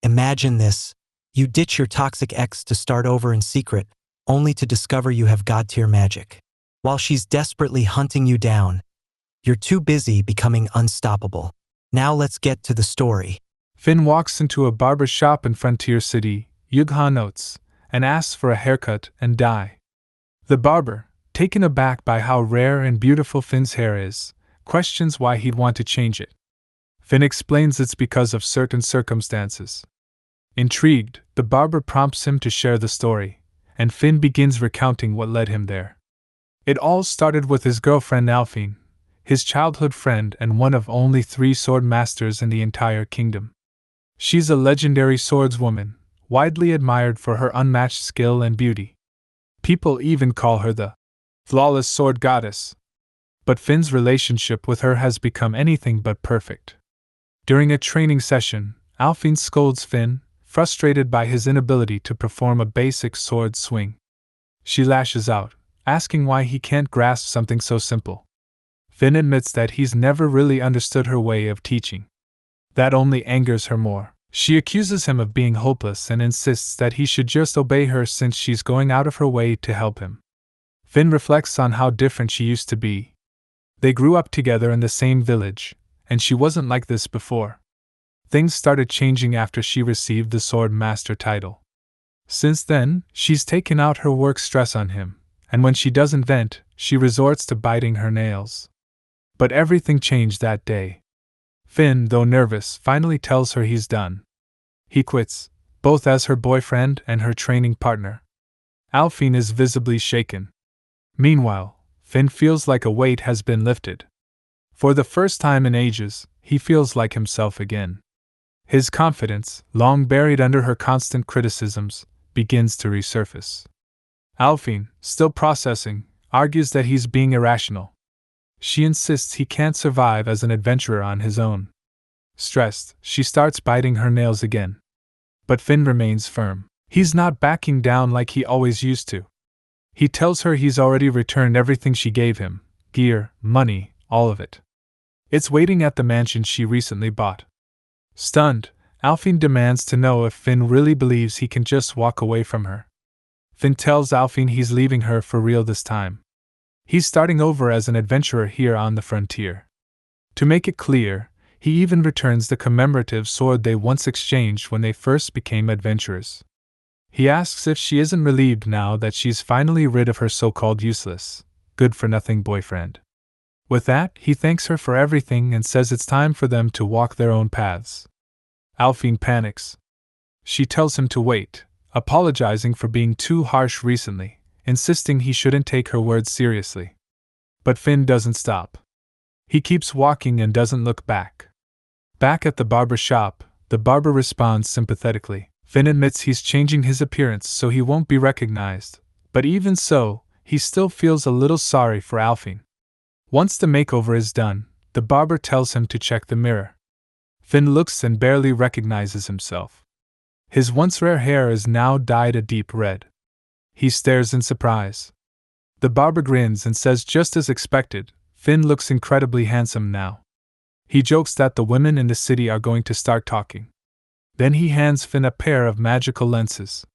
Imagine this. You ditch your toxic ex to start over in secret, only to discover you have god-tier magic. While she's desperately hunting you down, you're too busy becoming unstoppable. Now let's get to the story. Finn walks into a barber shop in Frontier City, Yugha notes, and asks for a haircut and dye. The barber, taken aback by how rare and beautiful Finn's hair is, questions why he'd want to change it. Finn explains it's because of certain circumstances. Intrigued, the barber prompts him to share the story, and Finn begins recounting what led him there. It all started with his girlfriend Alphine, his childhood friend and one of only 3 sword masters in the entire kingdom. She's a legendary swordswoman, widely admired for her unmatched skill and beauty. People even call her the flawless sword goddess. But Finn's relationship with her has become anything but perfect. During a training session, Alphine scolds Finn, frustrated by his inability to perform a basic sword swing. She lashes out, asking why he can't grasp something so simple. Finn admits that he's never really understood her way of teaching. That only angers her more. She accuses him of being hopeless and insists that he should just obey her since she's going out of her way to help him. Finn reflects on how different she used to be. They grew up together in the same village, and she wasn't like this before. Things started changing after she received the Sword Master title. Since then, she's taken out her work stress on him, and when she doesn't vent, she resorts to biting her nails. But everything changed that day. Finn, though nervous, finally tells her he's done. He quits, both as her boyfriend and her training partner. Alphine is visibly shaken. Meanwhile, Finn feels like a weight has been lifted. For the first time in ages, he feels like himself again. His confidence, long buried under her constant criticisms, begins to resurface. Alphine, still processing, argues that he's being irrational. She insists he can't survive as an adventurer on his own. Stressed, she starts biting her nails again. But Finn remains firm. He's not backing down like he always used to. He tells her he's already returned everything she gave him, gear, money, all of it. It's waiting at the mansion she recently bought. Stunned, Alphine demands to know if Finn really believes he can just walk away from her. Finn tells Alphine he's leaving her for real this time. He's starting over as an adventurer here on the frontier. To make it clear, he even returns the commemorative sword they once exchanged when they first became adventurers. He asks if she isn't relieved now that she's finally rid of her so-called useless, good-for-nothing boyfriend. With that, he thanks her for everything and says it's time for them to walk their own paths. Alphine panics. She tells him to wait, apologizing for being too harsh recently, insisting he shouldn't take her words seriously. But Finn doesn't stop. He keeps walking and doesn't look back. Back at the barber shop, the barber responds sympathetically. Finn admits he's changing his appearance so he won't be recognized, but even so, he still feels a little sorry for Alphine. Once the makeover is done, the barber tells him to check the mirror. Finn looks and barely recognizes himself. His once rare hair is now dyed a deep red. He stares in surprise. The barber grins and says just as expected, Finn looks incredibly handsome now. He jokes that the women in the city are going to start talking. Then he hands Finn a pair of magical lenses.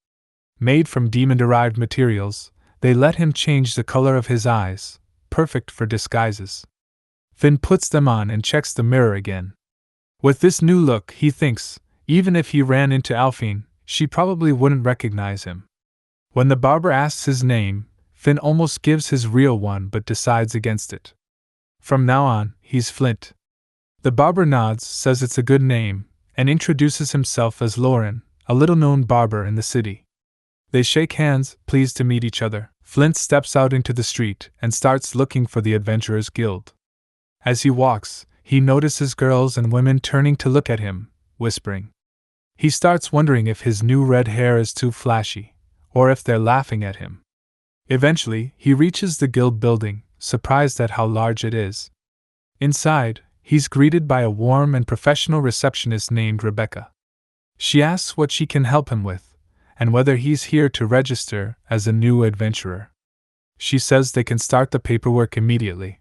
Made from demon-derived materials, they let him change the color of his eyes, perfect for disguises. Finn puts them on and checks the mirror again. With this new look, he thinks, even if he ran into Alphine, she probably wouldn't recognize him. When the barber asks his name, Finn almost gives his real one but decides against it. From now on, he's Flint. The barber nods, says it's a good name, and introduces himself as Lauren, a little-known barber in the city. They shake hands, pleased to meet each other. Flint steps out into the street and starts looking for the Adventurers Guild. As he walks, he notices girls and women turning to look at him, whispering. He starts wondering if his new red hair is too flashy, or if they're laughing at him. Eventually, he reaches the guild building, surprised at how large it is. Inside, he's greeted by a warm and professional receptionist named Rebecca. She asks what she can help him with, and whether he's here to register as a new adventurer. She says they can start the paperwork immediately.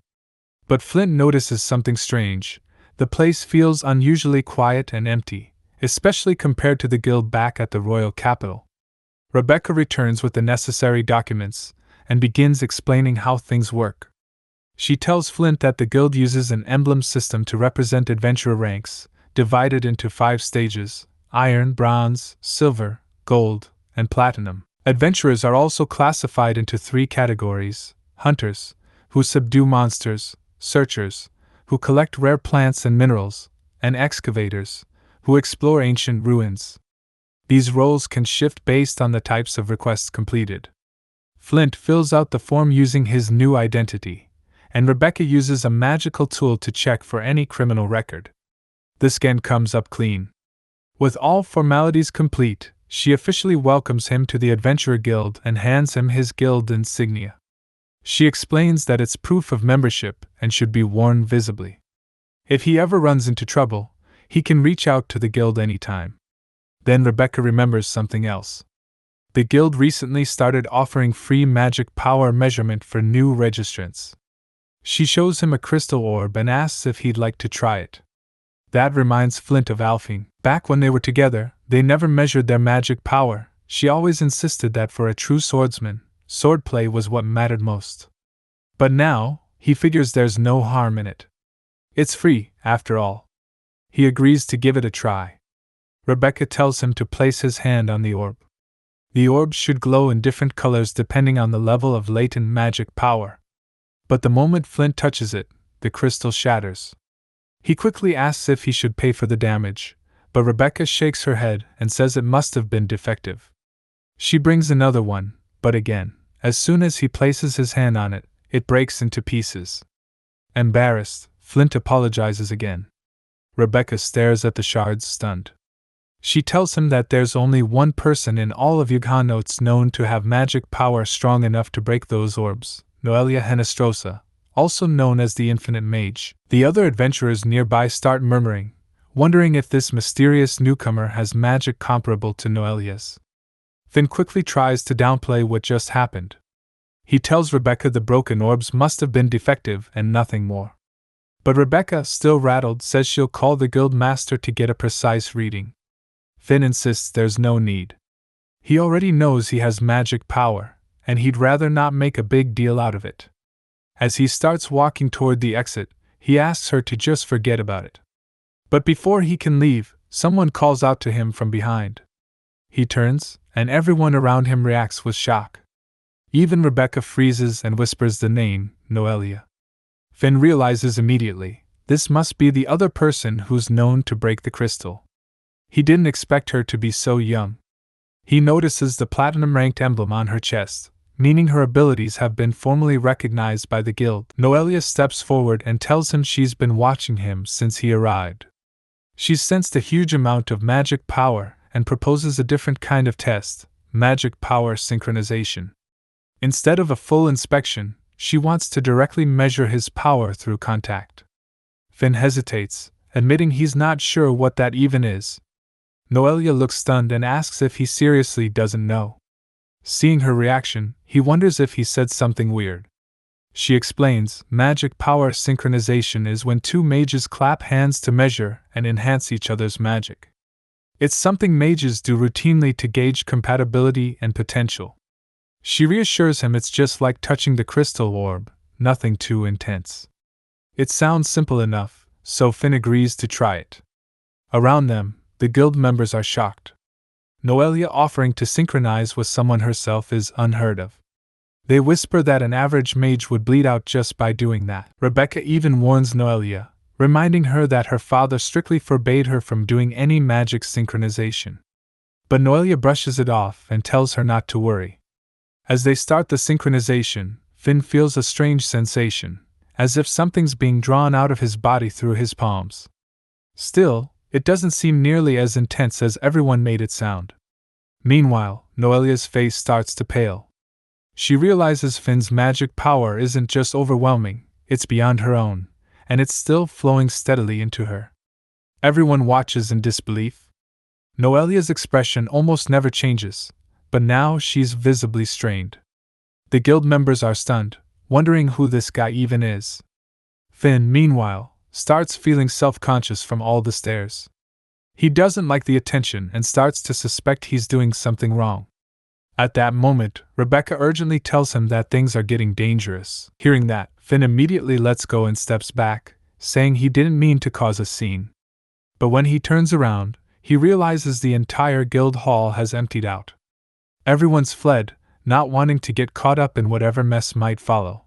But Flint notices something strange. The place feels unusually quiet and empty, especially compared to the guild back at the royal capital. Rebecca returns with the necessary documents and begins explaining how things work. She tells Flint that the guild uses an emblem system to represent adventurer ranks, divided into 5 stages: iron, bronze, silver, gold, and platinum. Adventurers are also classified into 3 categories: hunters, who subdue monsters; searchers, who collect rare plants and minerals; and excavators, who explore ancient ruins. These roles can shift based on the types of requests completed. Flint fills out the form using his new identity, and Rebecca uses a magical tool to check for any criminal record. The scan comes up clean. With all formalities complete, she officially welcomes him to the Adventurer Guild and hands him his guild insignia. She explains that it's proof of membership and should be worn visibly. If he ever runs into trouble, he can reach out to the guild anytime. Then Rebecca remembers something else. The guild recently started offering free magic power measurement for new registrants. She shows him a crystal orb and asks if he'd like to try it. That reminds Flint of Alfine. Back when they were together, they never measured their magic power. She always insisted that for a true swordsman, swordplay was what mattered most. But now, he figures there's no harm in it. It's free, after all. He agrees to give it a try. Rebecca tells him to place his hand on the orb. The orb should glow in different colors depending on the level of latent magic power. But the moment Flint touches it, the crystal shatters. He quickly asks if he should pay for the damage, but Rebecca shakes her head and says it must have been defective. She brings another one, but again, as soon as he places his hand on it, it breaks into pieces. Embarrassed, Flint apologizes again. Rebecca stares at the shards, stunned. She tells him that there's only one person in all of Yughanotes known to have magic power strong enough to break those orbs, Noelia Henestrosa, also known as the Infinite Mage. The other adventurers nearby start murmuring, wondering if this mysterious newcomer has magic comparable to Noelia's. Finn quickly tries to downplay what just happened. He tells Rebecca the broken orbs must have been defective and nothing more. But Rebecca, still rattled, says she'll call the guild master to get a precise reading. Finn insists there's no need. He already knows he has magic power, and he'd rather not make a big deal out of it. As he starts walking toward the exit, he asks her to just forget about it. But before he can leave, someone calls out to him from behind. He turns, and everyone around him reacts with shock. Even Rebecca freezes and whispers the name, Noelia. Finn realizes immediately, this must be the other person who's known to break the crystal. He didn't expect her to be so young. He notices the platinum-ranked emblem on her chest, meaning her abilities have been formally recognized by the guild. Noelia steps forward and tells him she's been watching him since he arrived. She's sensed a huge amount of magic power and proposes a different kind of test, magic power synchronization. Instead of a full inspection, she wants to directly measure his power through contact. Finn hesitates, admitting he's not sure what that even is. Noelia looks stunned and asks if he seriously doesn't know. Seeing her reaction, he wonders if he said something weird. She explains, magic power synchronization is when 2 mages clap hands to measure and enhance each other's magic. It's something mages do routinely to gauge compatibility and potential. She reassures him it's just like touching the crystal orb, nothing too intense. It sounds simple enough, so Finn agrees to try it. Around them, the guild members are shocked. Noelia offering to synchronize with someone herself is unheard of. They whisper that an average mage would bleed out just by doing that. Rebecca even warns Noelia, reminding her that her father strictly forbade her from doing any magic synchronization. But Noelia brushes it off and tells her not to worry. As they start the synchronization, Finn feels a strange sensation, as if something's being drawn out of his body through his palms. Still, it doesn't seem nearly as intense as everyone made it sound. Meanwhile, Noelia's face starts to pale. She realizes Finn's magic power isn't just overwhelming, it's beyond her own, and it's still flowing steadily into her. Everyone watches in disbelief. Noelia's expression almost never changes, but now she's visibly strained. The guild members are stunned, wondering who this guy even is. Finn, meanwhile, starts feeling self-conscious from all the stares. He doesn't like the attention and starts to suspect he's doing something wrong. At that moment, Rebecca urgently tells him that things are getting dangerous. Hearing that, Finn immediately lets go and steps back, saying he didn't mean to cause a scene. But when he turns around, he realizes the entire guild hall has emptied out. Everyone's fled, not wanting to get caught up in whatever mess might follow.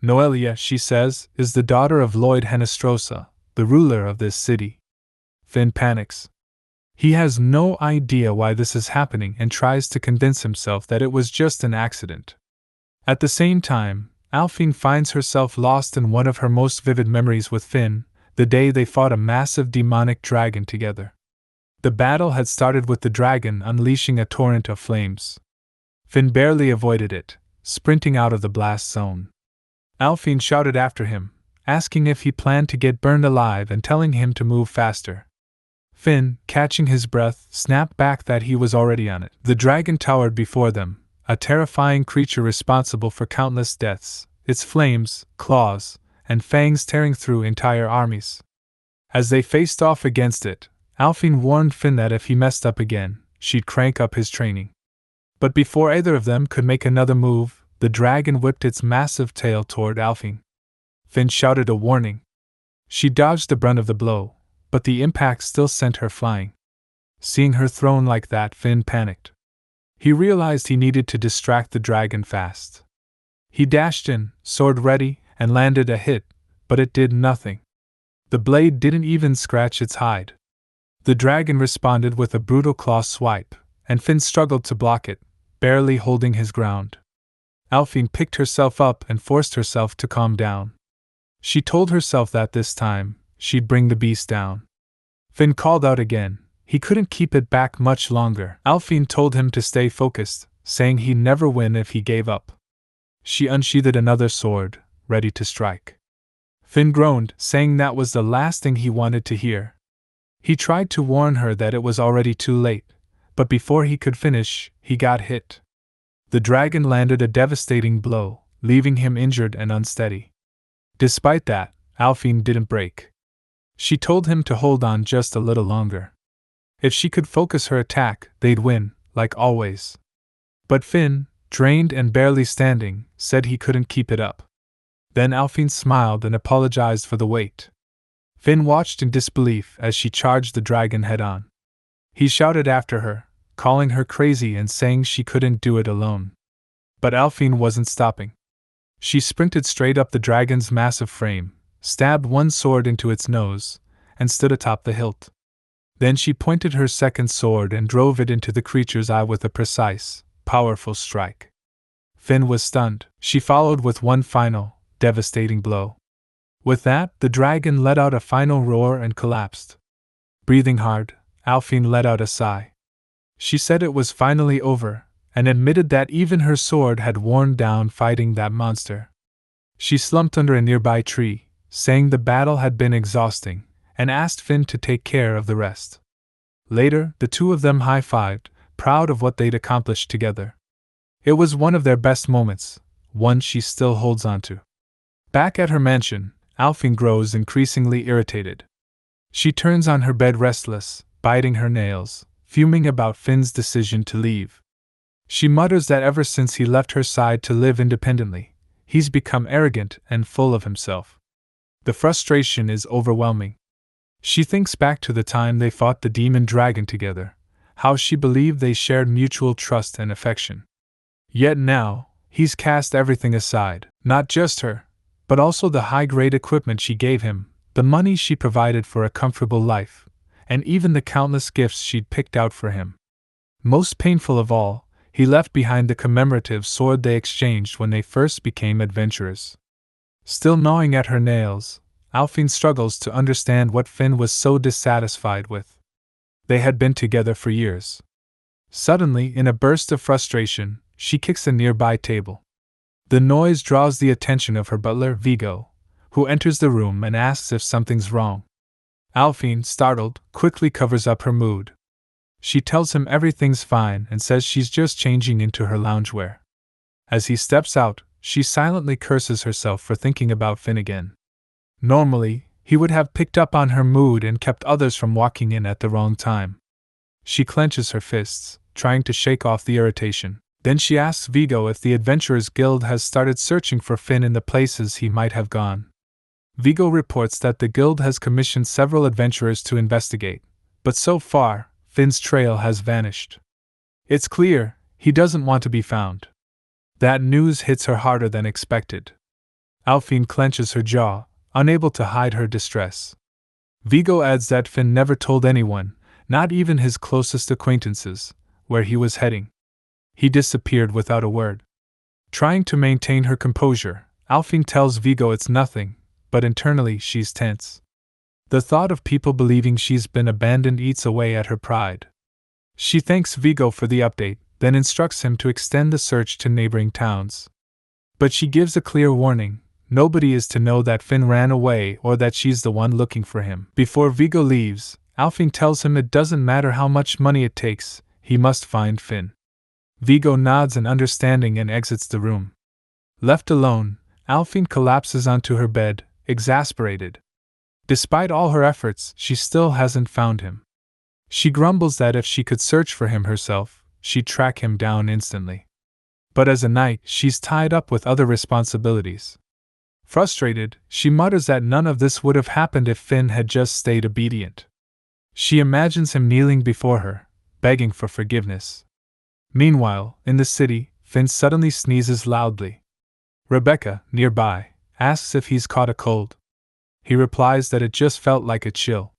Noelia, she says, is the daughter of Lloyd Henestrosa, the ruler of this city. Finn panics. He has no idea why this is happening and tries to convince himself that it was just an accident. At the same time, Alphine finds herself lost in one of her most vivid memories with Finn, the day they fought a massive demonic dragon together. The battle had started with the dragon unleashing a torrent of flames. Finn barely avoided it, sprinting out of the blast zone. Alphine shouted after him, asking if he planned to get burned alive and telling him to move faster. Finn, catching his breath, snapped back that he was already on it. The dragon towered before them, a terrifying creature responsible for countless deaths, its flames, claws, and fangs tearing through entire armies. As they faced off against it, Alphine warned Finn that if he messed up again, she'd crank up his training. But before either of them could make another move, the dragon whipped its massive tail toward Alphine. Finn shouted a warning. She dodged the brunt of the blow, but the impact still sent her flying. Seeing her thrown like that, Finn panicked. He realized he needed to distract the dragon fast. He dashed in, sword ready, and landed a hit, but it did nothing. The blade didn't even scratch its hide. The dragon responded with a brutal claw swipe, and Finn struggled to block it, barely holding his ground. Alphine picked herself up and forced herself to calm down. She told herself that this time, she'd bring the beast down. Finn called out again. He couldn't keep it back much longer. Alphine told him to stay focused, saying he'd never win if he gave up. She unsheathed another sword, ready to strike. Finn groaned, saying that was the last thing he wanted to hear. He tried to warn her that it was already too late, but before he could finish, he got hit. The dragon landed a devastating blow, leaving him injured and unsteady. Despite that, Alphine didn't break. She told him to hold on just a little longer. If she could focus her attack, they'd win, like always. But Finn, drained and barely standing, said he couldn't keep it up. Then Alphine smiled and apologized for the wait. Finn watched in disbelief as she charged the dragon head-on. He shouted after her, calling her crazy and saying she couldn't do it alone. But Alphine wasn't stopping. She sprinted straight up the dragon's massive frame, stabbed one sword into its nose, and stood atop the hilt. Then she pointed her second sword and drove it into the creature's eye with a precise, powerful strike. Finn was stunned. She followed with one final, devastating blow. With that, the dragon let out a final roar and collapsed. Breathing hard, Alphine let out a sigh. She said it was finally over, and admitted that even her sword had worn down fighting that monster. She slumped under a nearby tree, saying the battle had been exhausting, and asked Finn to take care of the rest. Later, the two of them high-fived, proud of what they'd accomplished together. It was one of their best moments, one she still holds onto. Back at her mansion, Alphine grows increasingly irritated. She turns on her bed restless, biting her nails, fuming about Finn's decision to leave. She mutters that ever since he left her side to live independently, he's become arrogant and full of himself. The frustration is overwhelming. She thinks back to the time they fought the demon dragon together, how she believed they shared mutual trust and affection. Yet now, he's cast everything aside, not just her, but also the high-grade equipment she gave him, the money she provided for a comfortable life, and even the countless gifts she'd picked out for him. Most painful of all, he left behind the commemorative sword they exchanged when they first became adventurers. Still gnawing at her nails, Alphine struggles to understand what Finn was so dissatisfied with. They had been together for years. Suddenly, in a burst of frustration, she kicks a nearby table. The noise draws the attention of her butler, Vigo, who enters the room and asks if something's wrong. Alphine, startled, quickly covers up her mood. She tells him everything's fine and says she's just changing into her loungewear. As he steps out, she silently curses herself for thinking about Finn again. Normally, he would have picked up on her mood and kept others from walking in at the wrong time. She clenches her fists, trying to shake off the irritation. Then she asks Vigo if the Adventurers Guild has started searching for Finn in the places he might have gone. Vigo reports that the guild has commissioned several adventurers to investigate, but so far, Finn's trail has vanished. It's clear, he doesn't want to be found. That news hits her harder than expected. Alphine clenches her jaw, unable to hide her distress. Vigo adds that Finn never told anyone, not even his closest acquaintances, where he was heading. He disappeared without a word. Trying to maintain her composure, Alphine tells Vigo it's nothing, but internally she's tense. The thought of people believing she's been abandoned eats away at her pride. She thanks Vigo for the update, then instructs him to extend the search to neighboring towns. But she gives a clear warning: nobody is to know that Finn ran away or that she's the one looking for him. Before Vigo leaves, Alphine tells him it doesn't matter how much money it takes, he must find Finn. Vigo nods in understanding and exits the room. Left alone, Alphine collapses onto her bed, exasperated. Despite all her efforts, she still hasn't found him. She grumbles that if she could search for him herself, she'd track him down instantly. But as a knight, she's tied up with other responsibilities. Frustrated, she mutters that none of this would have happened if Finn had just stayed obedient. She imagines him kneeling before her, begging for forgiveness. Meanwhile, in the city, Finn suddenly sneezes loudly. Rebecca, nearby, asks if he's caught a cold. He replies that it just felt like a chill.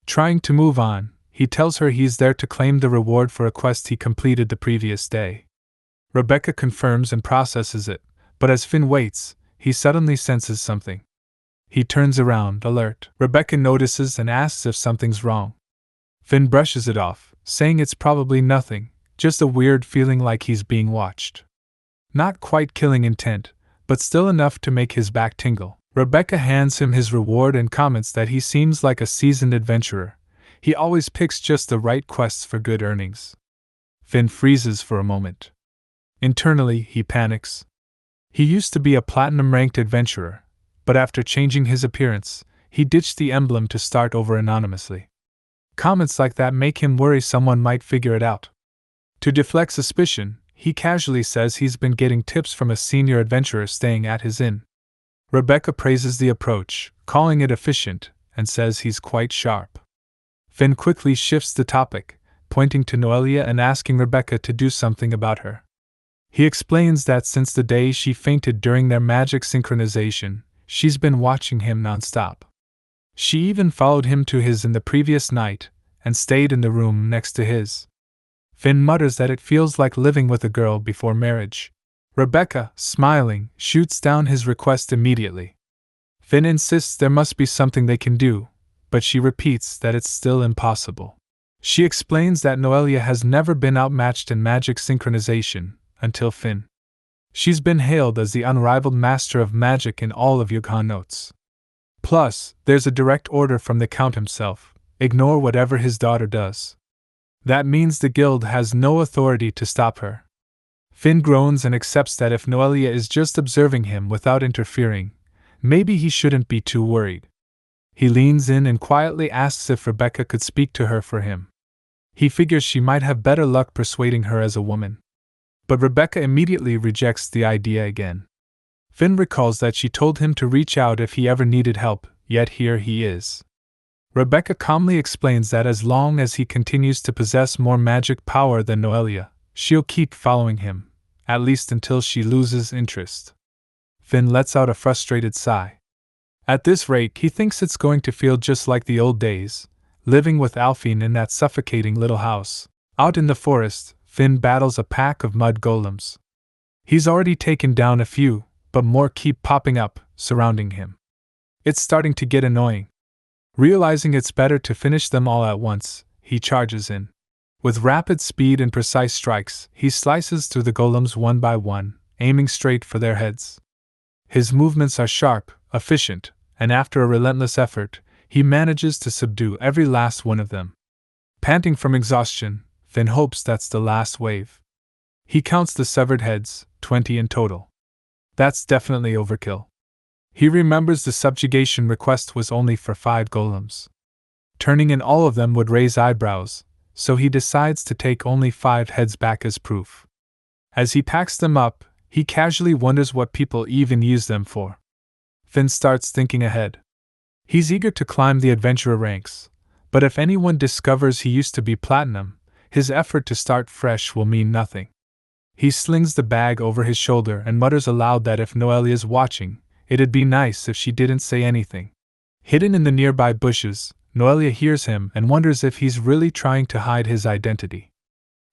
Trying to move on, he tells her he's there to claim the reward for a quest he completed the previous day. Rebecca confirms and processes it, but as Finn waits, he suddenly senses something. He turns around, alert. Rebecca notices and asks if something's wrong. Finn brushes it off, saying it's probably nothing, just a weird feeling like he's being watched. Not quite killing intent, but still enough to make his back tingle. Rebecca hands him his reward and comments that he seems like a seasoned adventurer. He always picks just the right quests for good earnings. Finn freezes for a moment. Internally, he panics. He used to be a platinum-ranked adventurer, but after changing his appearance, he ditched the emblem to start over anonymously. Comments like that make him worry someone might figure it out. To deflect suspicion, he casually says he's been getting tips from a senior adventurer staying at his inn. Rebecca praises the approach, calling it efficient, and says he's quite sharp. Finn quickly shifts the topic, pointing to Noelia and asking Rebecca to do something about her. He explains that since the day she fainted during their magic synchronization, she's been watching him nonstop. She even followed him to his inn the previous night, and stayed in the room next to his. Finn mutters that it feels like living with a girl before marriage. Rebecca, smiling, shoots down his request immediately. Finn insists there must be something they can do, but she repeats that it's still impossible. She explains that Noelia has never been outmatched in magic synchronization, until Finn. She's been hailed as the unrivaled master of magic in all of Yughan Notes. Plus, there's a direct order from the Count himself: ignore whatever his daughter does. That means the guild has no authority to stop her. Finn groans and accepts that if Noelia is just observing him without interfering, maybe he shouldn't be too worried. He leans in and quietly asks if Rebecca could speak to her for him. He figures she might have better luck persuading her as a woman. But Rebecca immediately rejects the idea again. Finn recalls that she told him to reach out if he ever needed help, yet here he is. Rebecca calmly explains that as long as he continues to possess more magic power than Noelia, she'll keep following him, at least until she loses interest. Finn lets out a frustrated sigh. At this rate, he thinks it's going to feel just like the old days, living with Alphine in that suffocating little house. Out in the forest, Finn battles a pack of mud golems. He's already taken down a few, but more keep popping up, surrounding him. It's starting to get annoying. Realizing it's better to finish them all at once, he charges in. With rapid speed and precise strikes, he slices through the golems one by one, aiming straight for their heads. His movements are sharp, efficient, and after a relentless effort, he manages to subdue every last one of them. Panting from exhaustion, Finn hopes that's the last wave. He counts the severed heads, 20 in total. That's definitely overkill. He remembers the subjugation request was only for 5 golems. Turning in all of them would raise eyebrows, so he decides to take only 5 heads back as proof. As he packs them up, he casually wonders what people even use them for. Finn starts thinking ahead. He's eager to climb the adventurer ranks, but if anyone discovers he used to be platinum, his effort to start fresh will mean nothing. He slings the bag over his shoulder and mutters aloud that if Noelia's watching, it'd be nice if she didn't say anything. Hidden in the nearby bushes, Noelia hears him and wonders if he's really trying to hide his identity.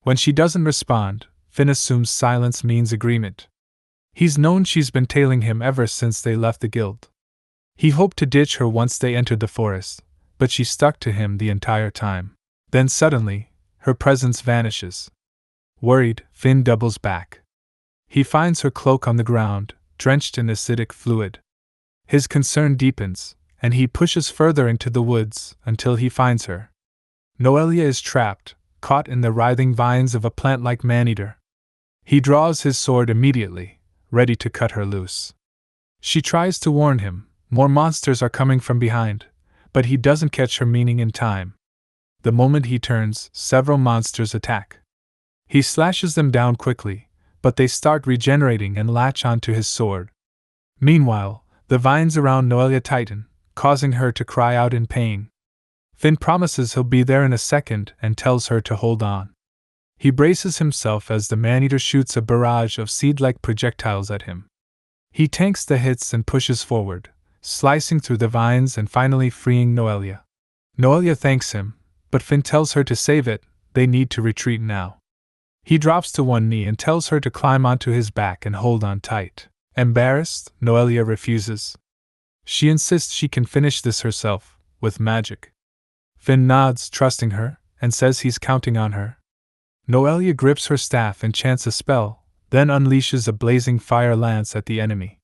When she doesn't respond, Finn assumes silence means agreement. He's known she's been tailing him ever since they left the guild. He hoped to ditch her once they entered the forest, but she stuck to him the entire time. Then suddenly, her presence vanishes. Worried, Finn doubles back. He finds her cloak on the ground, drenched in acidic fluid. His concern deepens, and he pushes further into the woods until he finds her. Noelia is trapped, caught in the writhing vines of a plant-like man-eater. He draws his sword immediately, ready to cut her loose. She tries to warn him, more monsters are coming from behind, but he doesn't catch her meaning in time. The moment he turns, several monsters attack. He slashes them down quickly, but they start regenerating and latch onto his sword. Meanwhile, the vines around Noelia tighten, causing her to cry out in pain. Finn promises he'll be there in a second and tells her to hold on. He braces himself as the man-eater shoots a barrage of seed-like projectiles at him. He tanks the hits and pushes forward, slicing through the vines and finally freeing Noelia. Noelia thanks him, but Finn tells her to save it, they need to retreat now. He drops to one knee and tells her to climb onto his back and hold on tight. Embarrassed, Noelia refuses. She insists she can finish this herself, with magic. Finn nods, trusting her, and says he's counting on her. Noelia grips her staff and chants a spell, then unleashes a blazing fire lance at the enemy.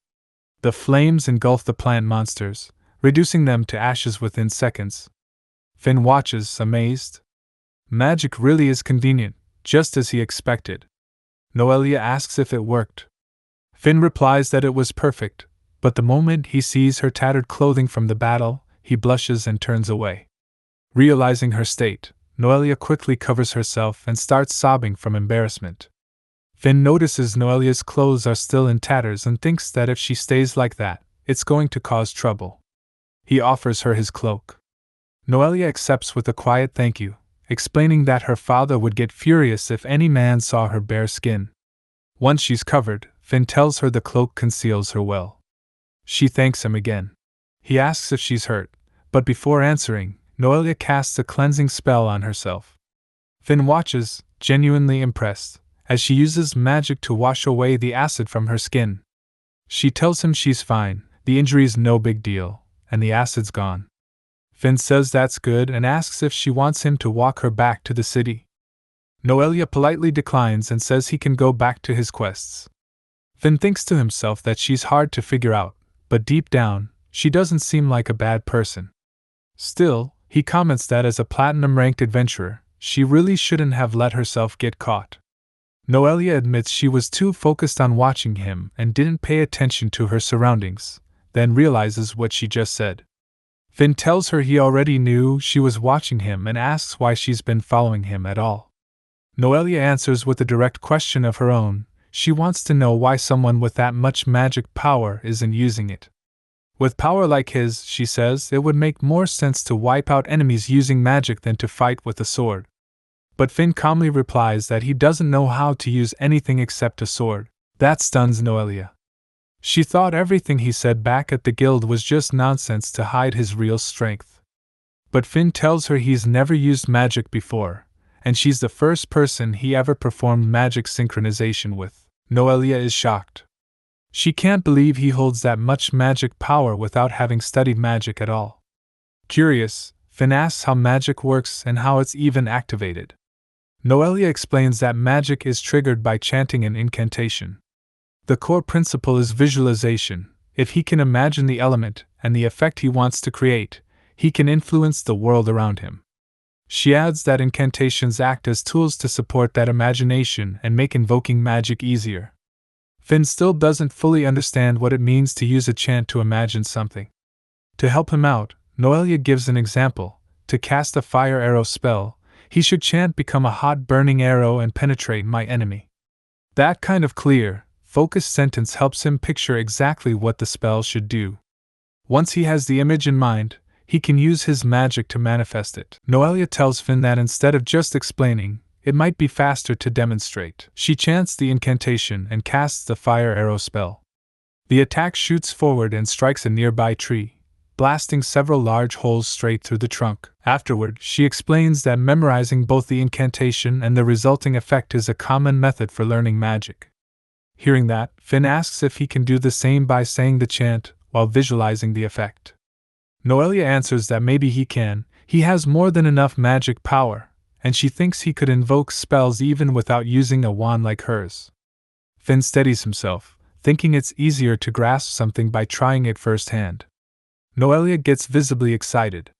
The flames engulf the plant monsters, reducing them to ashes within seconds. Finn watches, amazed. Magic really is convenient, just as he expected. Noelia asks if it worked. Finn replies that it was perfect, but the moment he sees her tattered clothing from the battle, he blushes and turns away. Realizing her state, Noelia quickly covers herself and starts sobbing from embarrassment. Finn notices Noelia's clothes are still in tatters and thinks that if she stays like that, it's going to cause trouble. He offers her his cloak. Noelia accepts with a quiet thank you, explaining that her father would get furious if any man saw her bare skin. Once she's covered, Finn tells her the cloak conceals her well. She thanks him again. He asks if she's hurt, but before answering, Noelia casts a cleansing spell on herself. Finn watches, genuinely impressed, as she uses magic to wash away the acid from her skin. She tells him she's fine, the injury's no big deal, and the acid's gone. Finn says that's good and asks if she wants him to walk her back to the city. Noelia politely declines and says he can go back to his quests. Finn thinks to himself that she's hard to figure out, but deep down, she doesn't seem like a bad person. Still, he comments that as a platinum-ranked adventurer, she really shouldn't have let herself get caught. Noelia admits she was too focused on watching him and didn't pay attention to her surroundings, then realizes what she just said. Finn tells her he already knew she was watching him and asks why she's been following him at all. Noelia answers with a direct question of her own. She wants to know why someone with that much magic power isn't using it. With power like his, she says, it would make more sense to wipe out enemies using magic than to fight with a sword. But Finn calmly replies that he doesn't know how to use anything except a sword. That stuns Noelia. She thought everything he said back at the guild was just nonsense to hide his real strength. But Finn tells her he's never used magic before, and she's the first person he ever performed magic synchronization with. Noelia is shocked. She can't believe he holds that much magic power without having studied magic at all. Curious, Finn asks how magic works and how it's even activated. Noelia explains that magic is triggered by chanting an incantation. The core principle is visualization. If he can imagine the element and the effect he wants to create, he can influence the world around him. She adds that incantations act as tools to support that imagination and make invoking magic easier. Finn still doesn't fully understand what it means to use a chant to imagine something. To help him out, Noelia gives an example. To cast a fire arrow spell, he should chant "Become a hot burning arrow and penetrate my enemy." That kind of clear, focused sentence helps him picture exactly what the spell should do. Once he has the image in mind, he can use his magic to manifest it. Noelia tells Finn that instead of just explaining, it might be faster to demonstrate. She chants the incantation and casts the fire arrow spell. The attack shoots forward and strikes a nearby tree, blasting several large holes straight through the trunk. Afterward, she explains that memorizing both the incantation and the resulting effect is a common method for learning magic. Hearing that, Finn asks if he can do the same by saying the chant while visualizing the effect. Noelia answers that maybe he can. He has more than enough magic power, and she thinks he could invoke spells even without using a wand like hers. Finn steadies himself, thinking it's easier to grasp something by trying it firsthand. Noelia gets visibly excited.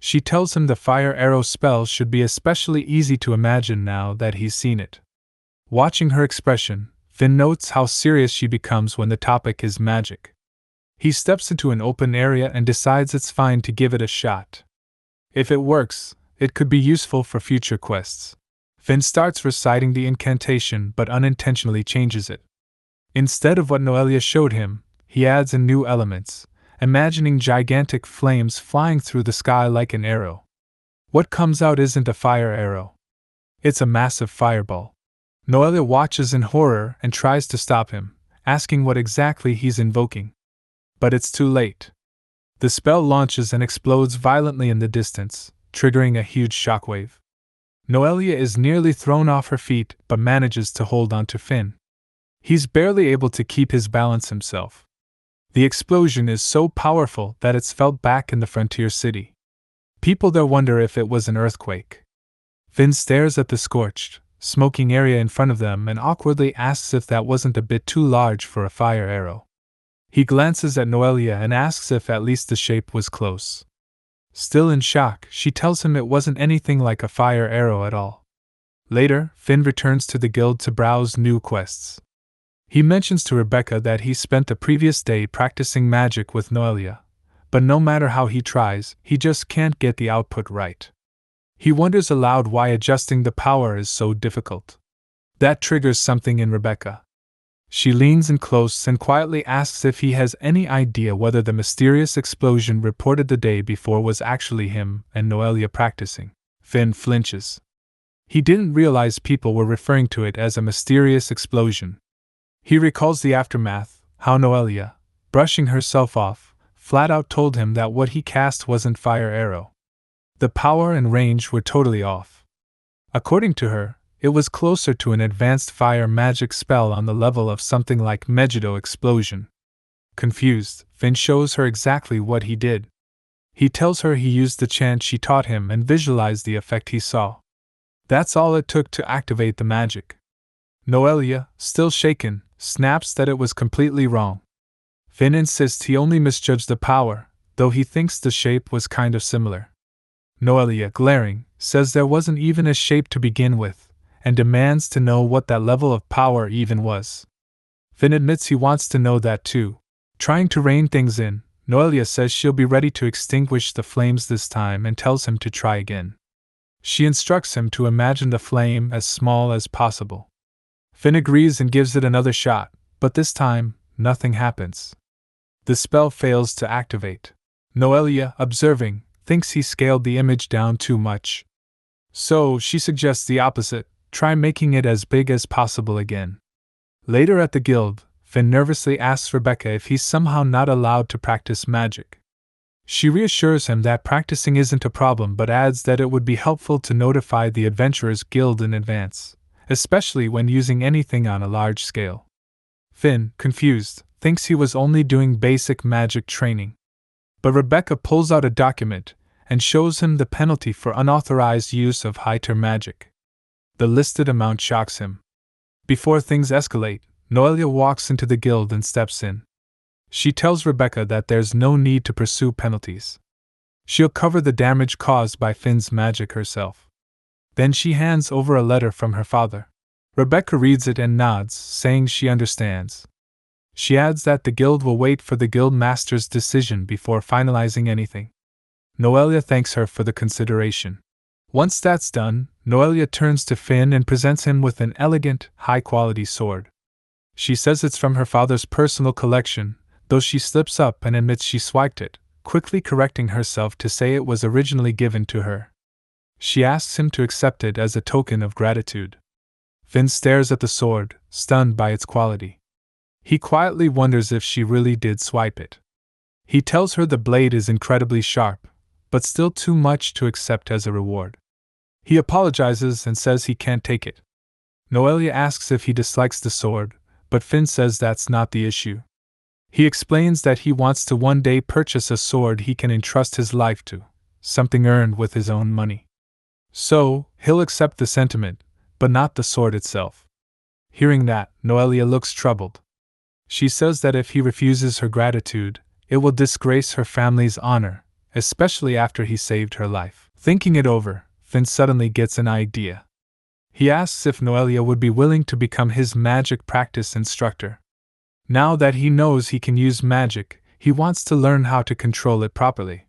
She tells him the fire arrow spell should be especially easy to imagine now that he's seen it. Watching her expression, Finn notes how serious she becomes when the topic is magic. He steps into an open area and decides it's fine to give it a shot. If it works, it could be useful for future quests. Finn starts reciting the incantation but unintentionally changes it. Instead of what Noelia showed him, he adds in new elements, imagining gigantic flames flying through the sky like an arrow. What comes out isn't a fire arrow. It's a massive fireball. Noelia watches in horror and tries to stop him, asking what exactly he's invoking. But it's too late. The spell launches and explodes violently in the distance, triggering a huge shockwave. Noelia is nearly thrown off her feet but manages to hold on to Finn. He's barely able to keep his balance himself. The explosion is so powerful that it's felt back in the frontier city. People there wonder if it was an earthquake. Finn stares at the scorched, smoking area in front of them and awkwardly asks if that wasn't a bit too large for a fire arrow. He glances at Noelia and asks if at least the shape was close. Still in shock, she tells him it wasn't anything like a fire arrow at all. Later, Finn returns to the guild to browse new quests. He mentions to Rebecca that he spent the previous day practicing magic with Noelia, but no matter how he tries, he just can't get the output right. He wonders aloud why adjusting the power is so difficult. That triggers something in Rebecca. She leans in close and quietly asks if he has any idea whether the mysterious explosion reported the day before was actually him and Noelia practicing. Finn flinches. He didn't realize people were referring to it as a mysterious explosion. He recalls the aftermath, how Noelia, brushing herself off, flat out told him that what he cast wasn't fire arrow. The power and range were totally off. According to her, it was closer to an advanced fire magic spell on the level of something like Megiddo explosion. Confused, Finn shows her exactly what he did. He tells her he used the chant she taught him and visualized the effect he saw. That's all it took to activate the magic. Noelia, still shaken, snaps that it was completely wrong. Finn insists he only misjudged the power, though he thinks the shape was kind of similar. Noelia, glaring, says there wasn't even a shape to begin with, and demands to know what that level of power even was. Finn admits he wants to know that too. Trying to rein things in, Noelia says she'll be ready to extinguish the flames this time and tells him to try again. She instructs him to imagine the flame as small as possible. Finn agrees and gives it another shot, but this time, nothing happens. The spell fails to activate. Noelia, observing, thinks he scaled the image down too much. So she suggests the opposite. Try making it as big as possible again. Later at the guild, Finn nervously asks Rebecca if he's somehow not allowed to practice magic. She reassures him that practicing isn't a problem but adds that it would be helpful to notify the Adventurers Guild in advance, especially when using anything on a large scale. Finn, confused, thinks he was only doing basic magic training. But Rebecca pulls out a document and shows him the penalty for unauthorized use of high-tier magic. The listed amount shocks him. Before things escalate, Noelia walks into the guild and steps in. She tells Rebecca that there's no need to pursue penalties. She'll cover the damage caused by Finn's magic herself. Then she hands over a letter from her father. Rebecca reads it and nods, saying she understands. She adds that the guild will wait for the guild master's decision before finalizing anything. Noelia thanks her for the consideration. Once that's done, Noelia turns to Finn and presents him with an elegant, high-quality sword. She says it's from her father's personal collection, though she slips up and admits she swiped it, quickly correcting herself to say it was originally given to her. She asks him to accept it as a token of gratitude. Finn stares at the sword, stunned by its quality. He quietly wonders if she really did swipe it. He tells her the blade is incredibly sharp, but still too much to accept as a reward. He apologizes and says he can't take it. Noelia asks if he dislikes the sword, but Finn says that's not the issue. He explains that he wants to one day purchase a sword he can entrust his life to, something earned with his own money. So, he'll accept the sentiment, but not the sword itself. Hearing that, Noelia looks troubled. She says that if he refuses her gratitude, it will disgrace her family's honor, especially after he saved her life. Thinking it over, Finn suddenly gets an idea. He asks if Noelia would be willing to become his magic practice instructor. Now that he knows he can use magic, he wants to learn how to control it properly.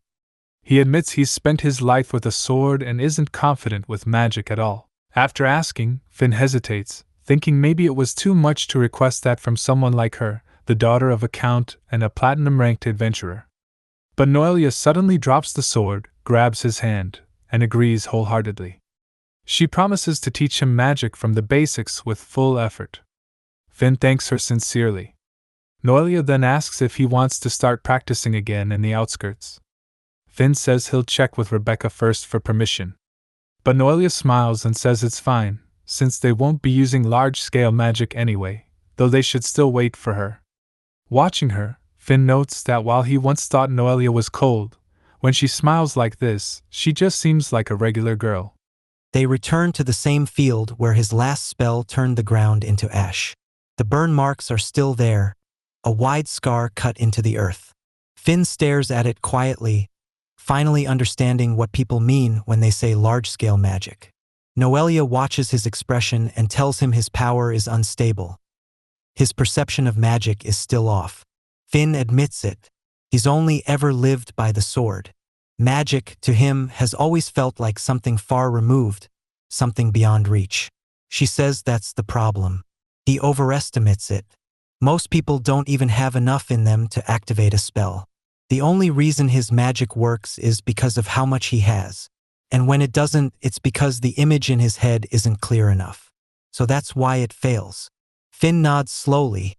He admits he's spent his life with a sword and isn't confident with magic at all. After asking, Finn hesitates, thinking maybe it was too much to request that from someone like her, the daughter of a count and a platinum-ranked adventurer. But Noelia suddenly drops the sword, grabs his hand, and agrees wholeheartedly. She promises to teach him magic from the basics with full effort. Finn thanks her sincerely. Noelia then asks if he wants to start practicing again in the outskirts. Finn says he'll check with Rebecca first for permission. But Noelia smiles and says it's fine, since they won't be using large-scale magic anyway, though they should still wait for her. Watching her, Finn notes that while he once thought Noelia was cold, when she smiles like this, she just seems like a regular girl. They return to the same field where his last spell turned the ground into ash. The burn marks are still there, a wide scar cut into the earth. Finn stares at it quietly, finally understanding what people mean when they say large-scale magic. Noelia watches his expression and tells him his power is unstable. His perception of magic is still off. Finn admits it. He's only ever lived by the sword. Magic, to him, has always felt like something far removed, something beyond reach. She says that's the problem. He overestimates it. Most people don't even have enough in them to activate a spell. The only reason his magic works is because of how much he has. And when it doesn't, it's because the image in his head isn't clear enough. So that's why it fails. Finn nods slowly,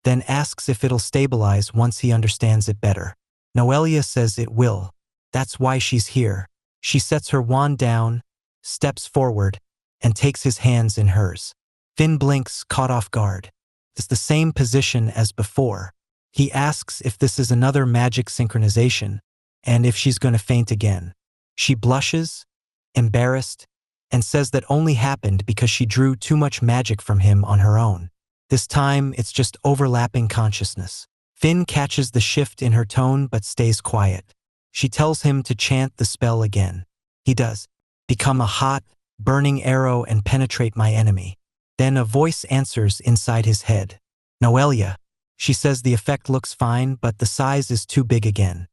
then asks if it'll stabilize once he understands it better. Noelia says it will. That's why she's here. She sets her wand down, steps forward, and takes his hands in hers. Finn blinks, caught off guard. It's the same position as before. He asks if this is another magic synchronization, and if she's going to faint again. She blushes, embarrassed, and says that only happened because she drew too much magic from him on her own. This time, it's just overlapping consciousness. Finn catches the shift in her tone but stays quiet. She tells him to chant the spell again. He does. Become a hot, burning arrow and penetrate my enemy. Then a voice answers inside his head. Noelia. She says the effect looks fine, but the size is too big again.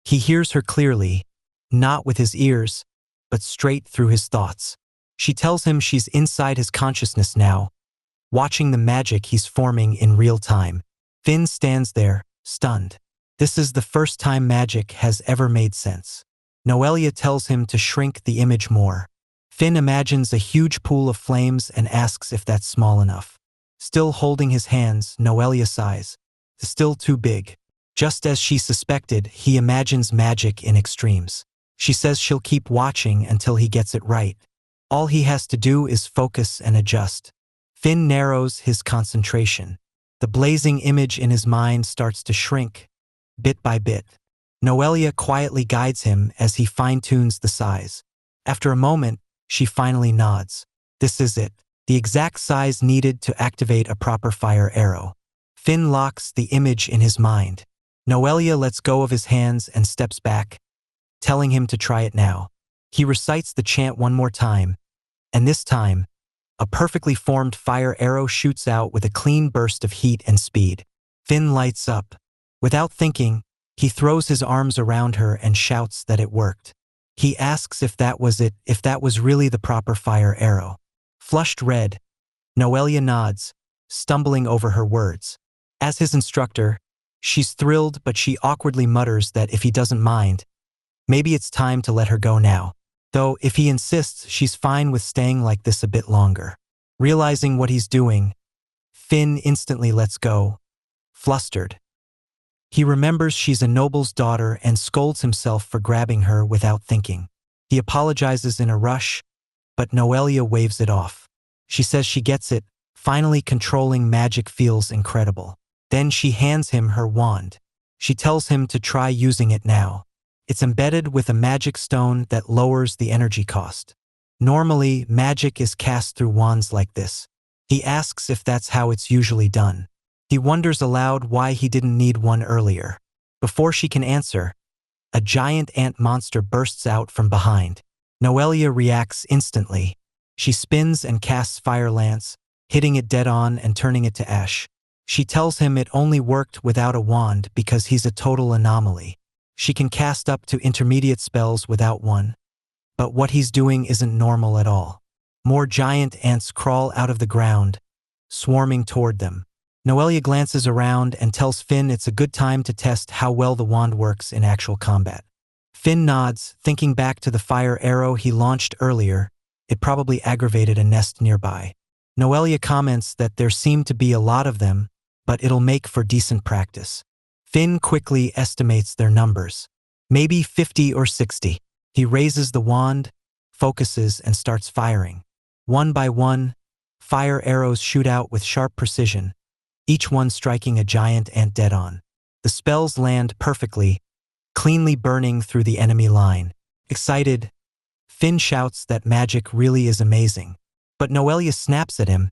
He hears her clearly, not with his ears, but straight through his thoughts. She tells him she's inside his consciousness now, watching the magic he's forming in real time. Finn stands there, stunned. This is the first time magic has ever made sense. Noelia tells him to shrink the image more. Finn imagines a huge pool of flames and asks if that's small enough. Still holding his hands, Noelia sighs. Still too big. Just as she suspected, he imagines magic in extremes. She says she'll keep watching until he gets it right. All he has to do is focus and adjust. Finn narrows his concentration. The blazing image in his mind starts to shrink, bit by bit. Noelia quietly guides him as he fine-tunes the size. After a moment, she finally nods. This is it. The exact size needed to activate a proper fire arrow. Finn locks the image in his mind. Noelia lets go of his hands and steps back, telling him to try it now. He recites the chant one more time, and this time, A perfectly formed fire arrow shoots out with a clean burst of heat and speed. Finn lights up. Without thinking, he throws his arms around her and shouts that it worked. He asks if that was it, if that was really the proper fire arrow. Flushed red, Noelia nods, stumbling over her words. As his instructor, she's thrilled, but she awkwardly mutters that if he doesn't mind, maybe it's time to let her go now. Though, if he insists, she's fine with staying like this a bit longer. Realizing what he's doing, Finn instantly lets go, flustered. He remembers she's a noble's daughter and scolds himself for grabbing her without thinking. He apologizes in a rush, but Noelia waves it off. She says she gets it, finally controlling magic feels incredible. Then she hands him her wand. She tells him to try using it now. It's embedded with a magic stone that lowers the energy cost. Normally, magic is cast through wands like this. He asks if that's how it's usually done. He wonders aloud why he didn't need one earlier. Before she can answer, a giant ant monster bursts out from behind. Noelia reacts instantly. She spins and casts Fire Lance, hitting it dead on and turning it to ash. She tells him it only worked without a wand because he's a total anomaly. She can cast up to intermediate spells without one. But what he's doing isn't normal at all. More giant ants crawl out of the ground, swarming toward them. Noelia glances around and tells Finn it's a good time to test how well the wand works in actual combat. Finn nods, thinking back to the fire arrow he launched earlier. It probably aggravated a nest nearby. Noelia comments that there seem to be a lot of them, but it'll make for decent practice. Finn quickly estimates their numbers. Maybe 50 or 60. He raises the wand, focuses, and starts firing. One by one, fire arrows shoot out with sharp precision, each one striking a giant ant dead on. The spells land perfectly, cleanly burning through the enemy line. Excited, Finn shouts that magic really is amazing. But Noelia snaps at him.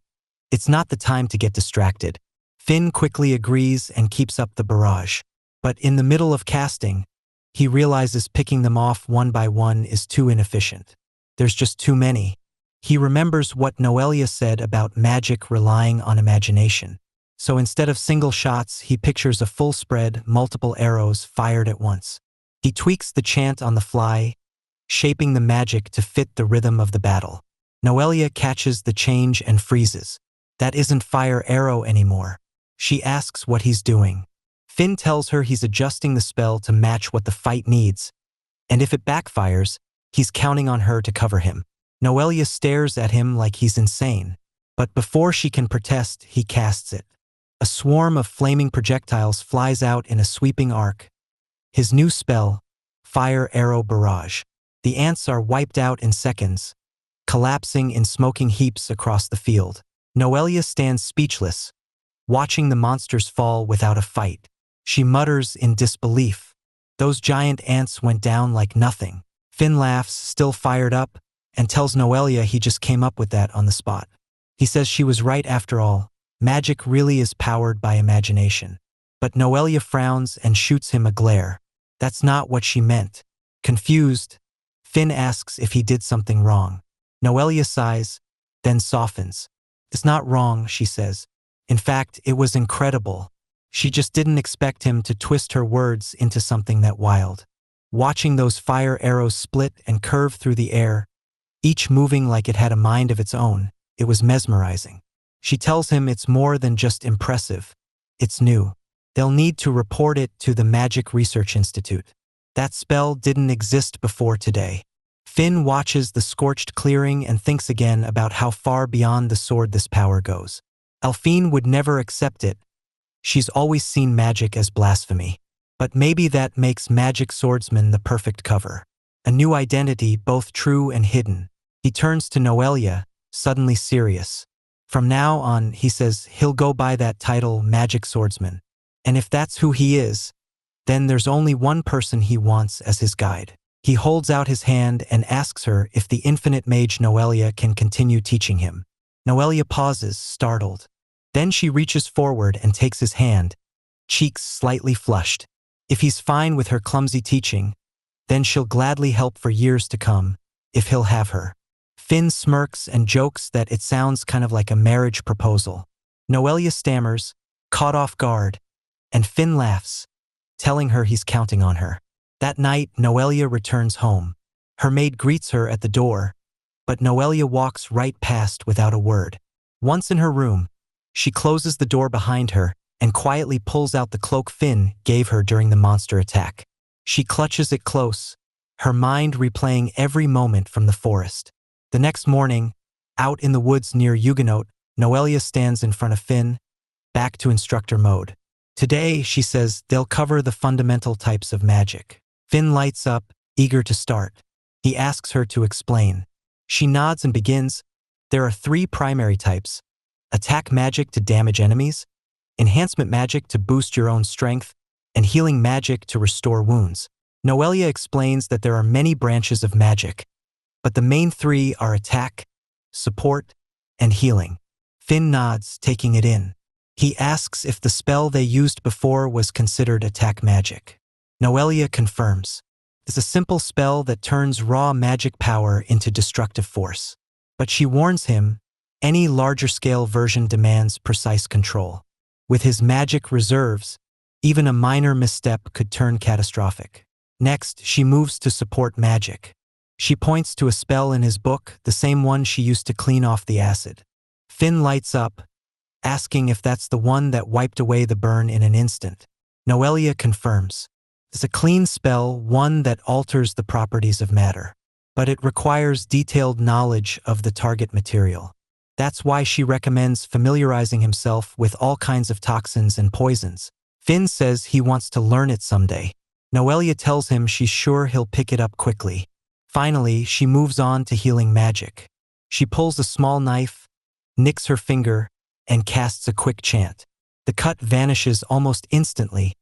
It's not the time to get distracted. Finn quickly agrees and keeps up the barrage. But in the middle of casting, he realizes picking them off one by one is too inefficient. There's just too many. He remembers what Noelia said about magic relying on imagination. So instead of single shots, he pictures a full spread, multiple arrows fired at once. He tweaks the chant on the fly, shaping the magic to fit the rhythm of the battle. Noelia catches the change and freezes. That isn't fire arrow anymore. She asks what he's doing. Finn tells her he's adjusting the spell to match what the fight needs, and if it backfires, he's counting on her to cover him. Noelia stares at him like he's insane, but before she can protest, he casts it. A swarm of flaming projectiles flies out in a sweeping arc. His new spell, Fire Arrow Barrage. The ants are wiped out in seconds, collapsing in smoking heaps across the field. Noelia stands speechless, watching the monsters fall without a fight. She mutters in disbelief. Those giant ants went down like nothing. Finn laughs, still fired up, and tells Noelia he just came up with that on the spot. He says she was right after all. Magic really is powered by imagination. But Noelia frowns and shoots him a glare. That's not what she meant. Confused, Finn asks if he did something wrong. Noelia sighs, then softens. It's not wrong, she says. In fact, it was incredible. She just didn't expect him to twist her words into something that wild. Watching those fire arrows split and curve through the air, each moving like it had a mind of its own, it was mesmerizing. She tells him it's more than just impressive. It's new. They'll need to report it to the Magic Research Institute. That spell didn't exist before today. Finn watches the scorched clearing and thinks again about how far beyond the sword this power goes. Alphine would never accept it. She's always seen magic as blasphemy. But maybe that makes Magic Swordsman the perfect cover. A new identity, both true and hidden. He turns to Noelia, suddenly serious. From now on, he says he'll go by that title, Magic Swordsman. And if that's who he is, then there's only one person he wants as his guide. He holds out his hand and asks her if the infinite mage Noelia can continue teaching him. Noelia pauses, startled. Then she reaches forward and takes his hand, cheeks slightly flushed. If he's fine with her clumsy teaching, then she'll gladly help for years to come, if he'll have her. Finn smirks and jokes that it sounds kind of like a marriage proposal. Noelia stammers, caught off guard, and Finn laughs, telling her he's counting on her. That night, Noelia returns home. Her maid greets her at the door, but Noelia walks right past without a word. Once in her room, she closes the door behind her and quietly pulls out the cloak Finn gave her during the monster attack. She clutches it close, her mind replaying every moment from the forest. The next morning, out in the woods near Huguenot, Noelia stands in front of Finn, back to instructor mode. Today, she says, they'll cover the fundamental types of magic. Finn lights up, eager to start. He asks her to explain. She nods and begins. There are 3 primary types: attack magic to damage enemies, enhancement magic to boost your own strength, and healing magic to restore wounds. Noelia explains that there are many branches of magic, but the main 3 are attack, support, and healing. Finn nods, taking it in. He asks if the spell they used before was considered attack magic. Noelia confirms. It's a simple spell that turns raw magic power into destructive force. But she warns him, any larger-scale version demands precise control. With his magic reserves, even a minor misstep could turn catastrophic. Next, she moves to support magic. She points to a spell in his book, the same one she used to clean off the acid. Finn lights up, asking if that's the one that wiped away the burn in an instant. Noelia confirms. It's a clean spell, one that alters the properties of matter. But it requires detailed knowledge of the target material. That's why she recommends familiarizing himself with all kinds of toxins and poisons. Finn says he wants to learn it someday. Noelia tells him she's sure he'll pick it up quickly. Finally, she moves on to healing magic. She pulls a small knife, nicks her finger, and casts a quick chant. The cut vanishes almost instantly,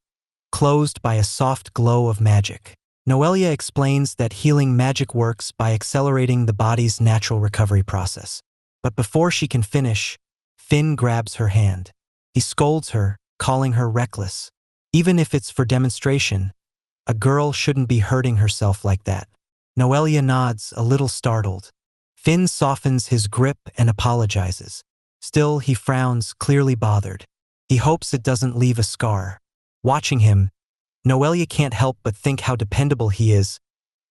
closed by a soft glow of magic. Noelia explains that healing magic works by accelerating the body's natural recovery process. But before she can finish, Finn grabs her hand. He scolds her, calling her reckless. Even if it's for demonstration, a girl shouldn't be hurting herself like that. Noelia nods, a little startled. Finn softens his grip and apologizes. Still, he frowns, clearly bothered. He hopes it doesn't leave a scar. Watching him, Noelia can't help but think how dependable he is,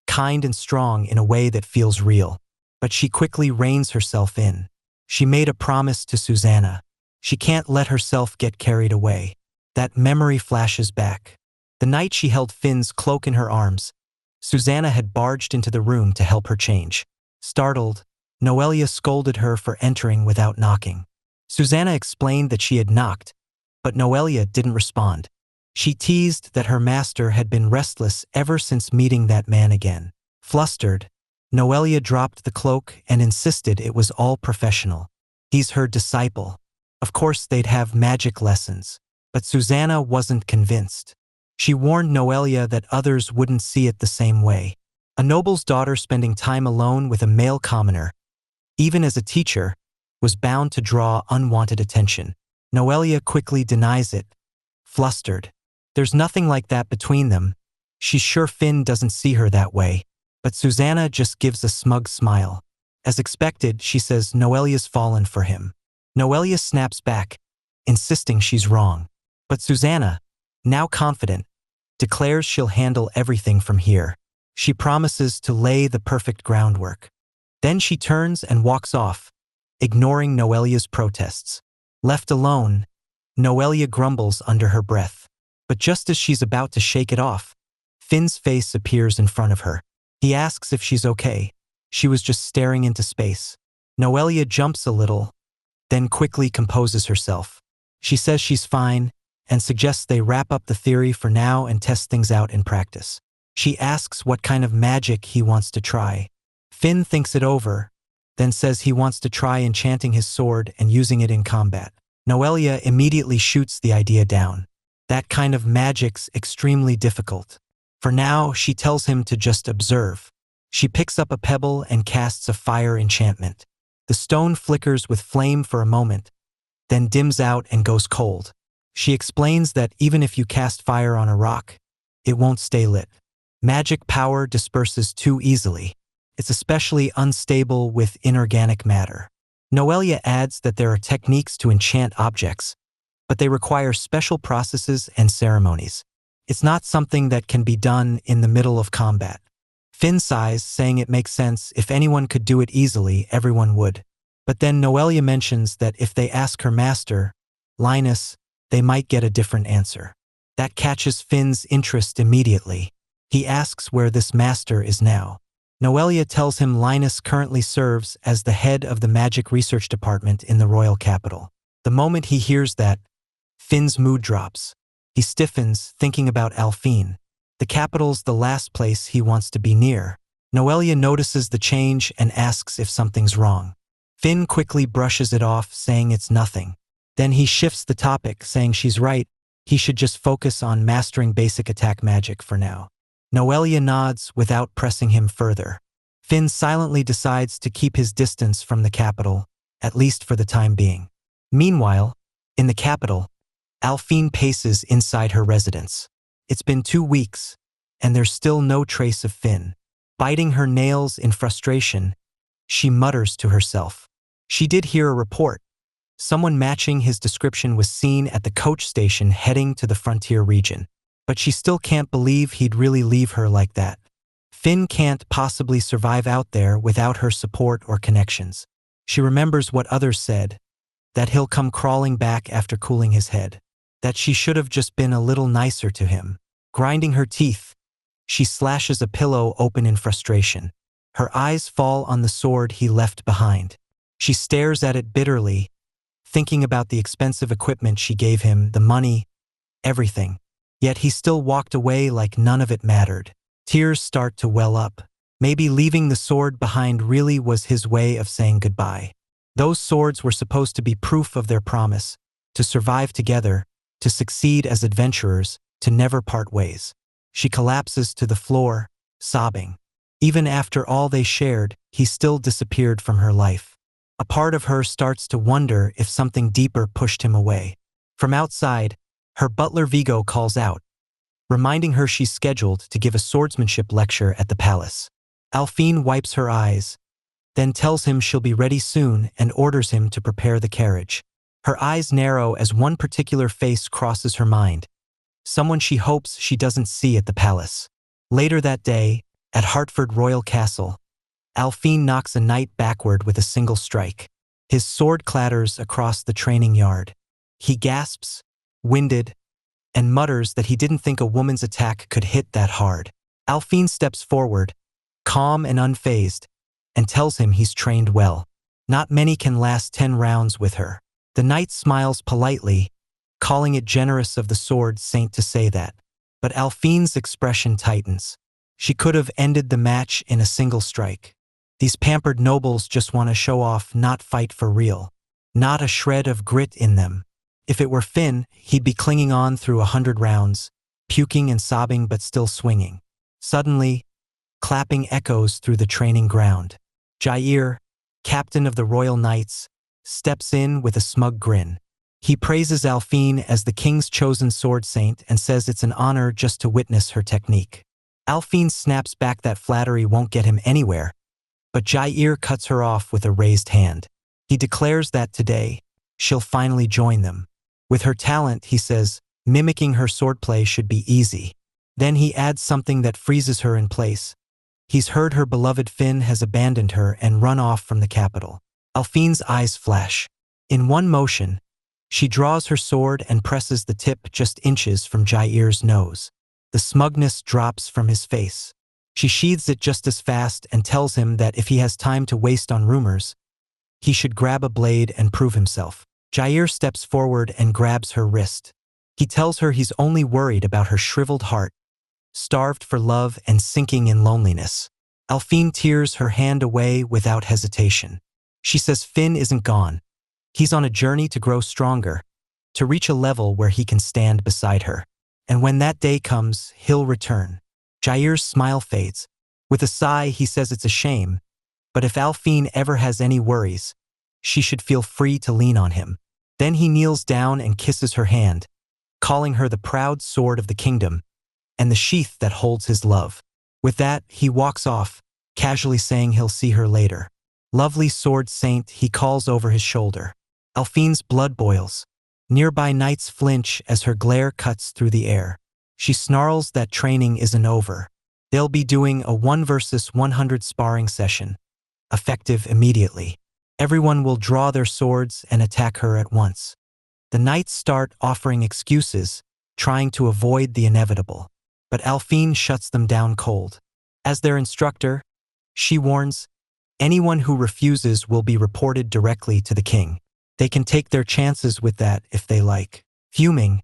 kind and strong in a way that feels real. But she quickly reins herself in. She made a promise to Susanna. She can't let herself get carried away. That memory flashes back. The night she held Finn's cloak in her arms, Susanna had barged into the room to help her change. Startled, Noelia scolded her for entering without knocking. Susanna explained that she had knocked, but Noelia didn't respond. She teased that her master had been restless ever since meeting that man again. Flustered, Noelia dropped the cloak and insisted it was all professional. He's her disciple. Of course they'd have magic lessons. But Susanna wasn't convinced. She warned Noelia that others wouldn't see it the same way. A noble's daughter spending time alone with a male commoner, even as a teacher, was bound to draw unwanted attention. Noelia quickly denies it, flustered. There's nothing like that between them. She's sure Finn doesn't see her that way. But Susanna just gives a smug smile. As expected, she says Noelia's fallen for him. Noelia snaps back, insisting she's wrong. But Susanna, now confident, declares she'll handle everything from here. She promises to lay the perfect groundwork. Then she turns and walks off, ignoring Noelia's protests. Left alone, Noelia grumbles under her breath. But just as she's about to shake it off, Finn's face appears in front of her. He asks if she's okay. She was just staring into space. Noelia jumps a little, then quickly composes herself. She says she's fine, and suggests they wrap up the theory for now and test things out in practice. She asks what kind of magic he wants to try. Finn thinks it over, then says he wants to try enchanting his sword and using it in combat. Noelia immediately shoots the idea down. That kind of magic's extremely difficult. For now, she tells him to just observe. She picks up a pebble and casts a fire enchantment. The stone flickers with flame for a moment, then dims out and goes cold. She explains that even if you cast fire on a rock, it won't stay lit. Magic power disperses too easily. It's especially unstable with inorganic matter. Noelia adds that there are techniques to enchant objects, but they require special processes and ceremonies. It's not something that can be done in the middle of combat. Finn sighs, saying it makes sense. If anyone could do it easily, everyone would. But then Noelia mentions that if they ask her master, Linus, they might get a different answer. That catches Finn's interest immediately. He asks where this master is now. Noelia tells him Linus currently serves as the head of the magic research department in the royal capital. The moment he hears that, Finn's mood drops. He stiffens, thinking about Alphine. The capital's the last place he wants to be near. Noelia notices the change and asks if something's wrong. Finn quickly brushes it off, saying it's nothing. Then he shifts the topic, saying she's right, he should just focus on mastering basic attack magic for now. Noelia nods without pressing him further. Finn silently decides to keep his distance from the capital, at least for the time being. Meanwhile, in the capital, Alphine paces inside her residence. It's been 2 weeks, and there's still no trace of Finn. Biting her nails in frustration, she mutters to herself. She did hear a report. Someone matching his description was seen at the coach station heading to the frontier region. But she still can't believe he'd really leave her like that. Finn can't possibly survive out there without her support or connections. She remembers what others said, that he'll come crawling back after cooling his head, that she should have just been a little nicer to him. Grinding her teeth, she slashes a pillow open in frustration. Her eyes fall on the sword he left behind. She stares at it bitterly, thinking about the expensive equipment she gave him, the money, everything. Yet he still walked away like none of it mattered. Tears start to well up. Maybe leaving the sword behind really was his way of saying goodbye. Those swords were supposed to be proof of their promise, to survive together, to succeed as adventurers, to never part ways. She collapses to the floor, sobbing. Even after all they shared, he still disappeared from her life. A part of her starts to wonder if something deeper pushed him away. From outside, her butler Vigo calls out, reminding her she's scheduled to give a swordsmanship lecture at the palace. Alphine wipes her eyes, then tells him she'll be ready soon and orders him to prepare the carriage. Her eyes narrow as one particular face crosses her mind, someone she hopes she doesn't see at the palace. Later that day, at Hartford Royal Castle, Alphine knocks a knight backward with a single strike. His sword clatters across the training yard. He gasps, winded, and mutters that he didn't think a woman's attack could hit that hard. Alphine steps forward, calm and unfazed, and tells him he's trained well. Not many can last 10 rounds with her. The knight smiles politely, calling it generous of the sword saint to say that. But Alphine's expression tightens. She could have ended the match in a single strike. These pampered nobles just want to show off, not fight for real. Not a shred of grit in them. If it were Finn, he'd be clinging on through 100 rounds, puking and sobbing but still swinging. Suddenly, clapping echoes through the training ground. Jair, captain of the Royal Knights, steps in with a smug grin. He praises Alphine as the king's chosen sword saint and says it's an honor just to witness her technique. Alphine snaps back that flattery won't get him anywhere, but Jair cuts her off with a raised hand. He declares that today, she'll finally join them. With her talent, he says, mimicking her swordplay should be easy. Then he adds something that freezes her in place. He's heard her beloved Finn has abandoned her and run off from the capital. Alphine's eyes flash. In one motion, she draws her sword and presses the tip just inches from Jair's nose. The smugness drops from his face. She sheathes it just as fast and tells him that if he has time to waste on rumors, he should grab a blade and prove himself. Jair steps forward and grabs her wrist. He tells her he's only worried about her shriveled heart, starved for love and sinking in loneliness. Alphine tears her hand away without hesitation. She says Finn isn't gone. He's on a journey to grow stronger, to reach a level where he can stand beside her. And when that day comes, he'll return. Jair's smile fades. With a sigh, he says it's a shame, but if Alphine ever has any worries, she should feel free to lean on him. Then he kneels down and kisses her hand, calling her the proud sword of the kingdom and the sheath that holds his love. With that, he walks off, casually saying he'll see her later. Lovely sword saint, he calls over his shoulder. Alphine's blood boils. Nearby knights flinch as her glare cuts through the air. She snarls that training isn't over. They'll be doing a 1 versus 100 sparring session. Effective immediately. Everyone will draw their swords and attack her at once. The knights start offering excuses, trying to avoid the inevitable. But Alphine shuts them down cold. As their instructor, she warns, anyone who refuses will be reported directly to the king. They can take their chances with that if they like. Fuming,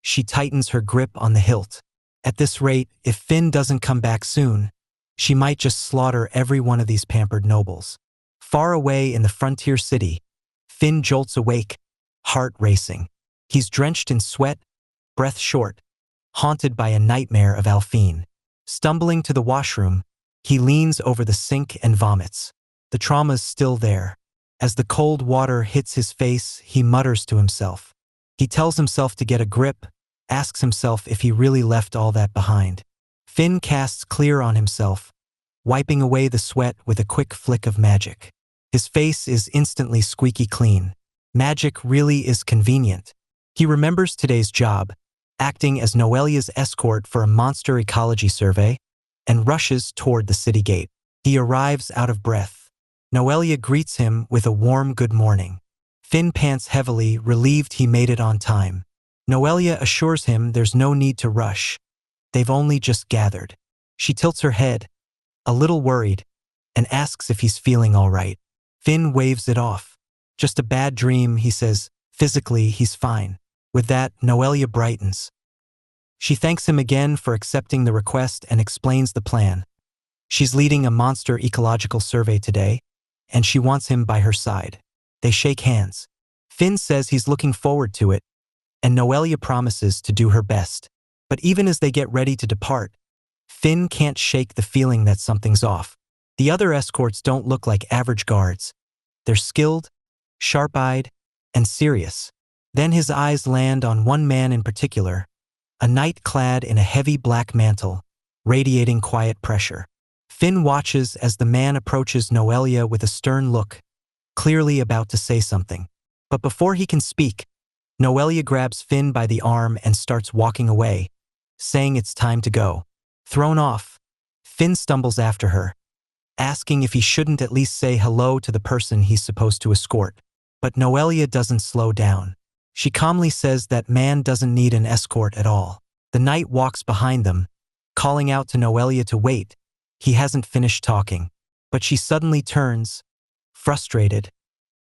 she tightens her grip on the hilt. At this rate, if Finn doesn't come back soon, she might just slaughter every one of these pampered nobles. Far away in the frontier city, Finn jolts awake, heart racing. He's drenched in sweat, breath short, haunted by a nightmare of Alphine. Stumbling to the washroom, he leans over the sink and vomits. The trauma's still there. As the cold water hits his face, he mutters to himself. He tells himself to get a grip, asks himself if he really left all that behind. Finn casts clear on himself, wiping away the sweat with a quick flick of magic. His face is instantly squeaky clean. Magic really is convenient. He remembers today's job, acting as Noelia's escort for a monster ecology survey, and rushes toward the city gate. He arrives out of breath. Noelia greets him with a warm good morning. Finn pants heavily, relieved he made it on time. Noelia assures him there's no need to rush. They've only just gathered. She tilts her head, a little worried, and asks if he's feeling all right. Finn waves it off. Just a bad dream, he says. Physically, he's fine. With that, Noelia brightens. She thanks him again for accepting the request and explains the plan. She's leading a monster ecological survey today, and she wants him by her side. They shake hands. Finn says he's looking forward to it, and Noelia promises to do her best. But even as they get ready to depart, Finn can't shake the feeling that something's off. The other escorts don't look like average guards. They're skilled, sharp-eyed, and serious. Then his eyes land on one man in particular, a knight clad in a heavy black mantle, radiating quiet pressure. Finn watches as the man approaches Noelia with a stern look, clearly about to say something. But before he can speak, Noelia grabs Finn by the arm and starts walking away, saying it's time to go. Thrown off, Finn stumbles after her, asking if he shouldn't at least say hello to the person he's supposed to escort. But Noelia doesn't slow down. She calmly says that man doesn't need an escort at all. The knight walks behind them, calling out to Noelia to wait. He hasn't finished talking, but she suddenly turns, frustrated,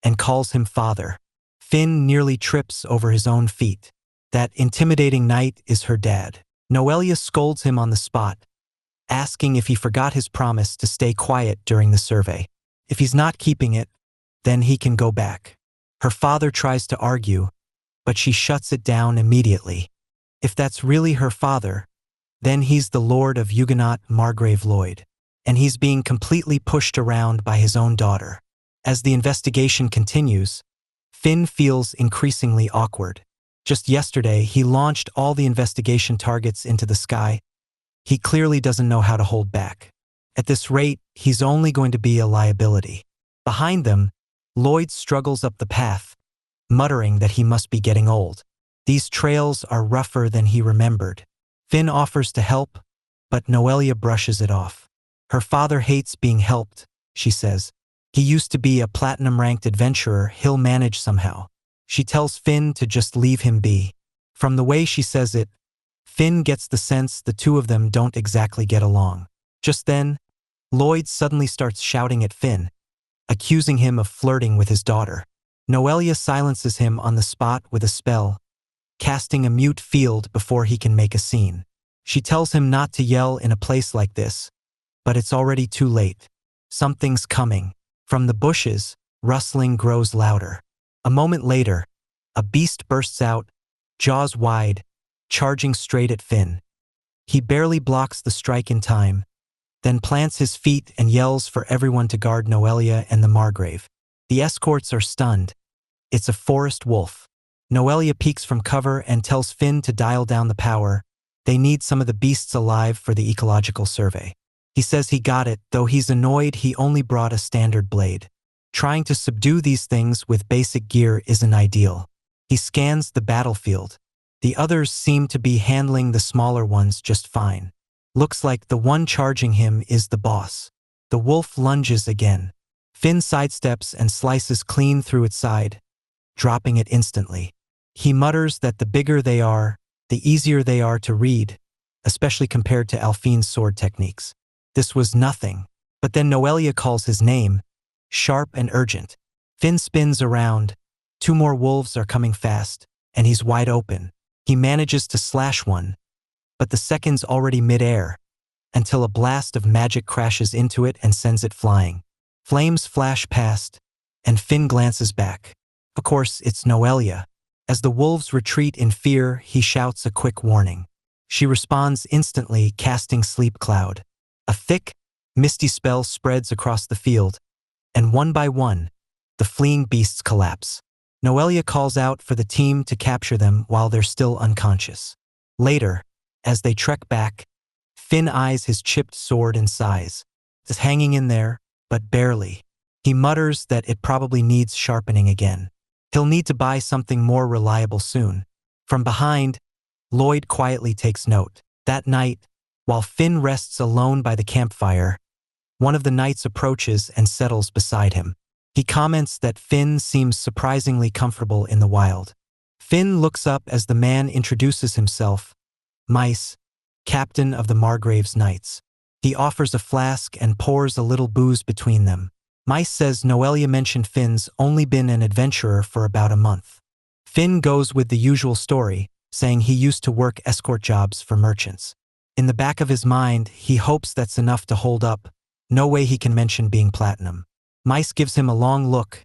and calls him father. Finn nearly trips over his own feet. That intimidating knight is her dad. Noelia scolds him on the spot, asking if he forgot his promise to stay quiet during the survey. If he's not keeping it, then he can go back. Her father tries to argue, but she shuts it down immediately. If that's really her father, then he's the Lord of Huguenot Margrave Lloyd, and he's being completely pushed around by his own daughter. As the investigation continues, Finn feels increasingly awkward. Just yesterday, he launched all the investigation targets into the sky. He clearly doesn't know how to hold back. At this rate, he's only going to be a liability. Behind them, Lloyd struggles up the path, muttering that he must be getting old. These trails are rougher than he remembered. Finn offers to help, but Noelia brushes it off. Her father hates being helped, she says. He used to be a platinum-ranked adventurer, he'll manage somehow. She tells Finn to just leave him be. From the way she says it, Finn gets the sense the two of them don't exactly get along. Just then, Lloyd suddenly starts shouting at Finn, accusing him of flirting with his daughter. Noelia silences him on the spot with a spell, casting a mute field before he can make a scene. She tells him not to yell in a place like this, but it's already too late. Something's coming. From the bushes, rustling grows louder. A moment later, a beast bursts out, jaws wide, charging straight at Finn. He barely blocks the strike in time, then plants his feet and yells for everyone to guard Noelia and the Margrave. The escorts are stunned. It's a forest wolf. Noelia peeks from cover and tells Finn to dial down the power. They need some of the beasts alive for the ecological survey. He says he got it, though he's annoyed he only brought a standard blade. Trying to subdue these things with basic gear isn't ideal. He scans the battlefield. The others seem to be handling the smaller ones just fine. Looks like the one charging him is the boss. The wolf lunges again. Finn sidesteps and slices clean through its side, dropping it instantly. He mutters that the bigger they are, the easier they are to read, especially compared to Alfine's sword techniques. This was nothing. But then Noelia calls his name, sharp and urgent. Finn spins around. 2 more wolves are coming fast, and he's wide open. He manages to slash one, but the second's already mid-air, until a blast of magic crashes into it and sends it flying. Flames flash past, and Finn glances back. Of course, it's Noelia. As the wolves retreat in fear, he shouts a quick warning. She responds instantly, casting Sleep Cloud. A thick, misty spell spreads across the field, and one by one, the fleeing beasts collapse. Noelia calls out for the team to capture them while they're still unconscious. Later, as they trek back, Finn eyes his chipped sword and sighs. It's hanging in there, but barely. He mutters that it probably needs sharpening again. He'll need to buy something more reliable soon. From behind, Lloyd quietly takes note. That night, while Finn rests alone by the campfire, one of the knights approaches and settles beside him. He comments that Finn seems surprisingly comfortable in the wild. Finn looks up as the man introduces himself, Mice, captain of the Margrave's Knights. He offers a flask and pours a little booze between them. Mice says Noelia mentioned Finn's only been an adventurer for about a month. Finn goes with the usual story, saying he used to work escort jobs for merchants. In the back of his mind, he hopes that's enough to hold up. No way he can mention being platinum. Mice gives him a long look,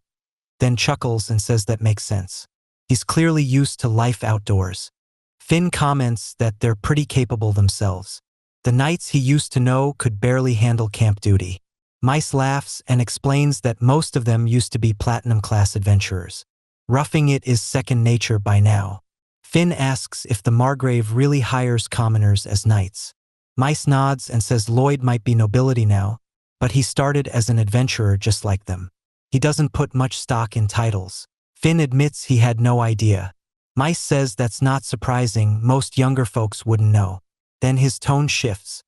then chuckles and says that makes sense. He's clearly used to life outdoors. Finn comments that they're pretty capable themselves. The knights he used to know could barely handle camp duty. Mice laughs and explains that most of them used to be platinum-class adventurers. Roughing it is second nature by now. Finn asks if the Margrave really hires commoners as knights. Mice nods and says Lloyd might be nobility now, but he started as an adventurer just like them. He doesn't put much stock in titles. Finn admits he had no idea. Mice says that's not surprising, most younger folks wouldn't know. Then his tone shifts.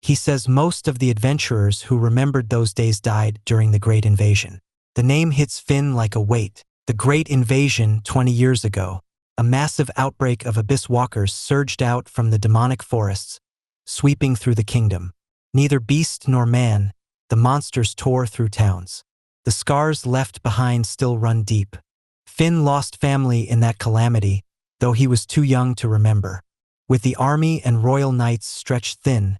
He says most of the adventurers who remembered those days died during the Great Invasion. The name hits Finn like a weight. The Great Invasion 20 years ago. A massive outbreak of abyss walkers surged out from the demonic forests, sweeping through the kingdom. Neither beast nor man, the monsters tore through towns. The scars left behind still run deep. Finn lost family in that calamity, though he was too young to remember. With the army and royal knights stretched thin,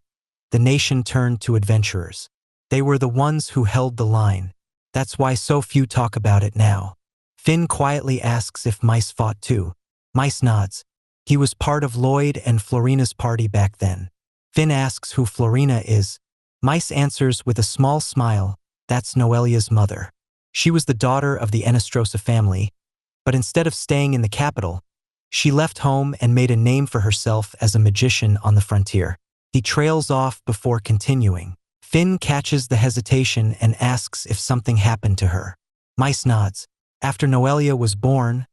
the nation turned to adventurers. They were the ones who held the line. That's why so few talk about it now. Finn quietly asks if Mice fought too. Mice nods. He was part of Lloyd and Florina's party back then. Finn asks who Florina is. Mice answers with a small smile, that's Noelia's mother. She was the daughter of the Enestrosa family, but instead of staying in the capital, she left home and made a name for herself as a magician on the frontier. He trails off before continuing. Finn catches the hesitation and asks if something happened to her. Mice nods. After Noelia was born,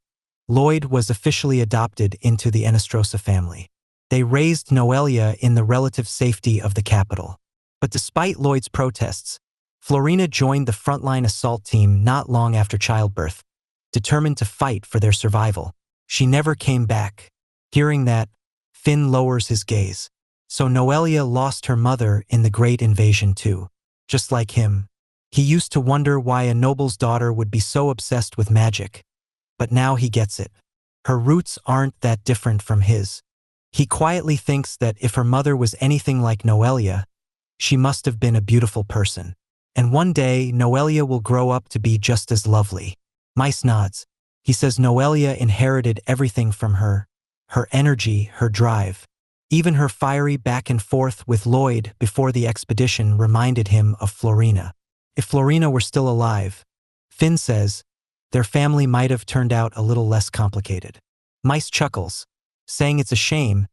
Lloyd was officially adopted into the Enestrosa family. They raised Noelia in the relative safety of the capital. But despite Lloyd's protests, Florina joined the frontline assault team not long after childbirth, determined to fight for their survival. She never came back. Hearing that, Finn lowers his gaze. So Noelia lost her mother in the Great Invasion too. Just like him, he used to wonder why a noble's daughter would be so obsessed with magic. But now he gets it. Her roots aren't that different from his. He quietly thinks that if her mother was anything like Noelia, she must have been a beautiful person. And one day, Noelia will grow up to be just as lovely. Mice nods. He says Noelia inherited everything from her energy, her drive. Even her fiery back and forth with Lloyd before the expedition reminded him of Florina. If Florina were still alive, Finn says, their family might have turned out a little less complicated. Mice chuckles, saying it's a shame.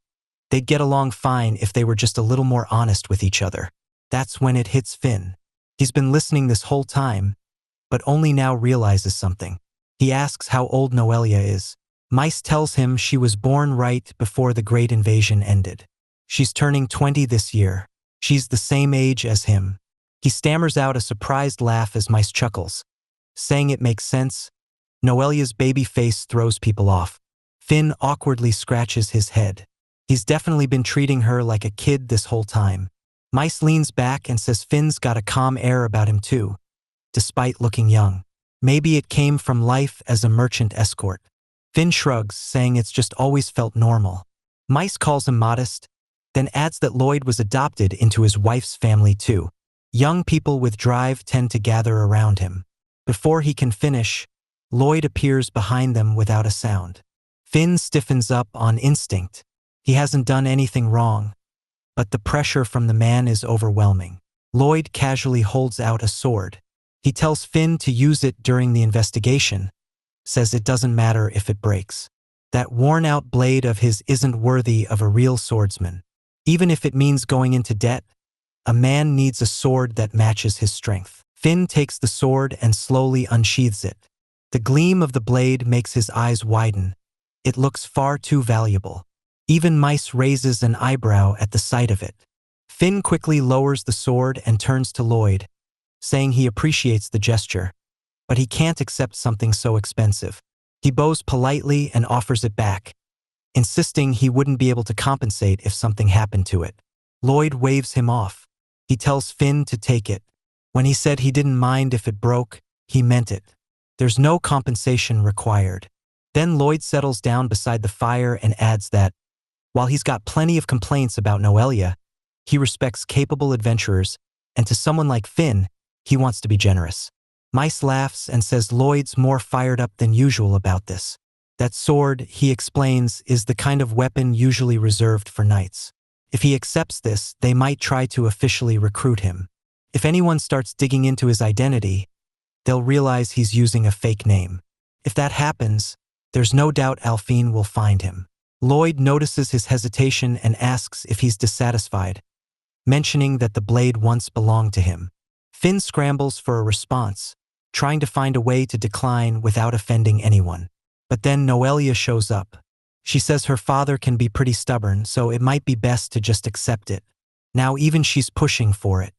They'd get along fine if they were just a little more honest with each other. That's when it hits Finn. He's been listening this whole time, but only now realizes something. He asks how old Noelia is. Mice tells him she was born right before the Great Invasion ended. She's turning 20 this year. She's the same age as him. He stammers out a surprised laugh as Mice chuckles, saying it makes sense. Noelia's baby face throws people off. Finn awkwardly scratches his head. He's definitely been treating her like a kid this whole time. Mice leans back and says Finn's got a calm air about him too, despite looking young. Maybe it came from life as a merchant escort. Finn shrugs, saying it's just always felt normal. Mice calls him modest, then adds that Lloyd was adopted into his wife's family too. Young people with drive tend to gather around him. Before he can finish, Lloyd appears behind them without a sound. Finn stiffens up on instinct. He hasn't done anything wrong, but the pressure from the man is overwhelming. Lloyd casually holds out a sword. He tells Finn to use it during the investigation, says it doesn't matter if it breaks. That worn-out blade of his isn't worthy of a real swordsman. Even if it means going into debt, a man needs a sword that matches his strength. Finn takes the sword and slowly unsheathes it. The gleam of the blade makes his eyes widen. It looks far too valuable. Even Mice raises an eyebrow at the sight of it. Finn quickly lowers the sword and turns to Lloyd, saying he appreciates the gesture, but he can't accept something so expensive. He bows politely and offers it back, insisting he wouldn't be able to compensate if something happened to it. Lloyd waves him off. He tells Finn to take it. When he said he didn't mind if it broke, he meant it. There's no compensation required. Then Lloyd settles down beside the fire and adds that, while he's got plenty of complaints about Noelia, he respects capable adventurers, and to someone like Finn, he wants to be generous. Mice laughs and says Lloyd's more fired up than usual about this. That sword, he explains, is the kind of weapon usually reserved for knights. If he accepts this, they might try to officially recruit him. If anyone starts digging into his identity, they'll realize he's using a fake name. If that happens, there's no doubt Alphine will find him. Lloyd notices his hesitation and asks if he's dissatisfied, mentioning that the blade once belonged to him. Finn scrambles for a response, trying to find a way to decline without offending anyone. But then Noelia shows up. She says her father can be pretty stubborn, so it might be best to just accept it. Now even she's pushing for it.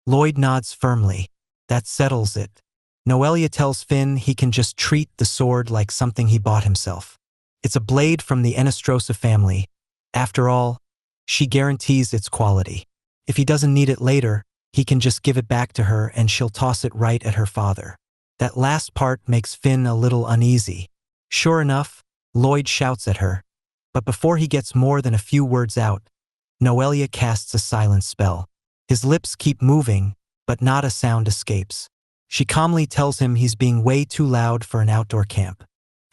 Lloyd nods firmly. That settles it. Noelia tells Finn he can just treat the sword like something he bought himself. It's a blade from the Enestrosa family. After all, she guarantees its quality. If he doesn't need it later, he can just give it back to her and she'll toss it right at her father. That last part makes Finn a little uneasy. Sure enough, Lloyd shouts at her. But before he gets more than a few words out, Noelia casts a silence spell. His lips keep moving, but not a sound escapes. She calmly tells him he's being way too loud for an outdoor camp.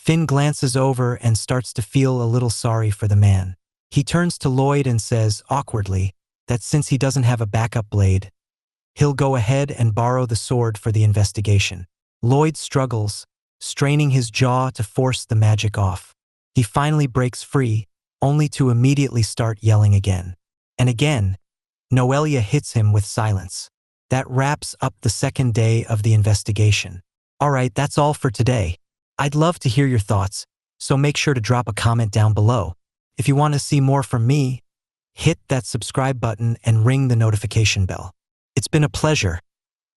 Finn glances over and starts to feel a little sorry for the man. He turns to Lloyd and says, awkwardly, that since he doesn't have a backup blade, he'll go ahead and borrow the sword for the investigation. Lloyd struggles, straining his jaw to force the magic off. He finally breaks free, only to immediately start yelling again. And again, Noelia hits him with silence. That wraps up the second day of the investigation. Alright, that's all for today. I'd love to hear your thoughts, so make sure to drop a comment down below. If you want to see more from me, hit that subscribe button and ring the notification bell. It's been a pleasure,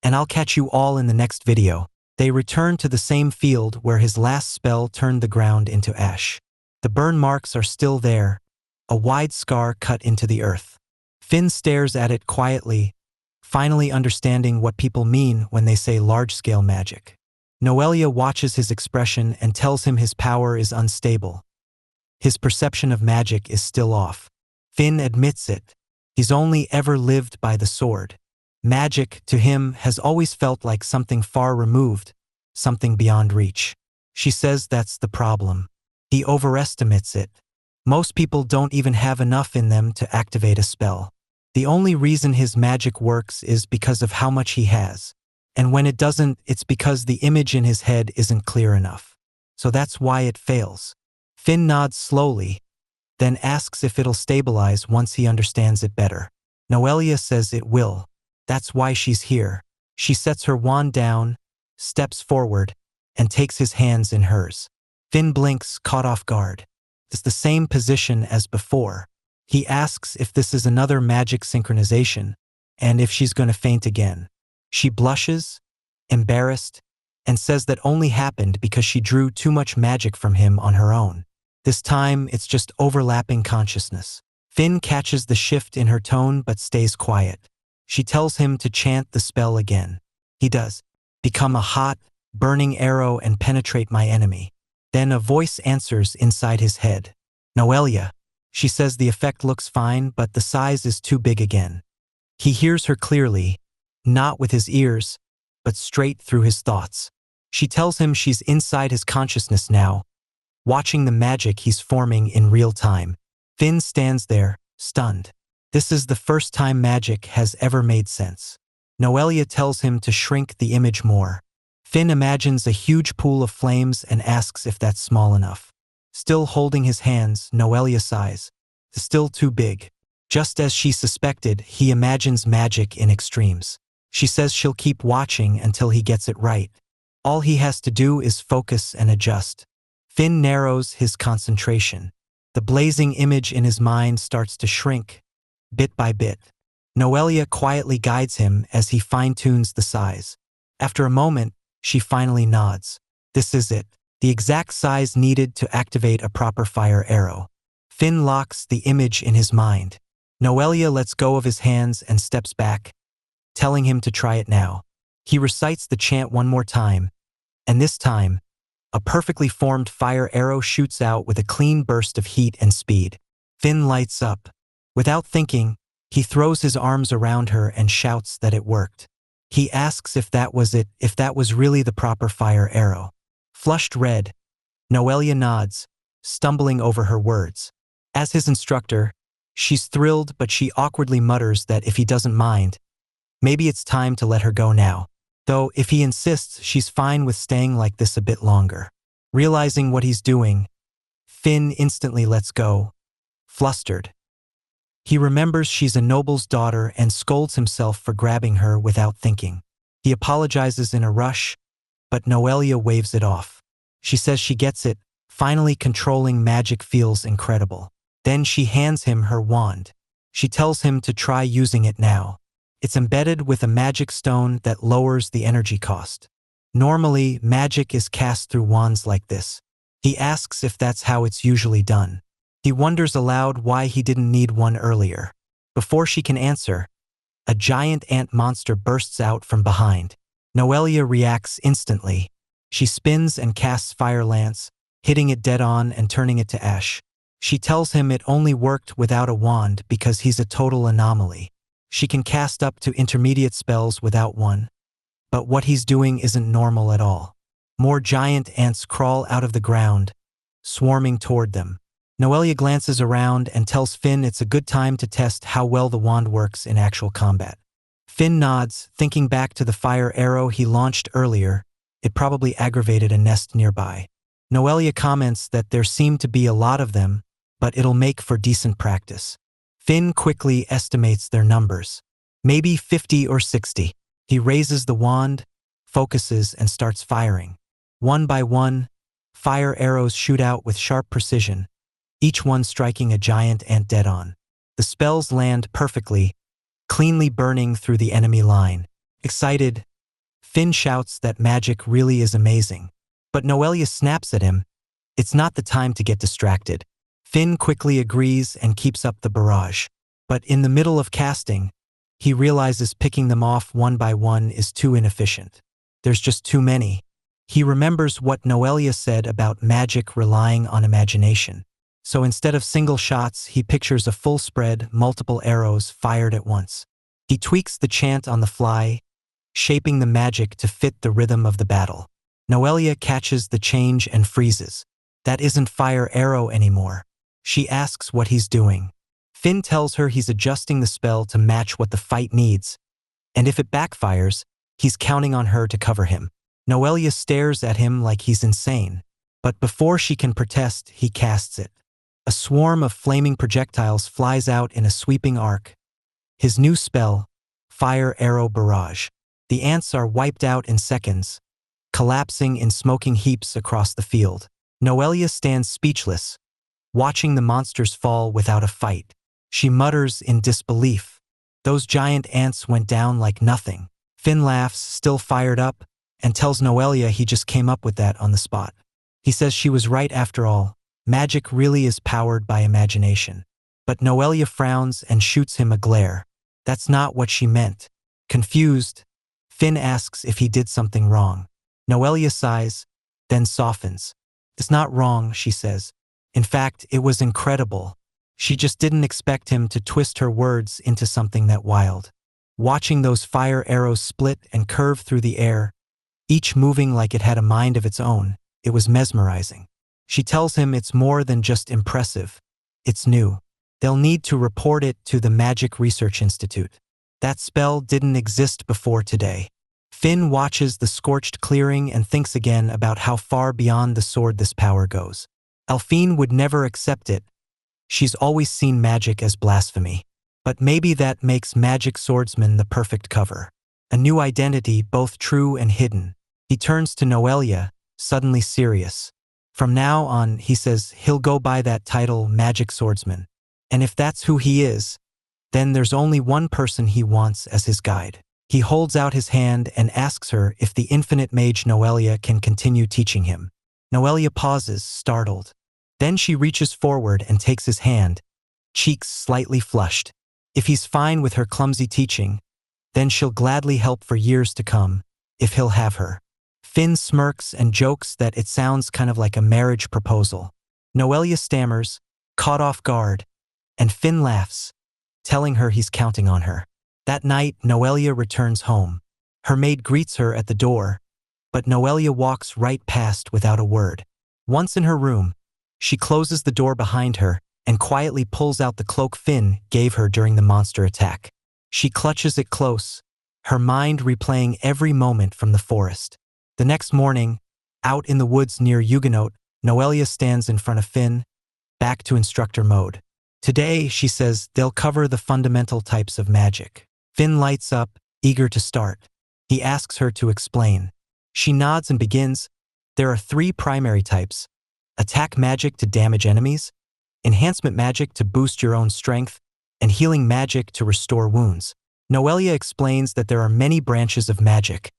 and I'll catch you all in the next video. They return to the same field where his last spell turned the ground into ash. The burn marks are still there, a wide scar cut into the earth. Finn stares at it quietly, finally understanding what people mean when they say large-scale magic. Noelia watches his expression and tells him his power is unstable. His perception of magic is still off. Finn admits it. He's only ever lived by the sword. Magic, to him, has always felt like something far removed, something beyond reach. She says that's the problem. He overestimates it. Most people don't even have enough in them to activate a spell. The only reason his magic works is because of how much he has. And when it doesn't, it's because the image in his head isn't clear enough. So that's why it fails. Finn nods slowly, then asks if it'll stabilize once he understands it better. Noelia says it will. That's why she's here. She sets her wand down, steps forward, and takes his hands in hers. Finn blinks, caught off guard. It's the same position as before. He asks if this is another magic synchronization, and if she's going to faint again. She blushes, embarrassed, and says that only happened because she drew too much magic from him on her own. This time, it's just overlapping consciousness. Finn catches the shift in her tone but stays quiet. She tells him to chant the spell again. He does. Become a hot, burning arrow and penetrate my enemy. Then a voice answers inside his head. Noelia. She says the effect looks fine, but the size is too big again. He hears her clearly, not with his ears, but straight through his thoughts. She tells him she's inside his consciousness now, watching the magic he's forming in real time. Finn stands there, stunned. This is the first time magic has ever made sense. Noelia tells him to shrink the image more. Finn imagines a huge pool of flames and asks if that's small enough. Still holding his hands, Noelia sighs. Still too big. Just as she suspected, he imagines magic in extremes. She says she'll keep watching until he gets it right. All he has to do is focus and adjust. Finn narrows his concentration. The blazing image in his mind starts to shrink, bit by bit. Noelia quietly guides him as he fine-tunes the size. After a moment, she finally nods. This is it. The exact size needed to activate a proper fire arrow. Finn locks the image in his mind. Noelia lets go of his hands and steps back, telling him to try it now. He recites the chant one more time, and this time, a perfectly formed fire arrow shoots out with a clean burst of heat and speed. Finn lights up. Without thinking, he throws his arms around her and shouts that it worked. He asks if that was it, if that was really the proper fire arrow. Flushed red, Noelia nods, stumbling over her words. As his instructor, she's thrilled, but she awkwardly mutters that if he doesn't mind, maybe it's time to let her go now. Though, if he insists, she's fine with staying like this a bit longer. Realizing what he's doing, Finn instantly lets go, flustered. He remembers she's a noble's daughter and scolds himself for grabbing her without thinking. He apologizes in a rush, but Noelia waves it off. She says she gets it. Finally controlling magic feels incredible. Then she hands him her wand. She tells him to try using it now. It's embedded with a magic stone that lowers the energy cost. Normally, magic is cast through wands like this. He asks if that's how it's usually done. He wonders aloud why he didn't need one earlier. Before she can answer, a giant ant monster bursts out from behind. Noelia reacts instantly. She spins and casts Fire Lance, hitting it dead on and turning it to ash. She tells him it only worked without a wand because he's a total anomaly. She can cast up to intermediate spells without one. But what he's doing isn't normal at all. More giant ants crawl out of the ground, swarming toward them. Noelia glances around and tells Finn it's a good time to test how well the wand works in actual combat. Finn nods, thinking back to the fire arrow he launched earlier. It probably aggravated a nest nearby. Noelia comments that there seem to be a lot of them, but it'll make for decent practice. Finn quickly estimates their numbers. Maybe 50 or 60. He raises the wand, focuses, and starts firing. One by one, fire arrows shoot out with sharp precision, each one striking a giant ant dead on. The spells land perfectly, cleanly burning through the enemy line. Excited, Finn shouts that magic really is amazing. But Noelia snaps at him. It's not the time to get distracted. Finn quickly agrees and keeps up the barrage. But in the middle of casting, he realizes picking them off one by one is too inefficient. There's just too many. He remembers what Noelia said about magic relying on imagination. So instead of single shots, he pictures a full spread, multiple arrows fired at once. He tweaks the chant on the fly, shaping the magic to fit the rhythm of the battle. Noelia catches the change and freezes. That isn't fire arrow anymore. She asks what he's doing. Finn tells her he's adjusting the spell to match what the fight needs, and if it backfires, he's counting on her to cover him. Noelia stares at him like he's insane, but before she can protest, he casts it. A swarm of flaming projectiles flies out in a sweeping arc. His new spell, fire arrow barrage. The ants are wiped out in seconds, collapsing in smoking heaps across the field. Noelia stands speechless, watching the monsters fall without a fight. She mutters in disbelief. Those giant ants went down like nothing. Finn laughs, still fired up, and tells Noelia he just came up with that on the spot. He says she was right after all. Magic really is powered by imagination. But Noelia frowns and shoots him a glare. That's not what she meant. Confused, Finn asks if he did something wrong. Noelia sighs, then softens. It's not wrong, she says. In fact, it was incredible. She just didn't expect him to twist her words into something that wild. Watching those fire arrows split and curve through the air, each moving like it had a mind of its own, it was mesmerizing. She tells him it's more than just impressive. It's new. They'll need to report it to the Magic Research Institute. That spell didn't exist before today. Finn watches the scorched clearing and thinks again about how far beyond the sword this power goes. Alphine would never accept it. She's always seen magic as blasphemy. But maybe that makes Magic Swordsman the perfect cover. A new identity, both true and hidden. He turns to Noelia, suddenly serious. From now on, he says he'll go by that title, Magic Swordsman. And if that's who he is, then there's only one person he wants as his guide. He holds out his hand and asks her if the infinite mage Noelia can continue teaching him. Noelia pauses, startled. Then she reaches forward and takes his hand, cheeks slightly flushed. If he's fine with her clumsy teaching, then she'll gladly help for years to come, if he'll have her. Finn smirks and jokes that it sounds kind of like a marriage proposal. Noelia stammers, caught off guard, and Finn laughs, telling her he's counting on her. That night, Noelia returns home. Her maid greets her at the door, but Noelia walks right past without a word. Once in her room, she closes the door behind her and quietly pulls out the cloak Finn gave her during the monster attack. She clutches it close, her mind replaying every moment from the forest. The next morning, out in the woods near Huguenot, Noelia stands in front of Finn, back to instructor mode. Today, she says, they'll cover the fundamental types of magic. Finn lights up, eager to start. He asks her to explain. She nods and begins. There are 3 primary types: attack magic to damage enemies, enhancement magic to boost your own strength, and healing magic to restore wounds. Noelia explains that there are many branches of magic,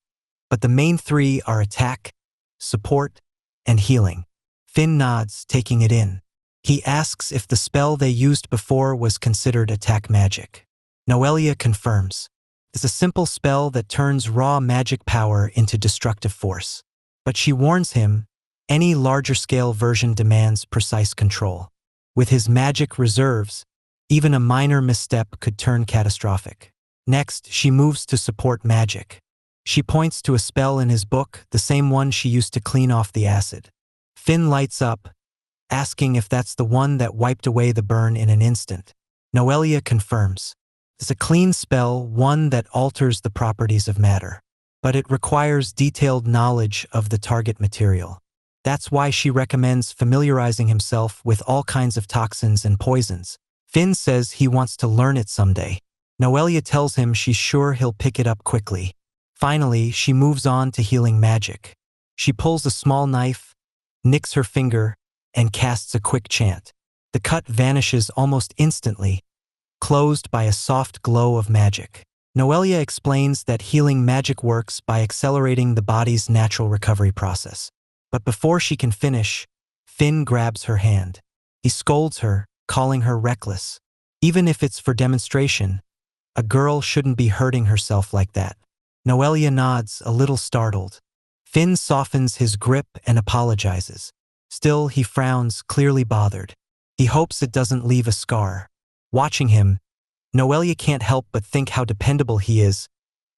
but the main 3 are attack, support, and healing. Finn nods, taking it in. He asks if the spell they used before was considered attack magic. Noelia confirms. It's a simple spell that turns raw magic power into destructive force. But she warns him, any larger-scale version demands precise control. With his magic reserves, even a minor misstep could turn catastrophic. Next, she moves to support magic. She points to a spell in his book, the same one she used to clean off the acid. Finn lights up, asking if that's the one that wiped away the burn in an instant. Noelia confirms. It's a clean spell, one that alters the properties of matter. But it requires detailed knowledge of the target material. That's why she recommends familiarizing himself with all kinds of toxins and poisons. Finn says he wants to learn it someday. Noelia tells him she's sure he'll pick it up quickly. Finally, she moves on to healing magic. She pulls a small knife, nicks her finger, and casts a quick chant. The cut vanishes almost instantly, closed by a soft glow of magic. Noelia explains that healing magic works by accelerating the body's natural recovery process. But before she can finish, Finn grabs her hand. He scolds her, calling her reckless. Even if it's for demonstration, a girl shouldn't be hurting herself like that. Noelia nods, a little startled. Finn softens his grip and apologizes. Still, he frowns, clearly bothered. He hopes it doesn't leave a scar. Watching him, Noelia can't help but think how dependable he is,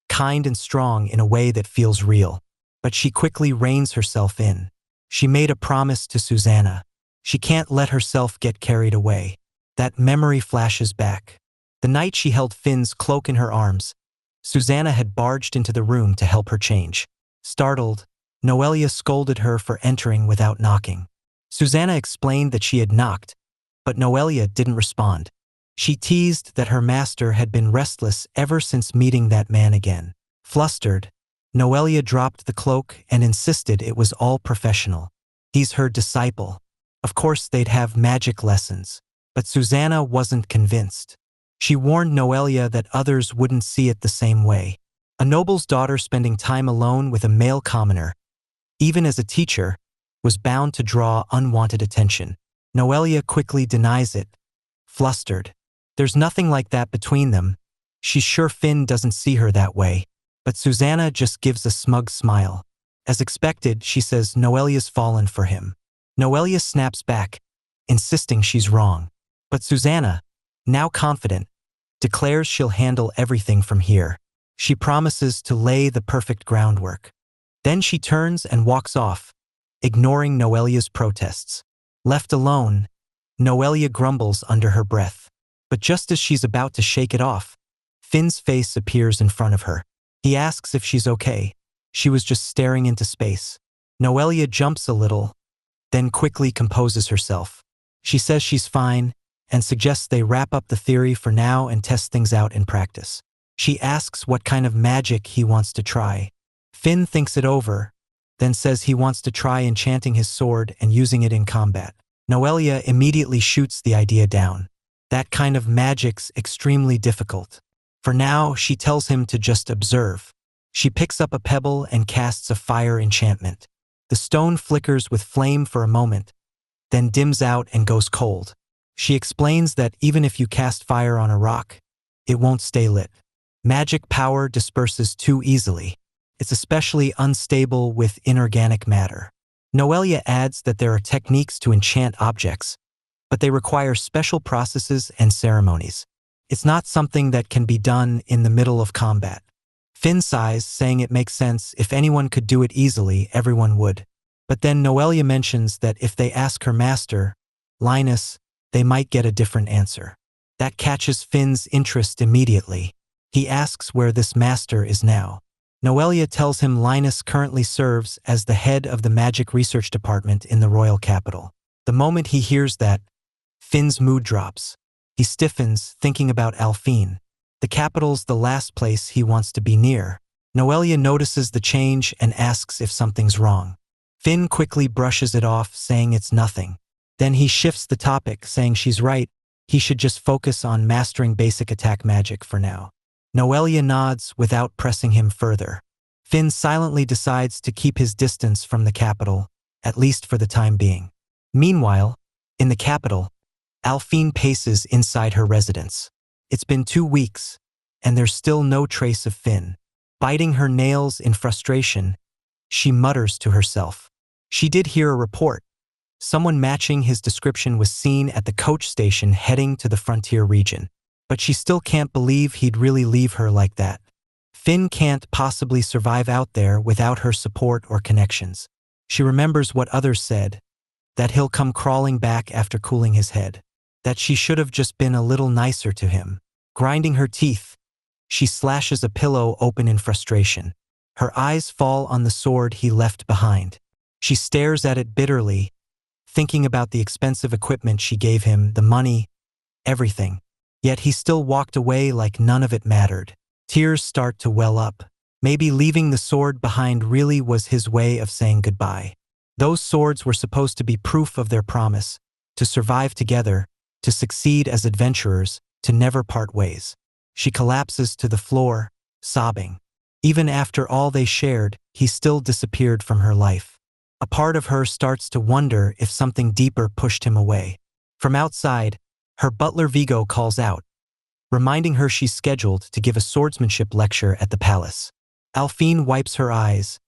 kind and strong in a way that feels real. But she quickly reins herself in. She made a promise to Susanna. She can't let herself get carried away. That memory flashes back. The night she held Finn's cloak in her arms, Susanna had barged into the room to help her change. Startled, Noelia scolded her for entering without knocking. Susanna explained that she had knocked, but Noelia didn't respond. She teased that her master had been restless ever since meeting that man again. Flustered, Noelia dropped the cloak and insisted it was all professional. He's her disciple. Of course they'd have magic lessons. But Susanna wasn't convinced. She warned Noelia that others wouldn't see it the same way. A noble's daughter spending time alone with a male commoner, even as a teacher, was bound to draw unwanted attention. Noelia quickly denies it, flustered. There's nothing like that between them. She's sure Finn doesn't see her that way. But Susanna just gives a smug smile. As expected, she says Noelia's fallen for him. Noelia snaps back, insisting she's wrong. But Susanna, now confident, declares she'll handle everything from here. She promises to lay the perfect groundwork. Then she turns and walks off, ignoring Noelia's protests. Left alone, Noelia grumbles under her breath. But just as she's about to shake it off, Finn's face appears in front of her. He asks if she's okay. She was just staring into space. Noelia jumps a little, then quickly composes herself. She says she's fine and suggests they wrap up the theory for now and test things out in practice. She asks what kind of magic he wants to try. Finn thinks it over, then says he wants to try enchanting his sword and using it in combat. Noelia immediately shoots the idea down. That kind of magic's extremely difficult. For now, she tells him to just observe. She picks up a pebble and casts a fire enchantment. The stone flickers with flame for a moment, then dims out and goes cold. She explains that even if you cast fire on a rock, it won't stay lit. Magic power disperses too easily. It's especially unstable with inorganic matter. Noelia adds that there are techniques to enchant objects, but they require special processes and ceremonies. It's not something that can be done in the middle of combat. Finn sighs, saying it makes sense. If anyone could do it easily, everyone would. But then Noelia mentions that if they ask her master, Linus, they might get a different answer. That catches Finn's interest immediately. He asks where this master is now. Noelia tells him Linus currently serves as the head of the magic research department in the royal capital. The moment he hears that, Finn's mood drops. He stiffens, thinking about Alphine. The capital's the last place he wants to be near. Noelia notices the change and asks if something's wrong. Finn quickly brushes it off, saying it's nothing. Then he shifts the topic, saying she's right, he should just focus on mastering basic attack magic for now. Noelia nods without pressing him further. Finn silently decides to keep his distance from the capital, at least for the time being. Meanwhile, in the capital, Alphine paces inside her residence. It's been 2 weeks, and there's still no trace of Finn. Biting her nails in frustration, she mutters to herself. She did hear a report. Someone matching his description was seen at the coach station heading to the frontier region. But she still can't believe he'd really leave her like that. Finn can't possibly survive out there without her support or connections. She remembers what others said, that he'll come crawling back after cooling his head, that she should have just been a little nicer to him. Grinding her teeth, she slashes a pillow open in frustration. Her eyes fall on the sword he left behind. She stares at it bitterly, thinking about the expensive equipment she gave him, the money, everything. Yet he still walked away like none of it mattered. Tears start to well up. Maybe leaving the sword behind really was his way of saying goodbye. Those swords were supposed to be proof of their promise, to survive together, to succeed as adventurers, to never part ways. She collapses to the floor, sobbing. Even after all they shared, he still disappeared from her life. A part of her starts to wonder if something deeper pushed him away. From outside, her butler Vigo calls out, reminding her she's scheduled to give a swordsmanship lecture at the palace. Alphine wipes her eyes,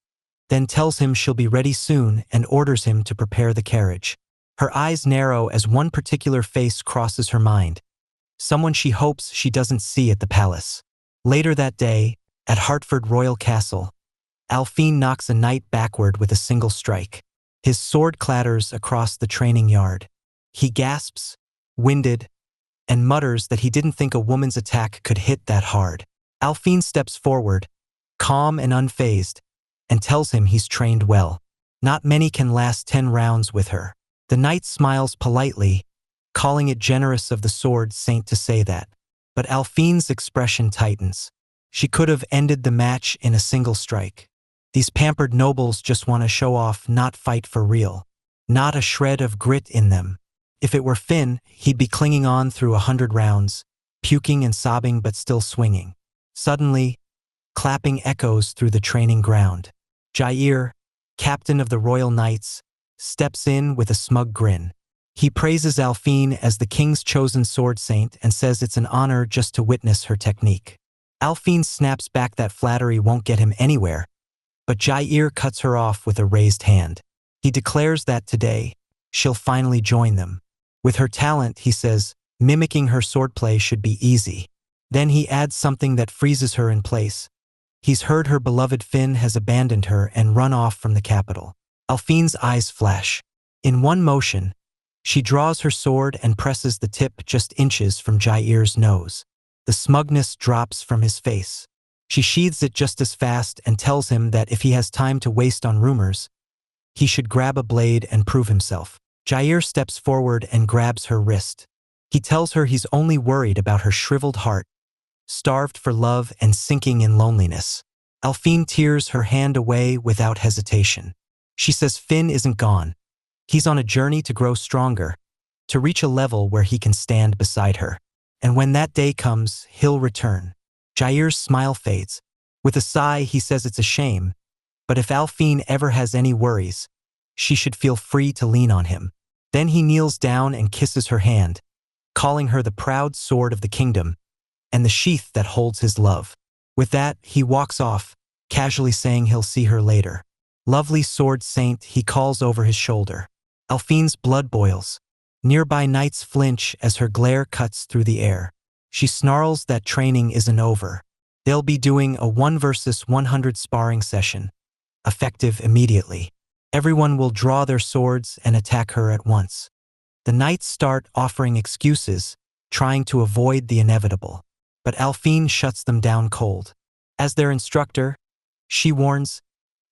then tells him she'll be ready soon and orders him to prepare the carriage. Her eyes narrow as one particular face crosses her mind, someone she hopes she doesn't see at the palace. Later that day, at Hartford Royal Castle, Alphine knocks a knight backward with a single strike. His sword clatters across the training yard. He gasps, winded, and mutters that he didn't think a woman's attack could hit that hard. Alphine steps forward, calm and unfazed, and tells him he's trained well. Not many can last 10 rounds with her. The knight smiles politely, calling it generous of the sword saint to say that. But Alphine's expression tightens. She could have ended the match in a single strike. These pampered nobles just want to show off, not fight for real. Not a shred of grit in them. If it were Finn, he'd be clinging on through 100 rounds, puking and sobbing but still swinging. Suddenly, clapping echoes through the training ground. Jair, captain of the Royal Knights, steps in with a smug grin. He praises Alphine as the king's chosen sword saint and says it's an honor just to witness her technique. Alphine snaps back that flattery won't get him anywhere, but Jair cuts her off with a raised hand. He declares that today, she'll finally join them. With her talent, he says, mimicking her swordplay should be easy. Then he adds something that freezes her in place. He's heard her beloved Finn has abandoned her and run off from the capital. Alphine's eyes flash. In one motion, she draws her sword and presses the tip just inches from Jair's nose. The smugness drops from his face. She sheathes it just as fast and tells him that if he has time to waste on rumors, he should grab a blade and prove himself. Jair steps forward and grabs her wrist. He tells her he's only worried about her shriveled heart, starved for love and sinking in loneliness. Alphine tears her hand away without hesitation. She says Finn isn't gone. He's on a journey to grow stronger, to reach a level where he can stand beside her. And when that day comes, he'll return. Jair's smile fades. With a sigh, he says it's a shame, but if Alphine ever has any worries, she should feel free to lean on him. Then he kneels down and kisses her hand, calling her the proud sword of the kingdom and the sheath that holds his love. With that, he walks off, casually saying he'll see her later. Lovely sword saint, he calls over his shoulder. Alphine's blood boils. Nearby knights flinch as her glare cuts through the air. She snarls that training isn't over. They'll be doing a 1 versus 100 sparring session, effective immediately. Everyone will draw their swords and attack her at once. The knights start offering excuses, trying to avoid the inevitable. But Alphine shuts them down cold. As their instructor, she warns,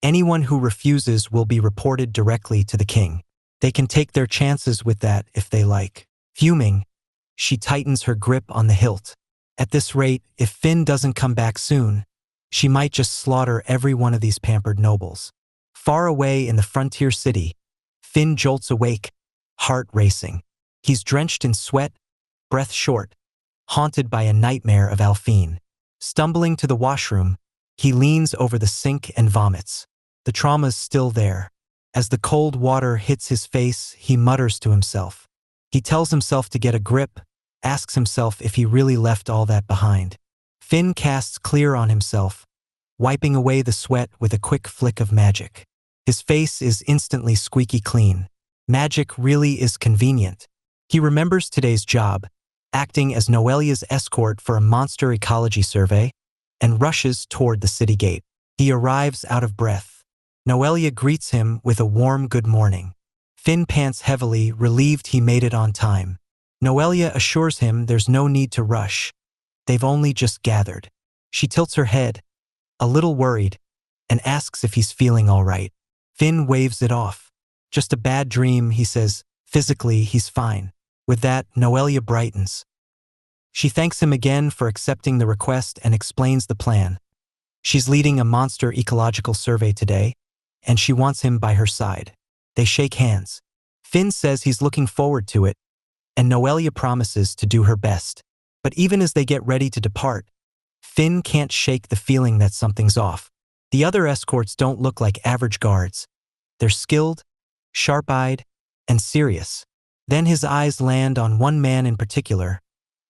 anyone who refuses will be reported directly to the king. They can take their chances with that if they like. Fuming, she tightens her grip on the hilt. At this rate, if Finn doesn't come back soon, she might just slaughter every one of these pampered nobles. Far away in the frontier city, Finn jolts awake, heart racing. He's drenched in sweat, breath short, haunted by a nightmare of Alphine. Stumbling to the washroom, he leans over the sink and vomits. The trauma's still there. As the cold water hits his face, he mutters to himself. He tells himself to get a grip, asks himself if he really left all that behind. Finn casts clear on himself, wiping away the sweat with a quick flick of magic. His face is instantly squeaky clean. Magic really is convenient. He remembers today's job, acting as Noelia's escort for a monster ecology survey, and rushes toward the city gate. He arrives out of breath. Noelia greets him with a warm good morning. Finn pants heavily, relieved he made it on time. Noelia assures him there's no need to rush. They've only just gathered. She tilts her head, a little worried, and asks if he's feeling all right. Finn waves it off. Just a bad dream, he says. Physically, he's fine. With that, Noelia brightens. She thanks him again for accepting the request and explains the plan. She's leading a monster ecological survey today, and she wants him by her side. They shake hands. Finn says he's looking forward to it, and Noelia promises to do her best. But even as they get ready to depart, Finn can't shake the feeling that something's off. The other escorts don't look like average guards. They're skilled, sharp-eyed, and serious. Then his eyes land on one man in particular,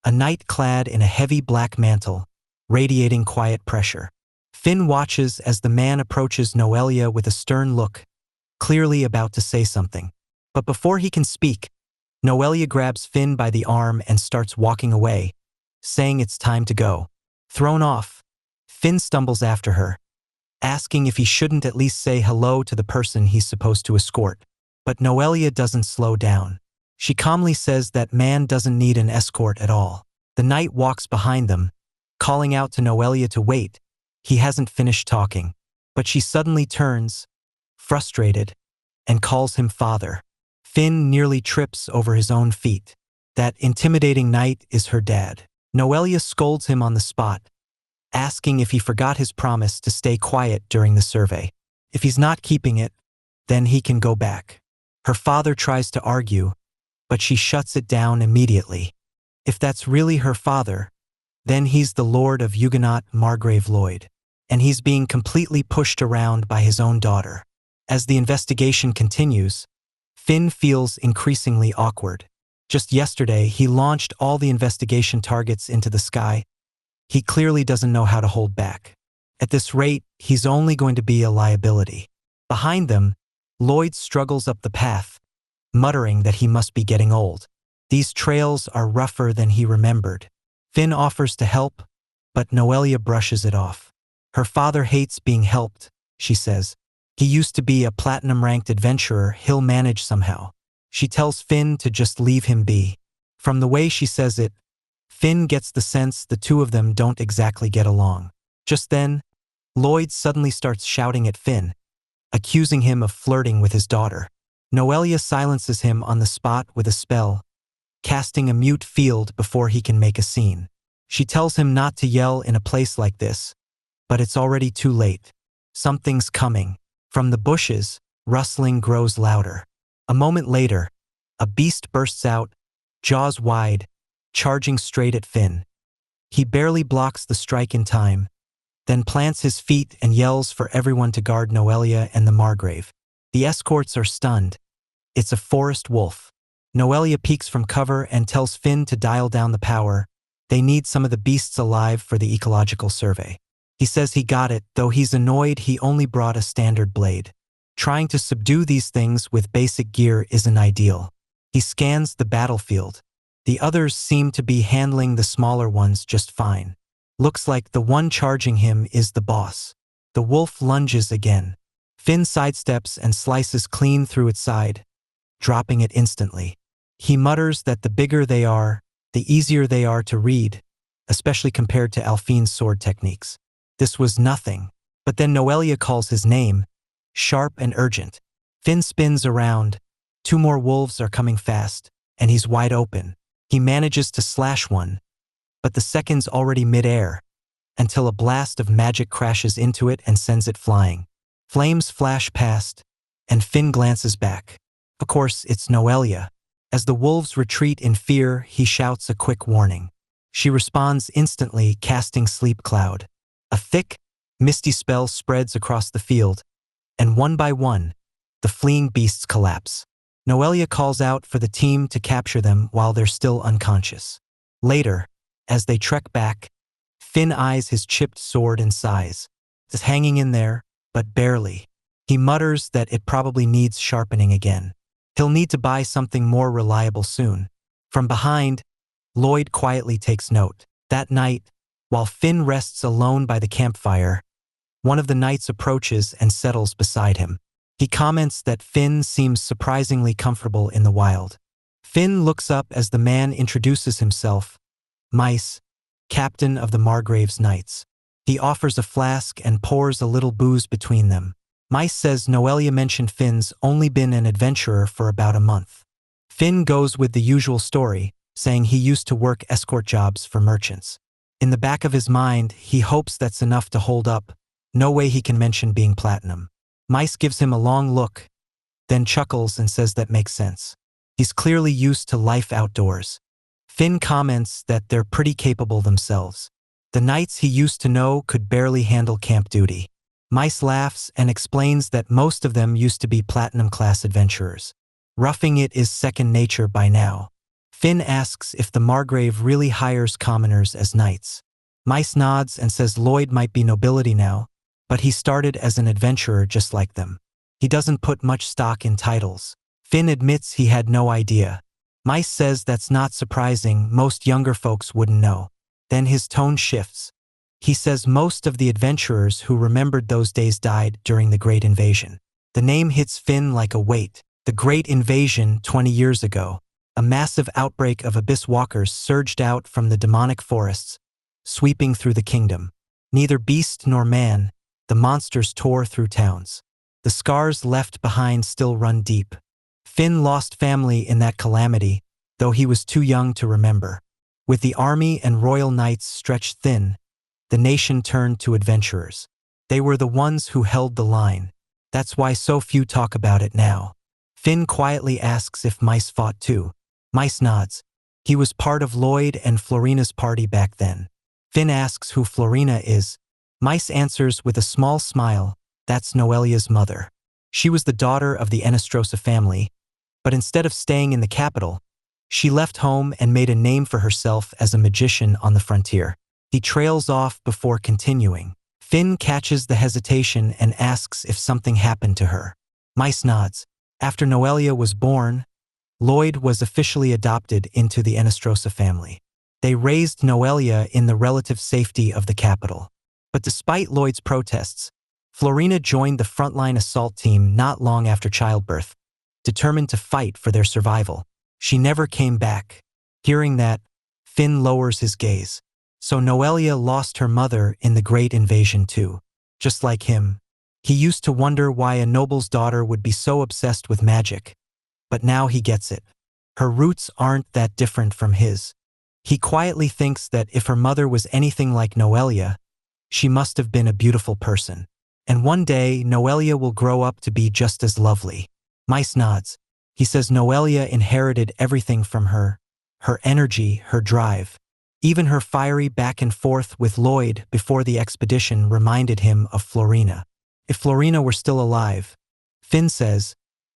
a knight clad in a heavy black mantle, radiating quiet pressure. Finn watches as the man approaches Noelia with a stern look, clearly about to say something. But before he can speak, Noelia grabs Finn by the arm and starts walking away, saying it's time to go. Thrown off, Finn stumbles after her, asking if he shouldn't at least say hello to the person he's supposed to escort. But Noelia doesn't slow down. She calmly says that man doesn't need an escort at all. The knight walks behind them, calling out to Noelia to wait. He hasn't finished talking, but she suddenly turns, frustrated, and calls him father. Finn nearly trips over his own feet. That intimidating knight is her dad. Noelia scolds him on the spot, asking if he forgot his promise to stay quiet during the survey. If he's not keeping it, then he can go back. Her father tries to argue, but she shuts it down immediately. If that's really her father, then he's the Lord of Huguenot Margrave Lloyd, and he's being completely pushed around by his own daughter. As the investigation continues, Finn feels increasingly awkward. Just yesterday, he launched all the investigation targets into the sky. He clearly doesn't know how to hold back. At this rate, he's only going to be a liability. Behind them, Lloyd struggles up the path, muttering that he must be getting old. These trails are rougher than he remembered. Finn offers to help, but Noelia brushes it off. Her father hates being helped, she says. He used to be a platinum-ranked adventurer, he'll manage somehow. She tells Finn to just leave him be. From the way she says it, Finn gets the sense the two of them don't exactly get along. Just then, Lloyd suddenly starts shouting at Finn, accusing him of flirting with his daughter. Noelia silences him on the spot with a spell, casting a mute field before he can make a scene. She tells him not to yell in a place like this, but it's already too late. Something's coming. From the bushes, rustling grows louder. A moment later, a beast bursts out, jaws wide, charging straight at Finn. He barely blocks the strike in time, then plants his feet and yells for everyone to guard Noelia and the Margrave. The escorts are stunned. It's a forest wolf. Noelia peeks from cover and tells Finn to dial down the power. They need some of the beasts alive for the ecological survey. He says he got it, though he's annoyed he only brought a standard blade. Trying to subdue these things with basic gear isn't ideal. He scans the battlefield. The others seem to be handling the smaller ones just fine. Looks like the one charging him is the boss. The wolf lunges again. Finn sidesteps and slices clean through its side, dropping it instantly. He mutters that the bigger they are, the easier they are to read, especially compared to Alfine's sword techniques. This was nothing, but then Noelia calls his name, sharp and urgent. Finn spins around. Two more wolves are coming fast, and he's wide open. He manages to slash one, but the second's already mid-air, until a blast of magic crashes into it and sends it flying. Flames flash past, and Finn glances back. Of course, it's Noelia. As the wolves retreat in fear, he shouts a quick warning. She responds instantly, casting Sleep Cloud. A thick, misty spell spreads across the field, and one by one, the fleeing beasts collapse. Noelia calls out for the team to capture them while they're still unconscious. Later, as they trek back, Finn eyes his chipped sword and sighs. It's hanging in there, but barely. He mutters that it probably needs sharpening again. He'll need to buy something more reliable soon. From behind, Lloyd quietly takes note. That night, while Finn rests alone by the campfire, one of the knights approaches and settles beside him. He comments that Finn seems surprisingly comfortable in the wild. Finn looks up as the man introduces himself, Mice, captain of the Margrave's Knights. He offers a flask and pours a little booze between them. Mice says Noelia mentioned Finn's only been an adventurer for about a month. Finn goes with the usual story, saying he used to work escort jobs for merchants. In the back of his mind, he hopes that's enough to hold up. No way he can mention being platinum. Mice gives him a long look, then chuckles and says that makes sense. He's clearly used to life outdoors. Finn comments that they're pretty capable themselves. The knights he used to know could barely handle camp duty. Mice laughs and explains that most of them used to be platinum-class adventurers. Roughing it is second nature by now. Finn asks if the Margrave really hires commoners as knights. Mice nods and says Lloyd might be nobility now, but he started as an adventurer just like them. He doesn't put much stock in titles. Finn admits he had no idea. Mice says that's not surprising, most younger folks wouldn't know. Then his tone shifts. He says most of the adventurers who remembered those days died during the Great Invasion. The name hits Finn like a weight. The Great Invasion 20 years ago. A massive outbreak of abyss walkers surged out from the demonic forests, sweeping through the kingdom. Neither beast nor man, the monsters tore through towns. The scars left behind still run deep. Finn lost family in that calamity, though he was too young to remember. With the army and royal knights stretched thin, the nation turned to adventurers. They were the ones who held the line. That's why so few talk about it now. Finn quietly asks if Mice fought too. Mice nods. He was part of Lloyd and Florina's party back then. Finn asks who Florina is. Mice answers with a small smile, that's Noelia's mother. She was the daughter of the Enestrosa family, but instead of staying in the capital, she left home and made a name for herself as a magician on the frontier. He trails off before continuing. Finn catches the hesitation and asks if something happened to her. Mice nods. After Noelia was born, Lloyd was officially adopted into the Enestrosa family. They raised Noelia in the relative safety of the capital. But despite Lloyd's protests, Florina joined the frontline assault team not long after childbirth, determined to fight for their survival. She never came back. Hearing that, Finn lowers his gaze. So Noelia lost her mother in the Great Invasion too. Just like him. He used to wonder why a noble's daughter would be so obsessed with magic. But now he gets it. Her roots aren't that different from his. He quietly thinks that if her mother was anything like Noelia, she must have been a beautiful person. And one day, Noelia will grow up to be just as lovely. Mice nods. He says Noelia inherited everything from her. Her energy, her drive. Even her fiery back and forth with Lloyd before the expedition reminded him of Florina. If Florina were still alive, Finn says,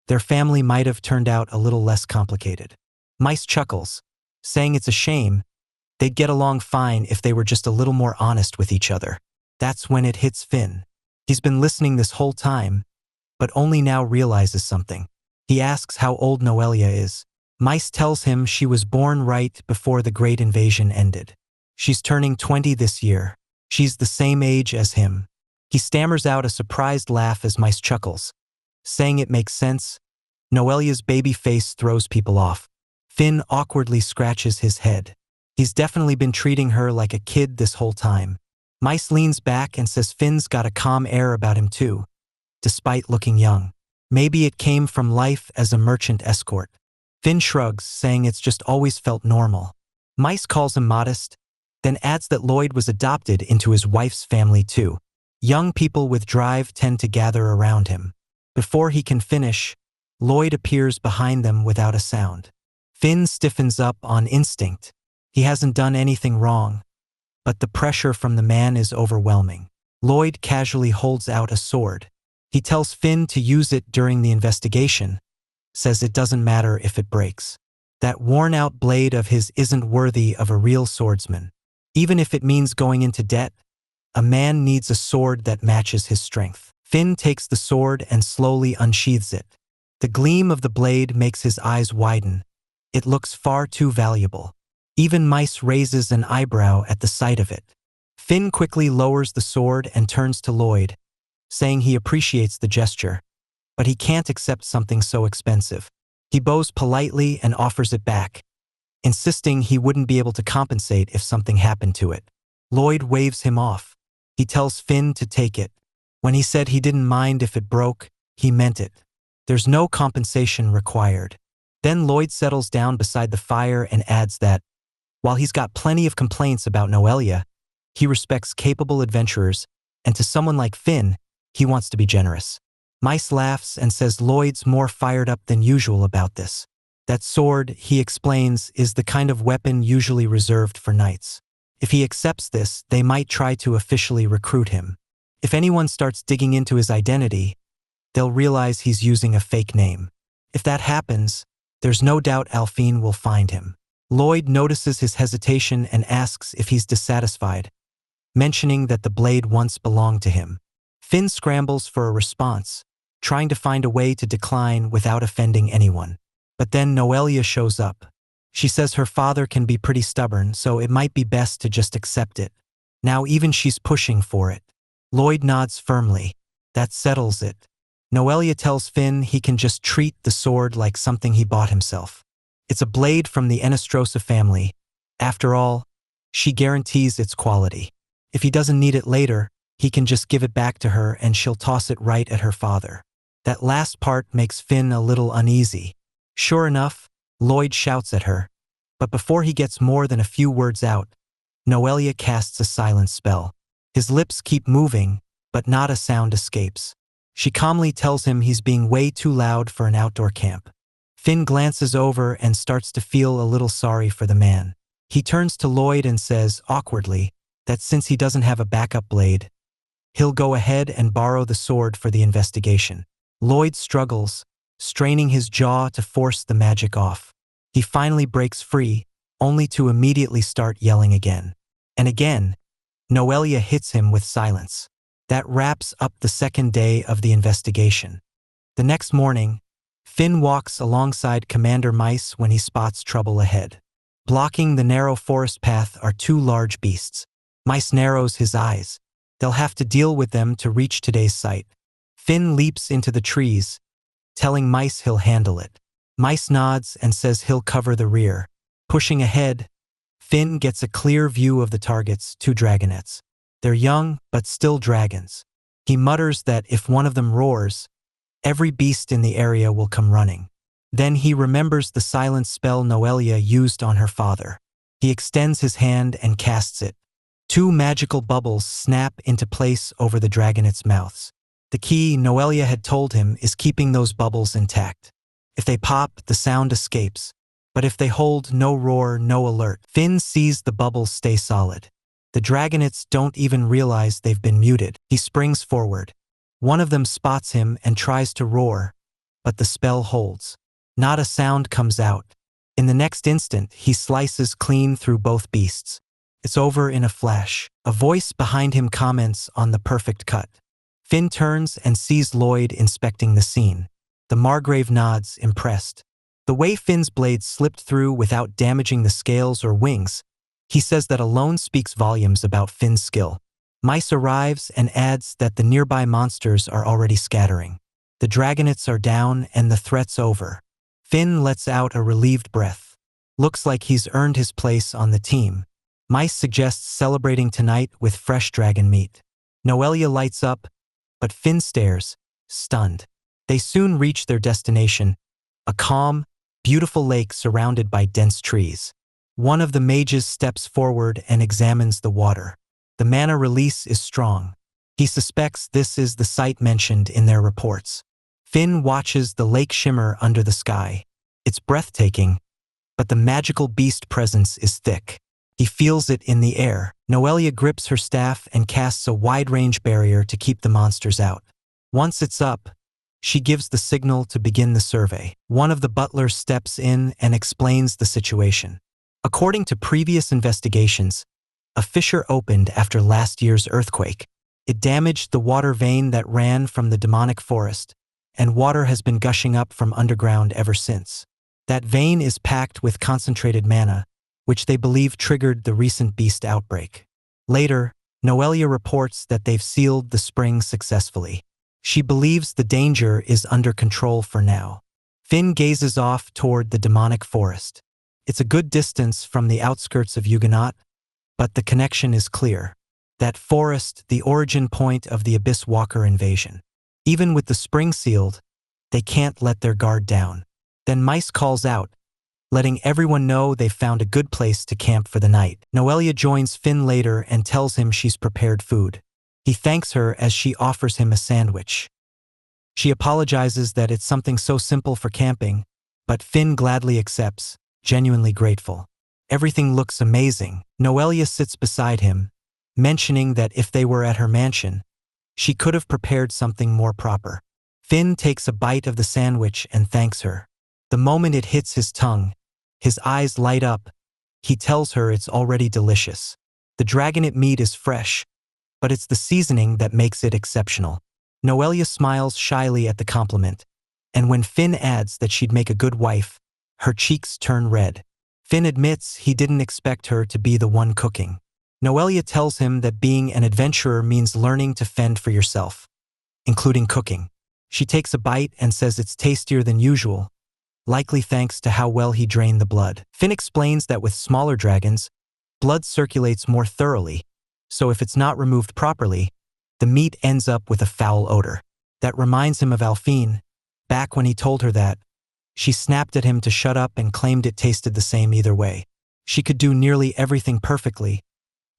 their family might have turned out a little less complicated. Mice chuckles, saying it's a shame. They'd get along fine if they were just a little more honest with each other. That's when it hits Finn. He's been listening this whole time, but only now realizes something. He asks how old Noelia is. Mice tells him she was born right before the Great Invasion ended. She's turning 20 this year. She's the same age as him. He stammers out a surprised laugh as Mice chuckles, saying it makes sense. Noelia's baby face throws people off. Finn awkwardly scratches his head. He's definitely been treating her like a kid this whole time. Mice leans back and says Finn's got a calm air about him too, despite looking young. Maybe it came from life as a merchant escort. Finn shrugs, saying it's just always felt normal. Mice calls him modest, then adds that Lloyd was adopted into his wife's family too. Young people with drive tend to gather around him. Before he can finish, Lloyd appears behind them without a sound. Finn stiffens up on instinct. He hasn't done anything wrong, but the pressure from the man is overwhelming. Lloyd casually holds out a sword. He tells Finn to use it during the investigation, says it doesn't matter if it breaks. That worn-out blade of his isn't worthy of a real swordsman. Even if it means going into debt, a man needs a sword that matches his strength. Finn takes the sword and slowly unsheathes it. The gleam of the blade makes his eyes widen. It looks far too valuable. Even Mice raises an eyebrow at the sight of it. Finn quickly lowers the sword and turns to Lloyd, saying he appreciates the gesture, but he can't accept something so expensive. He bows politely and offers it back, insisting he wouldn't be able to compensate if something happened to it. Lloyd waves him off. He tells Finn to take it. When he said he didn't mind if it broke, he meant it. There's no compensation required. Then Lloyd settles down beside the fire and adds that, while he's got plenty of complaints about Noelia, he respects capable adventurers, and to someone like Finn, he wants to be generous. Mice laughs and says Lloyd's more fired up than usual about this. That sword, he explains, is the kind of weapon usually reserved for knights. If he accepts this, they might try to officially recruit him. If anyone starts digging into his identity, they'll realize he's using a fake name. If that happens, there's no doubt Alphine will find him. Lloyd notices his hesitation and asks if he's dissatisfied, mentioning that the blade once belonged to him. Finn scrambles for a response, trying to find a way to decline without offending anyone. But then Noelia shows up. She says her father can be pretty stubborn, so it might be best to just accept it. Now even she's pushing for it. Lloyd nods firmly. That settles it. Noelia tells Finn he can just treat the sword like something he bought himself. It's a blade from the Enestrosa family. After all, she guarantees its quality. If he doesn't need it later, he can just give it back to her and she'll toss it right at her father. That last part makes Finn a little uneasy. Sure enough, Lloyd shouts at her, But before he gets more than a few words out, Noelia casts a silence spell. His lips keep moving, but not a sound escapes. She calmly tells him he's being way too loud for an outdoor camp. Finn glances over and starts to feel a little sorry for the man. He turns to Lloyd and says, awkwardly, that since he doesn't have a backup blade, he'll go ahead and borrow the sword for the investigation. Lloyd struggles, straining his jaw to force the magic off. He finally breaks free, only to immediately start yelling again. And again, Noelia hits him with silence. That wraps up the second day of the investigation. The next morning, Finn walks alongside Commander Mice when he spots trouble ahead. Blocking the narrow forest path are two large beasts. Mice narrows his eyes. They'll have to deal with them to reach today's site. Finn leaps into the trees, telling Mice he'll handle it. Mice nods and says he'll cover the rear. Pushing ahead, Finn gets a clear view of the targets, two dragonets. They're young, but still dragons. He mutters that if one of them roars, every beast in the area will come running. Then he remembers the silence spell Noelia used on her father. He extends his hand and casts it. Two magical bubbles snap into place over the dragonets' mouths. The key Noelia had told him is keeping those bubbles intact. If they pop, the sound escapes. But if they hold, no roar, no alert. Finn sees the bubbles stay solid. The dragonets don't even realize they've been muted. He springs forward. One of them spots him and tries to roar, but the spell holds. Not a sound comes out. In the next instant, he slices clean through both beasts. It's over in a flash. A voice behind him comments on the perfect cut. Finn turns and sees Lloyd inspecting the scene. The Margrave nods, impressed. The way Finn's blade slipped through without damaging the scales or wings, he says that alone speaks volumes about Finn's skill. Mice arrives and adds that the nearby monsters are already scattering. The dragonets are down and the threat's over. Finn lets out a relieved breath. Looks like he's earned his place on the team. Mice suggests celebrating tonight with fresh dragon meat. Noelia lights up, but Finn stares, stunned. They soon reach their destination, a calm, beautiful lake surrounded by dense trees. One of the mages steps forward and examines the water. The mana release is strong. He suspects this is the site mentioned in their reports. Finn watches the lake shimmer under the sky. It's breathtaking, but the magical beast presence is thick. He feels it in the air. Noelia grips her staff and casts a wide-range barrier to keep the monsters out. Once it's up, she gives the signal to begin the survey. One of the butlers steps in and explains the situation. According to previous investigations, a fissure opened after last year's earthquake. It damaged the water vein that ran from the demonic forest, and water has been gushing up from underground ever since. That vein is packed with concentrated mana, which they believe triggered the recent beast outbreak. Later, Noelia reports that they've sealed the spring successfully. She believes the danger is under control for now. Finn gazes off toward the demonic forest. It's a good distance from the outskirts of Huguenot, but the connection is clear. That forest, the origin point of the Abyss Walker invasion. Even with the spring sealed, they can't let their guard down. Then Mice calls out, letting everyone know they've found a good place to camp for the night. Noelia joins Finn later and tells him she's prepared food. He thanks her as she offers him a sandwich. She apologizes that it's something so simple for camping, but Finn gladly accepts, genuinely grateful. Everything looks amazing. Noelia sits beside him, mentioning that if they were at her mansion, she could have prepared something more proper. Finn takes a bite of the sandwich and thanks her. The moment it hits his tongue, his eyes light up. He tells her it's already delicious. The dragonette meat is fresh, but it's the seasoning that makes it exceptional. Noelia smiles shyly at the compliment, and when Finn adds that she'd make a good wife, her cheeks turn red. Finn admits he didn't expect her to be the one cooking. Noelia tells him that being an adventurer means learning to fend for yourself, including cooking. She takes a bite and says it's tastier than usual, likely thanks to how well he drained the blood. Finn explains that with smaller dragons, blood circulates more thoroughly, so if it's not removed properly, the meat ends up with a foul odor. That reminds him of Alphine, back when he told her that, She snapped at him to shut up and claimed it tasted the same either way. She could do nearly everything perfectly,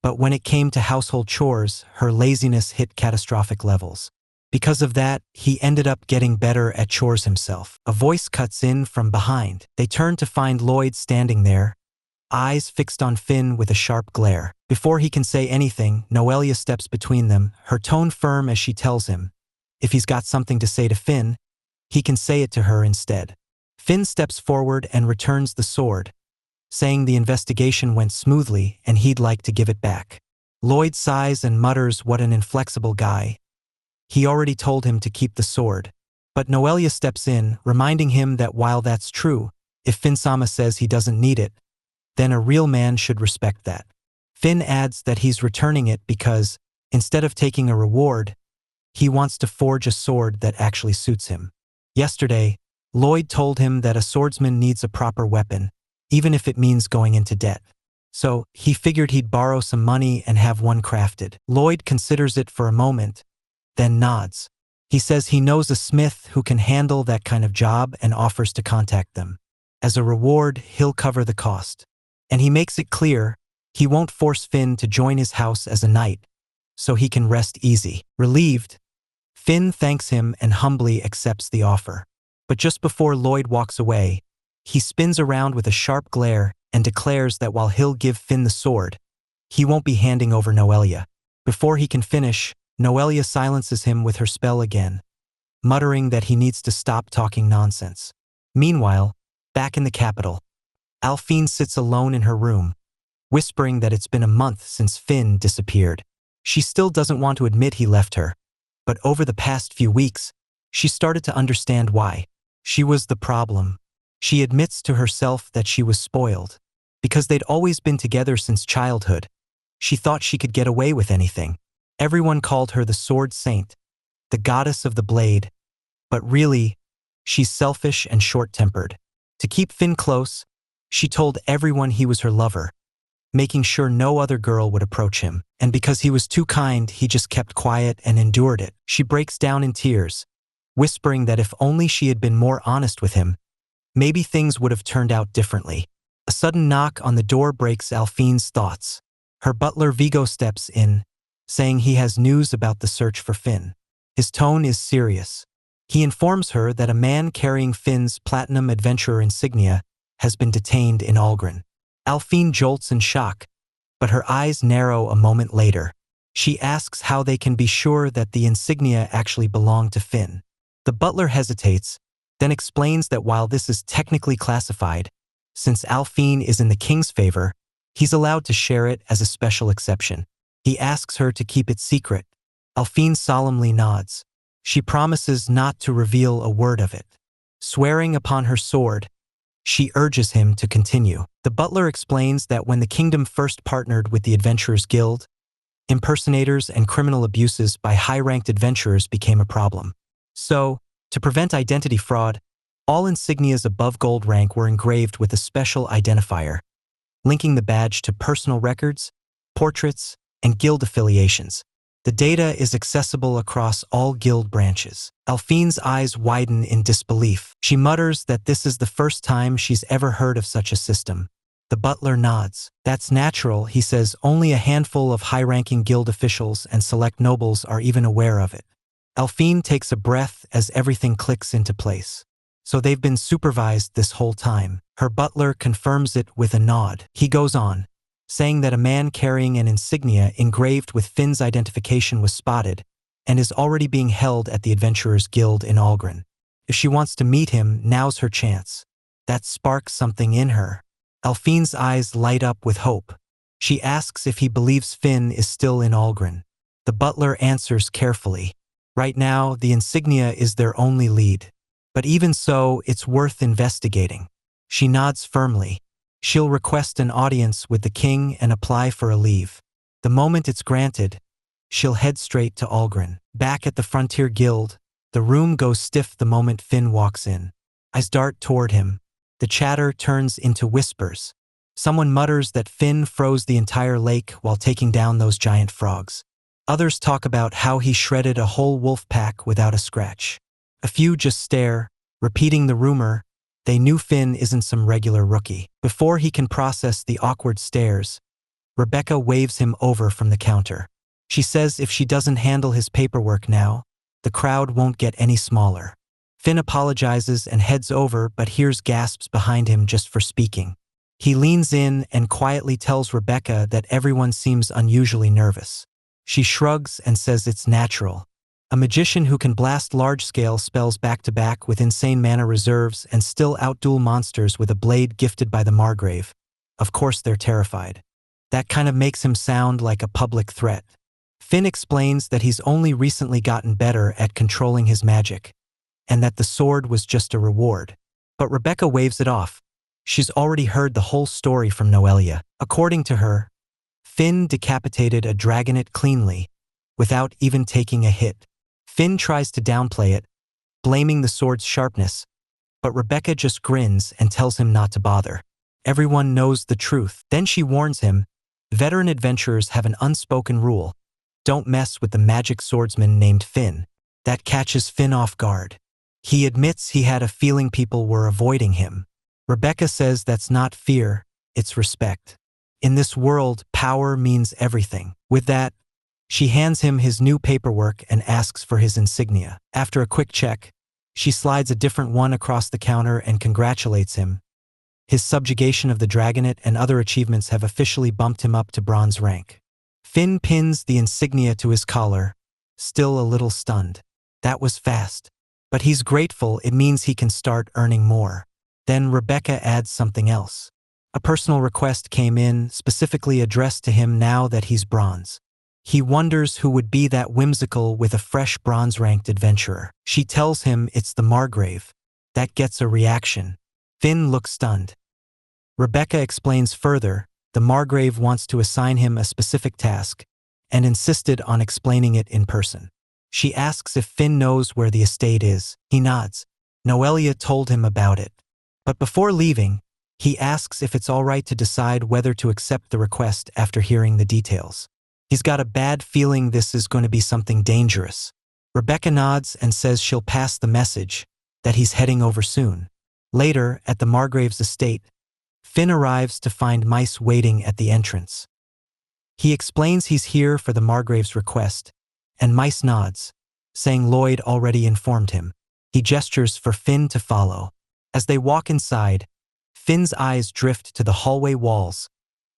but when it came to household chores, her laziness hit catastrophic levels. Because of that, he ended up getting better at chores himself. A voice cuts in from behind. They turn to find Lloyd standing there, eyes fixed on Finn with a sharp glare. Before he can say anything, Noelia steps between them, her tone firm as she tells him, if he's got something to say to Finn, he can say it to her instead. Finn steps forward and returns the sword, saying the investigation went smoothly and he'd like to give it back. Lloyd sighs and mutters what an inflexible guy. He already told him to keep the sword. But Noelia steps in, reminding him that while that's true, if Finn-sama says he doesn't need it, then a real man should respect that. Finn adds that he's returning it because, instead of taking a reward, he wants to forge a sword that actually suits him. Yesterday, Lloyd told him that a swordsman needs a proper weapon, even if it means going into debt. So, he figured he'd borrow some money and have one crafted. Lloyd considers it for a moment, then nods. He says he knows a smith who can handle that kind of job and offers to contact them. As a reward, he'll cover the cost. And he makes it clear he won't force Finn to join his house as a knight, so he can rest easy. Relieved, Finn thanks him and humbly accepts the offer. But just before Lloyd walks away, he spins around with a sharp glare and declares that while he'll give Finn the sword, he won't be handing over Noelia. Before he can finish, Noelia silences him with her spell again, muttering that he needs to stop talking nonsense. Meanwhile, back in the capital, Alphine sits alone in her room, whispering that it's been a month since Finn disappeared. She still doesn't want to admit he left her, but over the past few weeks, she started to understand why. She was the problem. She admits to herself that she was spoiled. Because they'd always been together since childhood, she thought she could get away with anything. Everyone called her the Sword Saint, the goddess of the blade, but really, she's selfish and short-tempered. To keep Finn close, she told everyone he was her lover, making sure no other girl would approach him. And because he was too kind, he just kept quiet and endured it. She breaks down in tears, whispering that if only she had been more honest with him, maybe things would have turned out differently. A sudden knock on the door breaks Alphine's thoughts. Her butler Vigo steps in, saying he has news about the search for Finn. His tone is serious. He informs her that a man carrying Finn's platinum adventurer insignia has been detained in Algren. Alphine jolts in shock, but her eyes narrow a moment later. She asks how they can be sure that the insignia actually belonged to Finn. The butler hesitates, then explains that while this is technically classified, since Alphine is in the king's favor, he's allowed to share it as a special exception. He asks her to keep it secret. Alphine solemnly nods. She promises not to reveal a word of it. Swearing upon her sword, she urges him to continue. The butler explains that when the kingdom first partnered with the Adventurers Guild, impersonators and criminal abuses by high-ranked adventurers became a problem. So, to prevent identity fraud, all insignias above gold rank were engraved with a special identifier, linking the badge to personal records, portraits, and guild affiliations. The data is accessible across all guild branches. Alphine's eyes widen in disbelief. She mutters that this is the first time she's ever heard of such a system. The butler nods. That's natural, he says. Only a handful of high-ranking guild officials and select nobles are even aware of it. Alphine takes a breath as everything clicks into place. So they've been supervised this whole time. Her butler confirms it with a nod. He goes on, saying that a man carrying an insignia engraved with Finn's identification was spotted and is already being held at the Adventurers Guild in Algren. If she wants to meet him, now's her chance. That sparks something in her. Alphine's eyes light up with hope. She asks if he believes Finn is still in Algren. The butler answers carefully. Right now, the insignia is their only lead. But even so, it's worth investigating. She nods firmly. She'll request an audience with the king and apply for a leave. The moment it's granted, she'll head straight to Algren. Back at the Frontier Guild, the room goes stiff the moment Finn walks in. Eyes dart toward him. The chatter turns into whispers. Someone mutters that Finn froze the entire lake while taking down those giant frogs. Others talk about how he shredded a whole wolf pack without a scratch. A few just stare, repeating the rumor They knew Finn isn't some regular rookie. Before he can process the awkward stares, Rebecca waves him over from the counter. She says if she doesn't handle his paperwork now, the crowd won't get any smaller. Finn apologizes and heads over but hears gasps behind him just for speaking. He leans in and quietly tells Rebecca that everyone seems unusually nervous. She shrugs and says it's natural. A magician who can blast large-scale spells back-to-back with insane mana reserves and still outduel monsters with a blade gifted by the Margrave. Of course they're terrified. That kind of makes him sound like a public threat. Finn explains that he's only recently gotten better at controlling his magic, and that the sword was just a reward. But Rebecca waves it off. She's already heard the whole story from Noelia. According to her, Finn decapitated a dragonette cleanly, without even taking a hit. Finn tries to downplay it, blaming the sword's sharpness, but Rebecca just grins and tells him not to bother. Everyone knows the truth. Then she warns him, veteran adventurers have an unspoken rule. Don't mess with the magic swordsman named Finn. That catches Finn off guard. He admits he had a feeling people were avoiding him. Rebecca says that's not fear, it's respect. In this world, power means everything. With that, she hands him his new paperwork and asks for his insignia. After a quick check, she slides a different one across the counter and congratulates him. His subjugation of the dragonette and other achievements have officially bumped him up to bronze rank. Finn pins the insignia to his collar, still a little stunned. That was fast. But he's grateful, it means he can start earning more. Then Rebecca adds something else. A personal request came in, specifically addressed to him now that he's bronze. He wonders who would be that whimsical with a fresh bronze-ranked adventurer. She tells him it's the Margrave. That gets a reaction. Finn looks stunned. Rebecca explains further, the Margrave wants to assign him a specific task, and insisted on explaining it in person. She asks if Finn knows where the estate is. He nods. Noelia told him about it. But before leaving, he asks if it's all right to decide whether to accept the request after hearing the details. He's got a bad feeling this is going to be something dangerous. Rebecca nods and says she'll pass the message, that he's heading over soon. Later, at the Margrave's estate, Finn arrives to find Mice waiting at the entrance. He explains he's here for the Margrave's request, and Mice nods, saying Lloyd already informed him. He gestures for Finn to follow. As they walk inside, Finn's eyes drift to the hallway walls,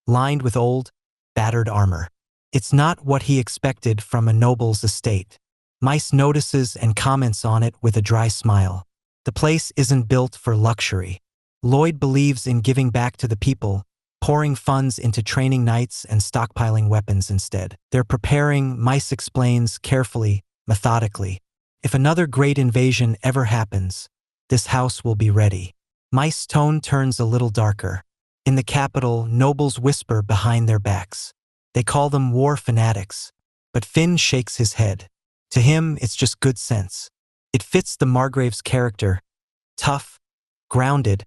lined with old, battered armor. It's not what he expected from a noble's estate. Mice notices and comments on it with a dry smile. The place isn't built for luxury. Lloyd believes in giving back to the people, pouring funds into training knights and stockpiling weapons instead. They're preparing, Mice explains carefully, methodically. If another great invasion ever happens, this house will be ready. Mice's tone turns a little darker. In the capital, nobles whisper behind their backs. They call them war fanatics. But Finn shakes his head. To him, it's just good sense. It fits the Margrave's character. Tough, grounded,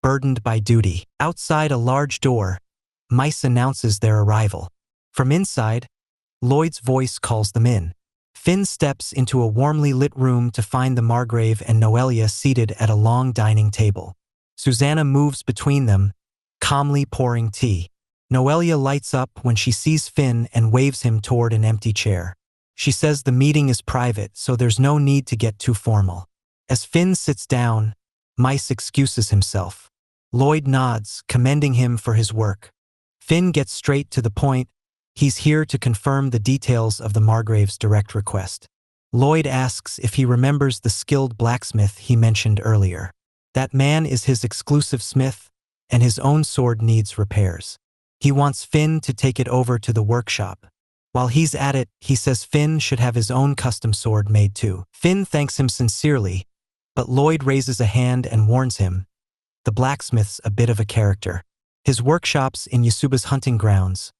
burdened by duty. Outside a large door, Mice announces their arrival. From inside, Lloyd's voice calls them in. Finn steps into a warmly lit room to find the Margrave and Noelia seated at a long dining table. Susanna moves between them, calmly pouring tea. Noelia lights up when she sees Finn and waves him toward an empty chair. She says the meeting is private, so there's no need to get too formal. As Finn sits down, Mice excuses himself. Lloyd nods, commending him for his work. Finn gets straight to the point. He's here to confirm the details of the Margrave's direct request. Lloyd asks if he remembers the skilled blacksmith he mentioned earlier. That man is his exclusive smith, and his own sword needs repairs. He wants Finn to take it over to the workshop. While he's at it, he says Finn should have his own custom sword made too. Finn thanks him sincerely, but Lloyd raises a hand and warns him. The blacksmith's a bit of a character. His workshop's in Yasuba's hunting grounds,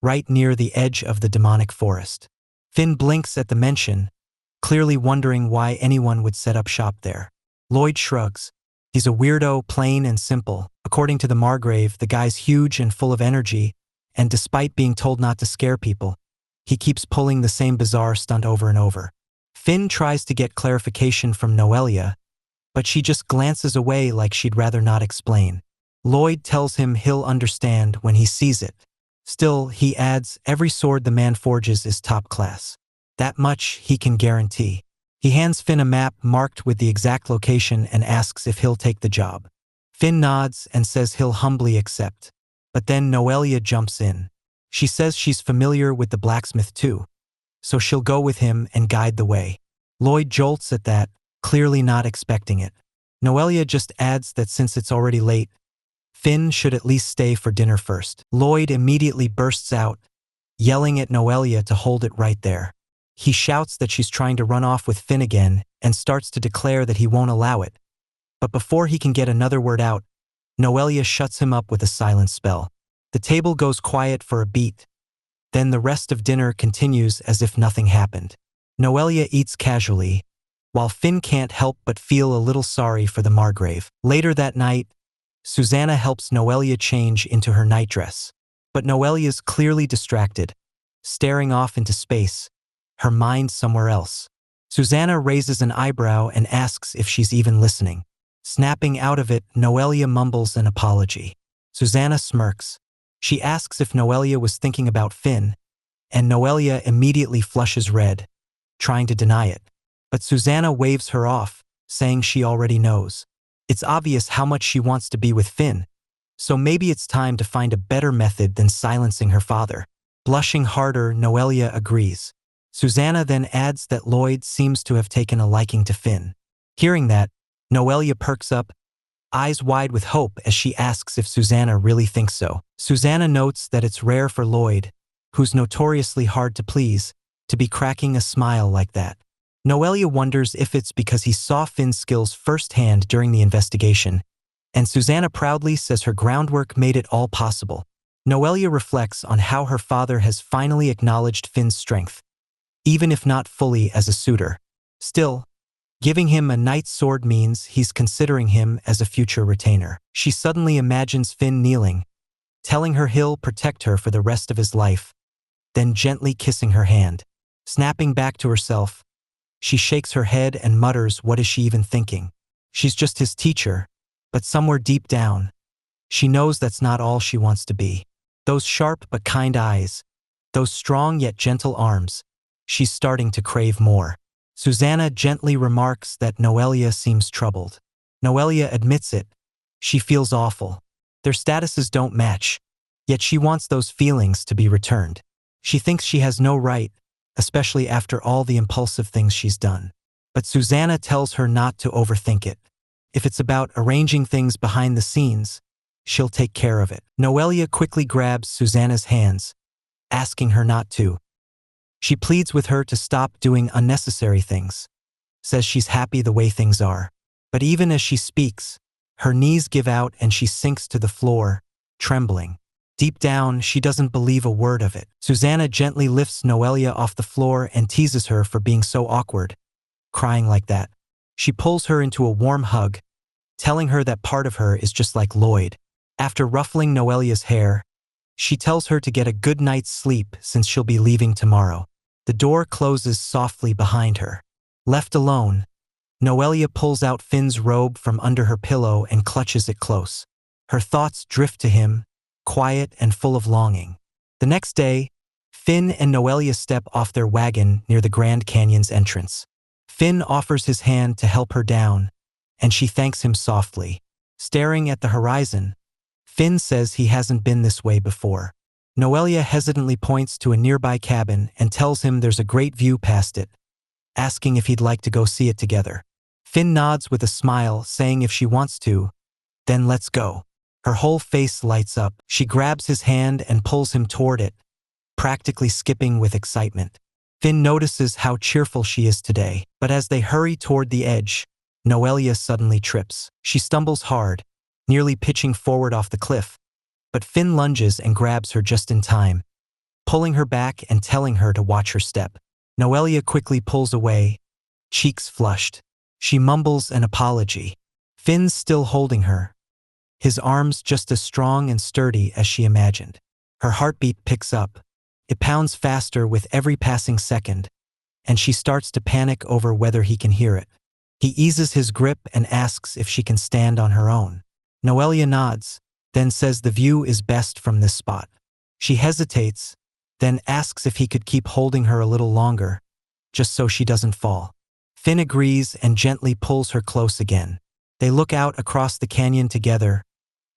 right near the edge of the demonic forest. Finn blinks at the mention, clearly wondering why anyone would set up shop there. Lloyd shrugs. He's a weirdo, plain and simple. According to the Margrave, the guy's huge and full of energy, and despite being told not to scare people, he keeps pulling the same bizarre stunt over and over. Finn tries to get clarification from Noelia, but she just glances away like she'd rather not explain. Lloyd tells him he'll understand when he sees it. Still, he adds, every sword the man forges is top class. That much he can guarantee. He hands Finn a map marked with the exact location and asks if he'll take the job. Finn nods and says he'll humbly accept. But then Noelia jumps in. She says she's familiar with the blacksmith too, so she'll go with him and guide the way. Lloyd jolts at that, clearly not expecting it. Noelia just adds that since it's already late, Finn should at least stay for dinner first. Lloyd immediately bursts out, yelling at Noelia to hold it right there. He shouts that she's trying to run off with Finn again and starts to declare that he won't allow it. But before he can get another word out, Noelia shuts him up with a silent spell. The table goes quiet for a beat. Then the rest of dinner continues as if nothing happened. Noelia eats casually, while Finn can't help but feel a little sorry for the Margrave. Later that night, Susanna helps Noelia change into her nightdress. But Noelia's clearly distracted, staring off into space, her mind somewhere else. Susanna raises an eyebrow and asks if she's even listening. Snapping out of it, Noelia mumbles an apology. Susanna smirks. She asks if Noelia was thinking about Finn, and Noelia immediately flushes red, trying to deny it. But Susanna waves her off, saying she already knows. It's obvious how much she wants to be with Finn, so maybe it's time to find a better method than silencing her father. Blushing harder, Noelia agrees. Susanna then adds that Lloyd seems to have taken a liking to Finn. Hearing that, Noelia perks up, eyes wide with hope as she asks if Susanna really thinks so. Susanna notes that it's rare for Lloyd, who's notoriously hard to please, to be cracking a smile like that. Noelia wonders if it's because he saw Finn's skills firsthand during the investigation, and Susanna proudly says her groundwork made it all possible. Noelia reflects on how her father has finally acknowledged Finn's strength, even if not fully as a suitor. Still, giving him a knight's sword means he's considering him as a future retainer. She suddenly imagines Finn kneeling, telling her he'll protect her for the rest of his life, then gently kissing her hand. Snapping back to herself, she shakes her head and mutters, what is she even thinking? She's just his teacher, but somewhere deep down, she knows that's not all she wants to be. Those sharp but kind eyes, those strong yet gentle arms, she's starting to crave more. Susanna gently remarks that Noelia seems troubled. Noelia admits it. She feels awful. Their statuses don't match, yet she wants those feelings to be returned. She thinks she has no right, especially after all the impulsive things she's done. But Susanna tells her not to overthink it. If it's about arranging things behind the scenes, she'll take care of it. Noelia quickly grabs Susanna's hands, asking her not to. She pleads with her to stop doing unnecessary things, says she's happy the way things are. But even as she speaks, her knees give out and she sinks to the floor, trembling. Deep down, she doesn't believe a word of it. Susanna gently lifts Noelia off the floor and teases her for being so awkward, crying like that. She pulls her into a warm hug, telling her that part of her is just like Lloyd. After ruffling Noelia's hair, she tells her to get a good night's sleep since she'll be leaving tomorrow. The door closes softly behind her. Left alone, Noelia pulls out Finn's robe from under her pillow and clutches it close. Her thoughts drift to him, quiet and full of longing. The next day, Finn and Noelia step off their wagon near the Grand Canyon's entrance. Finn offers his hand to help her down, and she thanks him softly. Staring at the horizon, Finn says he hasn't been this way before. Noelia hesitantly points to a nearby cabin and tells him there's a great view past it, asking if he'd like to go see it together. Finn nods with a smile, saying if she wants to, then let's go. Her whole face lights up. She grabs his hand and pulls him toward it, practically skipping with excitement. Finn notices how cheerful she is today, but as they hurry toward the edge, Noelia suddenly trips. She stumbles hard, nearly pitching forward off the cliff, but Finn lunges and grabs her just in time, pulling her back and telling her to watch her step. Noelia quickly pulls away, cheeks flushed. She mumbles an apology. Finn's still holding her, his arms just as strong and sturdy as she imagined. Her heartbeat picks up. It pounds faster with every passing second, and she starts to panic over whether he can hear it. He eases his grip and asks if she can stand on her own. Noelia nods, then says the view is best from this spot. She hesitates, then asks if he could keep holding her a little longer, just so she doesn't fall. Finn agrees and gently pulls her close again. They look out across the canyon together,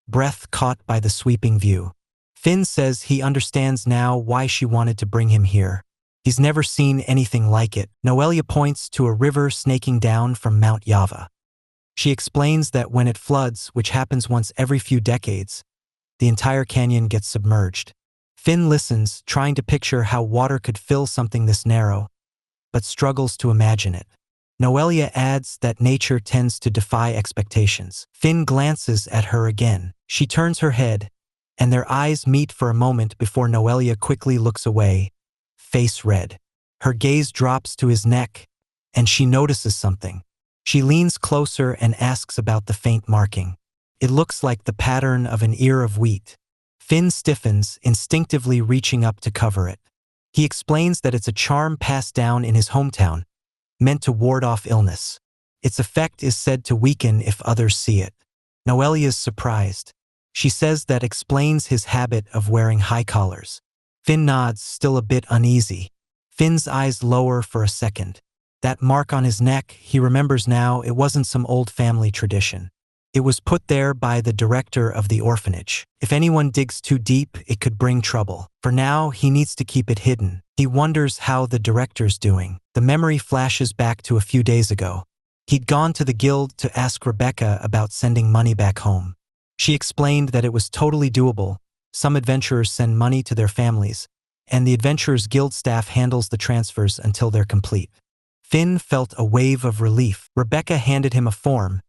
breath caught by the sweeping view. Finn says he understands now why she wanted to bring him here. He's never seen anything like it. Noelia points to a river snaking down from Mount Yava. She explains that when it floods, which happens once every few decades, the entire canyon gets submerged. Finn listens, trying to picture how water could fill something this narrow, but struggles to imagine it. Noelia adds that nature tends to defy expectations. Finn glances at her again. She turns her head, and their eyes meet for a moment before Noelia quickly looks away, face red. Her gaze drops to his neck, and she notices something. She leans closer and asks about the faint marking. It looks like the pattern of an ear of wheat. Finn stiffens, instinctively reaching up to cover it. He explains that it's a charm passed down in his hometown, meant to ward off illness. Its effect is said to weaken if others see it. Noelia is surprised. She says that explains his habit of wearing high collars. Finn nods, still a bit uneasy. Finn's eyes lower for a second. That mark on his neck, he remembers now, it wasn't some old family tradition. It was put there by the director of the orphanage. If anyone digs too deep, it could bring trouble. For now, he needs to keep it hidden. He wonders how the director's doing. The memory flashes back to a few days ago. He'd gone to the guild to ask Rebecca about sending money back home. She explained that it was totally doable. Some adventurers send money to their families, and the Adventurers Guild staff handles the transfers until they're complete. Finn felt a wave of relief. Rebecca handed him a form,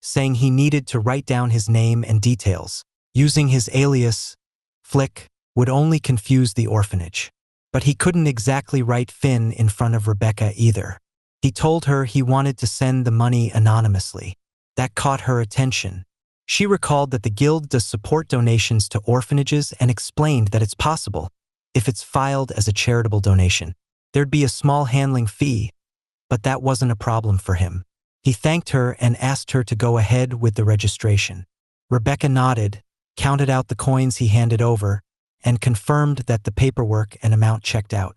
saying he needed to write down his name and details. Using his alias, Flick, would only confuse the orphanage. But he couldn't exactly write Finn in front of Rebecca either. He told her he wanted to send the money anonymously. That caught her attention. She recalled that the guild does support donations to orphanages and explained that it's possible, if it's filed as a charitable donation. There'd be a small handling fee, but that wasn't a problem for him. He thanked her and asked her to go ahead with the registration. Rebecca nodded, counted out the coins he handed over, and confirmed that the paperwork and amount checked out.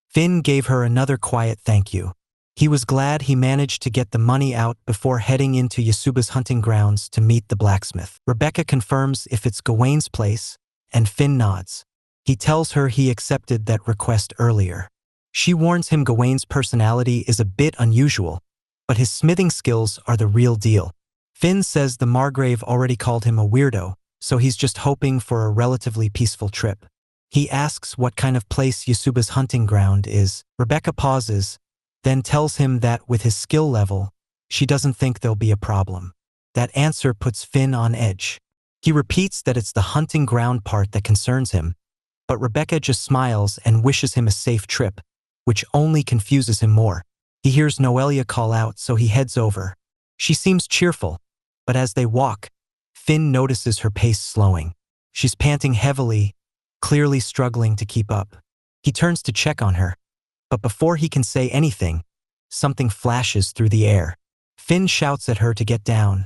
Finn gave her another quiet thank you. He was glad he managed to get the money out before heading into Yasuba's hunting grounds to meet the blacksmith. Rebecca confirms if it's Gawain's place, and Finn nods. He tells her he accepted that request earlier. She warns him Gawain's personality is a bit unusual, but his smithing skills are the real deal. Finn says the Margrave already called him a weirdo, so he's just hoping for a relatively peaceful trip. He asks what kind of place Yasuba's hunting ground is. Rebecca pauses, then tells him that with his skill level, she doesn't think there'll be a problem. That answer puts Finn on edge. He repeats that it's the hunting ground part that concerns him, but Rebecca just smiles and wishes him a safe trip, which only confuses him more. He hears Noelia call out, so he heads over. She seems cheerful, but as they walk, Finn notices her pace slowing. She's panting heavily, clearly struggling to keep up. He turns to check on her, but before he can say anything, something flashes through the air. Finn shouts at her to get down,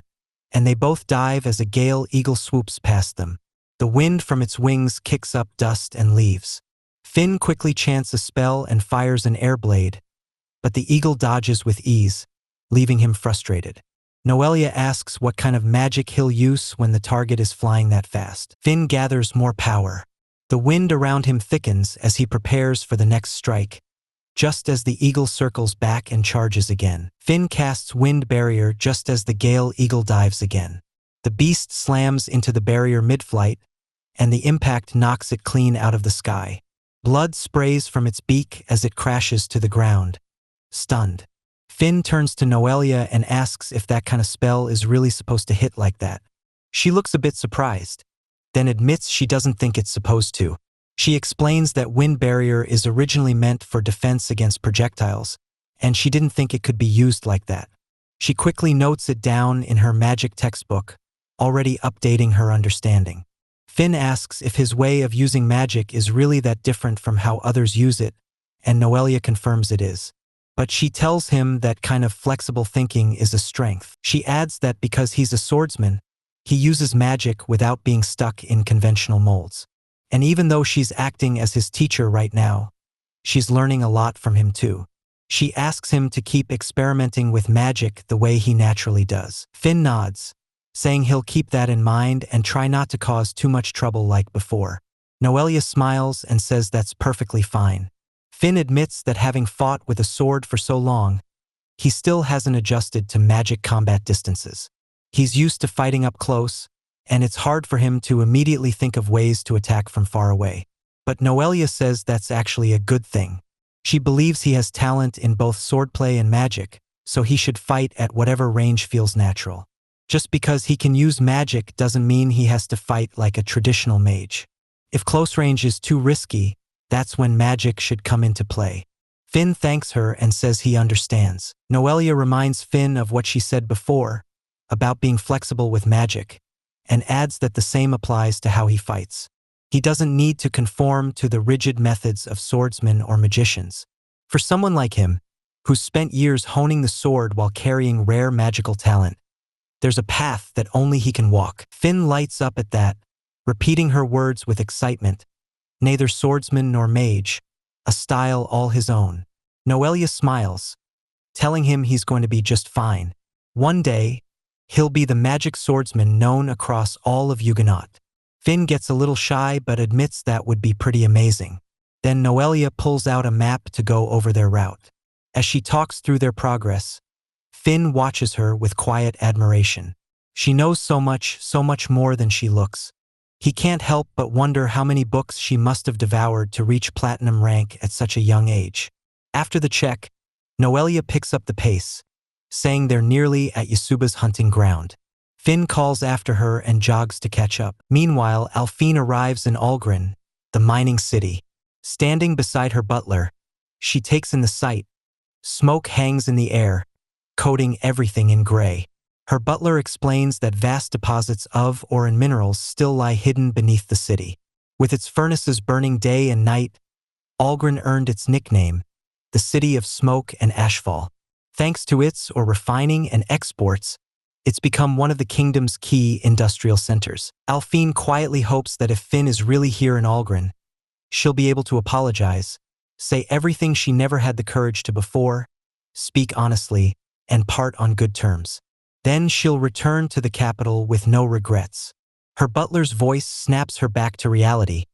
and they both dive as a gale eagle swoops past them. The wind from its wings kicks up dust and leaves. Finn quickly chants a spell and fires an air blade, but the eagle dodges with ease, leaving him frustrated. Noelia asks what kind of magic he'll use when the target is flying that fast. Finn gathers more power. The wind around him thickens as he prepares for the next strike, just as the eagle circles back and charges again. Finn casts Wind Barrier just as the Gale Eagle dives again. The beast slams into the barrier mid-flight, and the impact knocks it clean out of the sky. Blood sprays from its beak as it crashes to the ground, stunned. Finn turns to Noelia and asks if that kind of spell is really supposed to hit like that. She looks a bit surprised, then admits she doesn't think it's supposed to. She explains that Wind Barrier is originally meant for defense against projectiles, and she didn't think it could be used like that. She quickly notes it down in her magic textbook, already updating her understanding. Finn asks if his way of using magic is really that different from how others use it, and Noelia confirms it is. But she tells him that kind of flexible thinking is a strength. She adds that because he's a swordsman, he uses magic without being stuck in conventional molds. And even though she's acting as his teacher right now, she's learning a lot from him too. She asks him to keep experimenting with magic the way he naturally does. Finn nods, saying he'll keep that in mind and try not to cause too much trouble like before. Noelia smiles and says that's perfectly fine. Finn admits that having fought with a sword for so long, he still hasn't adjusted to magic combat distances. He's used to fighting up close, and it's hard for him to immediately think of ways to attack from far away. But Noelia says that's actually a good thing. She believes he has talent in both swordplay and magic, so he should fight at whatever range feels natural. Just because he can use magic doesn't mean he has to fight like a traditional mage. If close range is too risky, that's when magic should come into play. Finn thanks her and says he understands. Noelia reminds Finn of what she said before, about being flexible with magic, and adds that the same applies to how he fights. He doesn't need to conform to the rigid methods of swordsmen or magicians. For someone like him, who's spent years honing the sword while carrying rare magical talent, there's a path that only he can walk. Finn lights up at that, repeating her words with excitement. Neither swordsman nor mage, a style all his own. Noelia smiles, telling him he's going to be just fine. One day, he'll be the magic swordsman known across all of Huguenot. Finn gets a little shy but admits that would be pretty amazing. Then Noelia pulls out a map to go over their route. As she talks through their progress, Finn watches her with quiet admiration. She knows so much more than she looks. He can't help but wonder how many books she must have devoured to reach platinum rank at such a young age. After the check, Noelia picks up the pace, saying they're nearly at Yasuba's hunting ground. Finn calls after her and jogs to catch up. Meanwhile, Alphine arrives in Algren, the mining city. Standing beside her butler, she takes in the sight. Smoke hangs in the air, coating everything in gray. Her butler explains that vast deposits of ore and minerals still lie hidden beneath the city. With its furnaces burning day and night, Algren earned its nickname, the City of Smoke and Ashfall. Thanks to its ore refining and exports, it's become one of the kingdom's key industrial centers. Alphine quietly hopes that if Finn is really here in Algren, she'll be able to apologize, say everything she never had the courage to before, speak honestly, and part on good terms. Then she'll return to the capital with no regrets. Her butler's voice snaps her back to reality,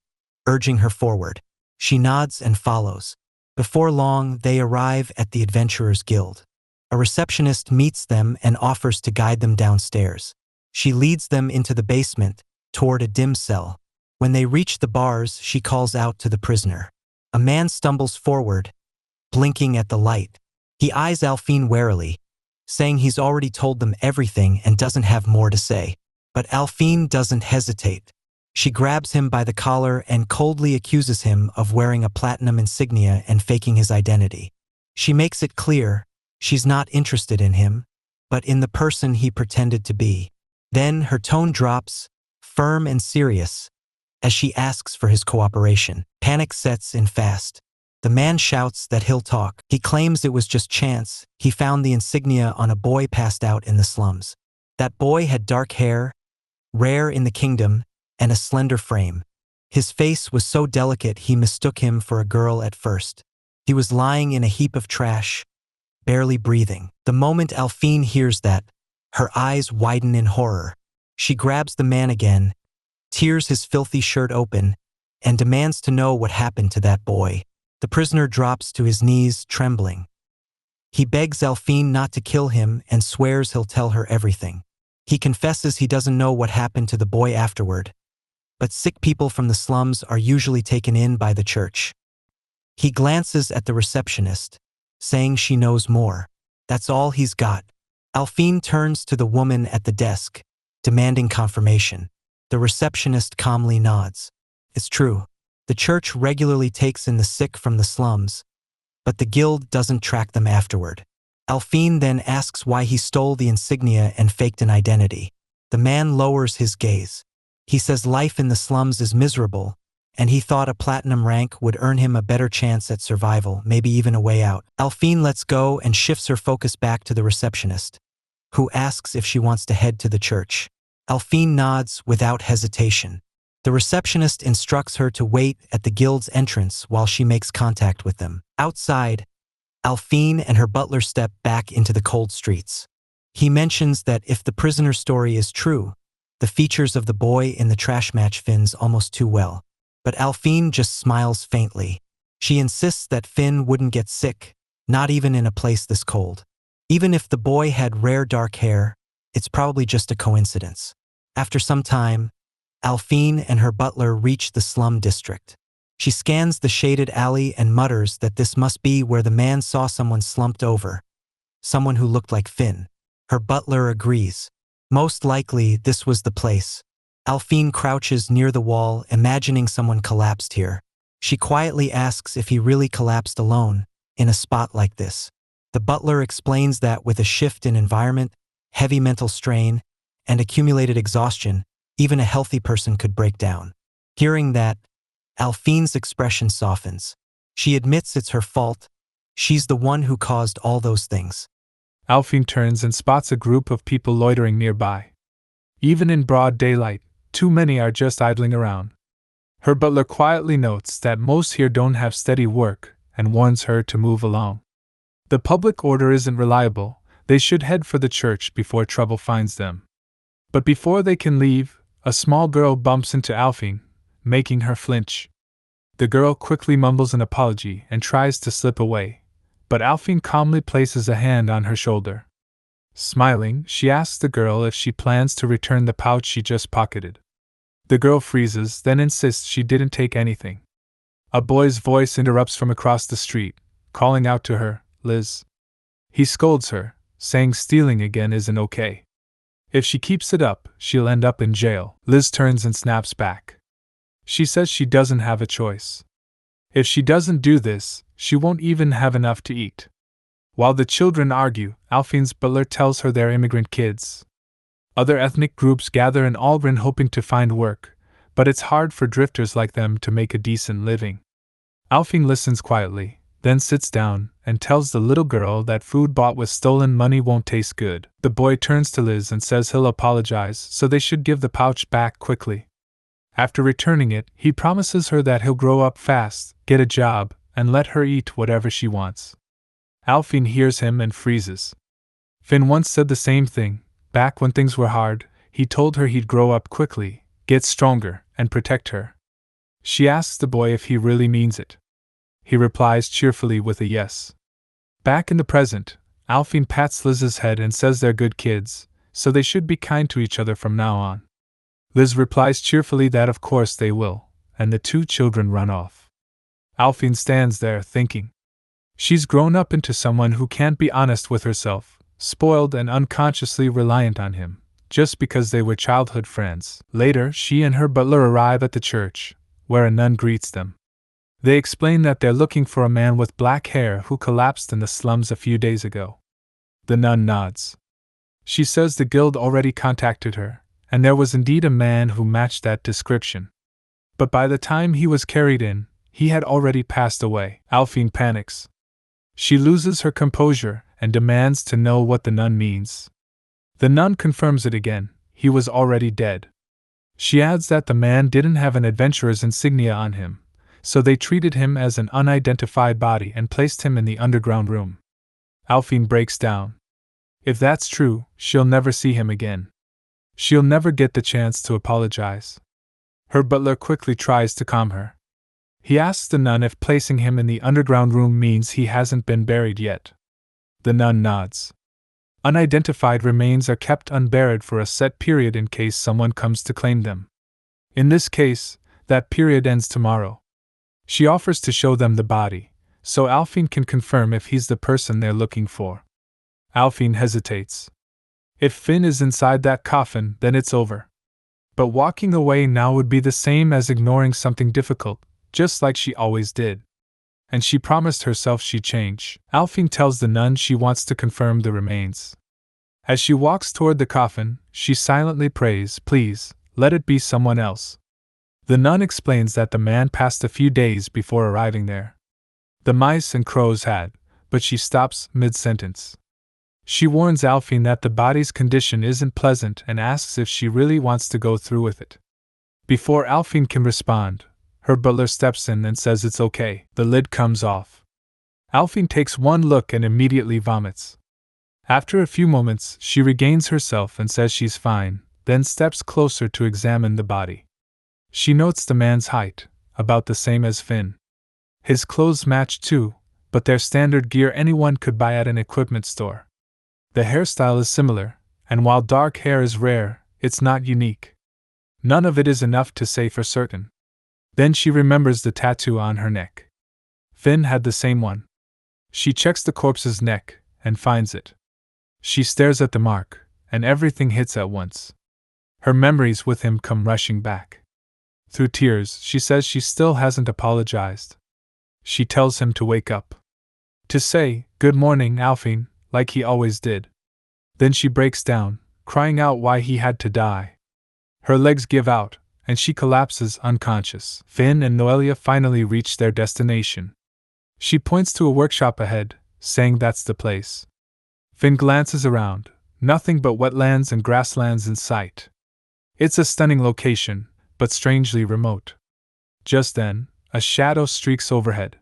urging her forward. She nods and follows. Before long, they arrive at the Adventurers Guild. A receptionist meets them and offers to guide them downstairs. She leads them into the basement, toward a dim cell. When they reach the bars, she calls out to the prisoner. A man stumbles forward, blinking at the light. He eyes Alphine warily, saying he's already told them everything and doesn't have more to say. But Alphine doesn't hesitate. She grabs him by the collar and coldly accuses him of wearing a platinum insignia and faking his identity. She makes it clear she's not interested in him, but in the person he pretended to be. Then her tone drops, firm and serious, as she asks for his cooperation. Panic sets in fast. The man shouts that he'll talk. He claims it was just chance. He found the insignia on a boy passed out in the slums. That boy had dark hair, rare in the kingdom, and a slender frame. His face was so delicate he mistook him for a girl at first. He was lying in a heap of trash, barely breathing. The moment Alphine hears that, her eyes widen in horror. She grabs the man again, tears his filthy shirt open, and demands to know what happened to that boy. The prisoner drops to his knees, trembling. He begs Alphine not to kill him and swears he'll tell her everything. He confesses he doesn't know what happened to the boy afterward, but sick people from the slums are usually taken in by the church. He glances at the receptionist, saying she knows more. That's all he's got. Alphine turns to the woman at the desk, demanding confirmation. The receptionist calmly nods. It's true. The church regularly takes in the sick from the slums, but the guild doesn't track them afterward. Alphine then asks why he stole the insignia and faked an identity. The man lowers his gaze. He says life in the slums is miserable, and he thought a platinum rank would earn him a better chance at survival, maybe even a way out. Alphine lets go and shifts her focus back to the receptionist, who asks if she wants to head to the church. Alphine nods without hesitation. The receptionist instructs her to wait at the guild's entrance while she makes contact with them. Outside, Alphine and her butler step back into the cold streets. He mentions that if the prisoner's story is true, the features of the boy in the trash match Finn's almost too well. But Alphine just smiles faintly. She insists that Finn wouldn't get sick, not even in a place this cold. Even if the boy had rare dark hair, it's probably just a coincidence. After some time, Alphine and her butler reach the slum district. She scans the shaded alley and mutters that this must be where the man saw someone slumped over, someone who looked like Finn. Her butler agrees. Most likely, this was the place. Alphine crouches near the wall, imagining someone collapsed here. She quietly asks if he really collapsed alone, in a spot like this. The butler explains that with a shift in environment, heavy mental strain, and accumulated exhaustion, even a healthy person could break down. Hearing that, Alphine's expression softens. She admits it's her fault. She's the one who caused all those things. Alphine turns and spots a group of people loitering nearby. Even in broad daylight, too many are just idling around. Her butler quietly notes that most here don't have steady work and warns her to move along. The public order isn't reliable, they should head for the church before trouble finds them. But before they can leave, a small girl bumps into Alphine, making her flinch. The girl quickly mumbles an apology and tries to slip away, but Alphine calmly places a hand on her shoulder. Smiling, she asks the girl if she plans to return the pouch she just pocketed. The girl freezes, then insists she didn't take anything. A boy's voice interrupts from across the street, calling out to her, "Liz." He scolds her, saying stealing again isn't okay. If she keeps it up, she'll end up in jail. Liz turns and snaps back. She says she doesn't have a choice. If she doesn't do this, she won't even have enough to eat. While the children argue, Alphine's butler tells her they're immigrant kids. Other ethnic groups gather in Aldrin hoping to find work, but it's hard for drifters like them to make a decent living. Alphine listens quietly, then sits down and tells the little girl that food bought with stolen money won't taste good. The boy turns to Liz and says he'll apologize, so they should give the pouch back quickly. After returning it, he promises her that he'll grow up fast, get a job, and let her eat whatever she wants. Alphine hears him and freezes. Finn once said the same thing. Back when things were hard, he told her he'd grow up quickly, get stronger, and protect her. She asks the boy if he really means it. He replies cheerfully with a yes. Back in the present, Alphine pats Liz's head and says they're good kids, so they should be kind to each other from now on. Liz replies cheerfully that of course they will, and the two children run off. Alphine stands there thinking. She's grown up into someone who can't be honest with herself, spoiled and unconsciously reliant on him, just because they were childhood friends. Later, she and her butler arrive at the church, where a nun greets them. They explain that they're looking for a man with black hair who collapsed in the slums a few days ago. The nun nods. She says the guild already contacted her, and there was indeed a man who matched that description. But by the time he was carried in, he had already passed away. Alphine panics. She loses her composure and demands to know what the nun means. The nun confirms it again, he was already dead. She adds that the man didn't have an adventurer's insignia on him, so they treated him as an unidentified body and placed him in the underground room. Alphine breaks down. If that's true, she'll never see him again. She'll never get the chance to apologize. Her butler quickly tries to calm her. He asks the nun if placing him in the underground room means he hasn't been buried yet. The nun nods. Unidentified remains are kept unburied for a set period in case someone comes to claim them. In this case, that period ends tomorrow. She offers to show them the body, so Alphine can confirm if he's the person they're looking for. Alphine hesitates. If Finn is inside that coffin, then it's over. But walking away now would be the same as ignoring something difficult, just like she always did. And she promised herself she'd change. Alphine tells the nun she wants to confirm the remains. As she walks toward the coffin, she silently prays, "Please, let it be someone else." The nun explains that the man passed a few days before arriving there. The mice and crows had, but she stops mid-sentence. She warns Alphine that the body's condition isn't pleasant and asks if she really wants to go through with it. Before Alphine can respond, her butler steps in and says it's okay. The lid comes off. Alphine takes one look and immediately vomits. After a few moments, she regains herself and says she's fine, then steps closer to examine the body. She notes the man's height, about the same as Finn. His clothes match too, but they're standard gear anyone could buy at an equipment store. The hairstyle is similar, and while dark hair is rare, it's not unique. None of it is enough to say for certain. Then she remembers the tattoo on her neck. Finn had the same one. She checks the corpse's neck, and finds it. She stares at the mark, and everything hits at once. Her memories with him come rushing back. Through tears, she says she still hasn't apologized. She tells him to wake up. To say, "Good morning, Alphine," like he always did. Then she breaks down, crying out why he had to die. Her legs give out, and she collapses unconscious. Finn and Noelia finally reach their destination. She points to a workshop ahead, saying that's the place. Finn glances around, nothing but wetlands and grasslands in sight. It's a stunning location, but strangely remote. Just then, a shadow streaks overhead.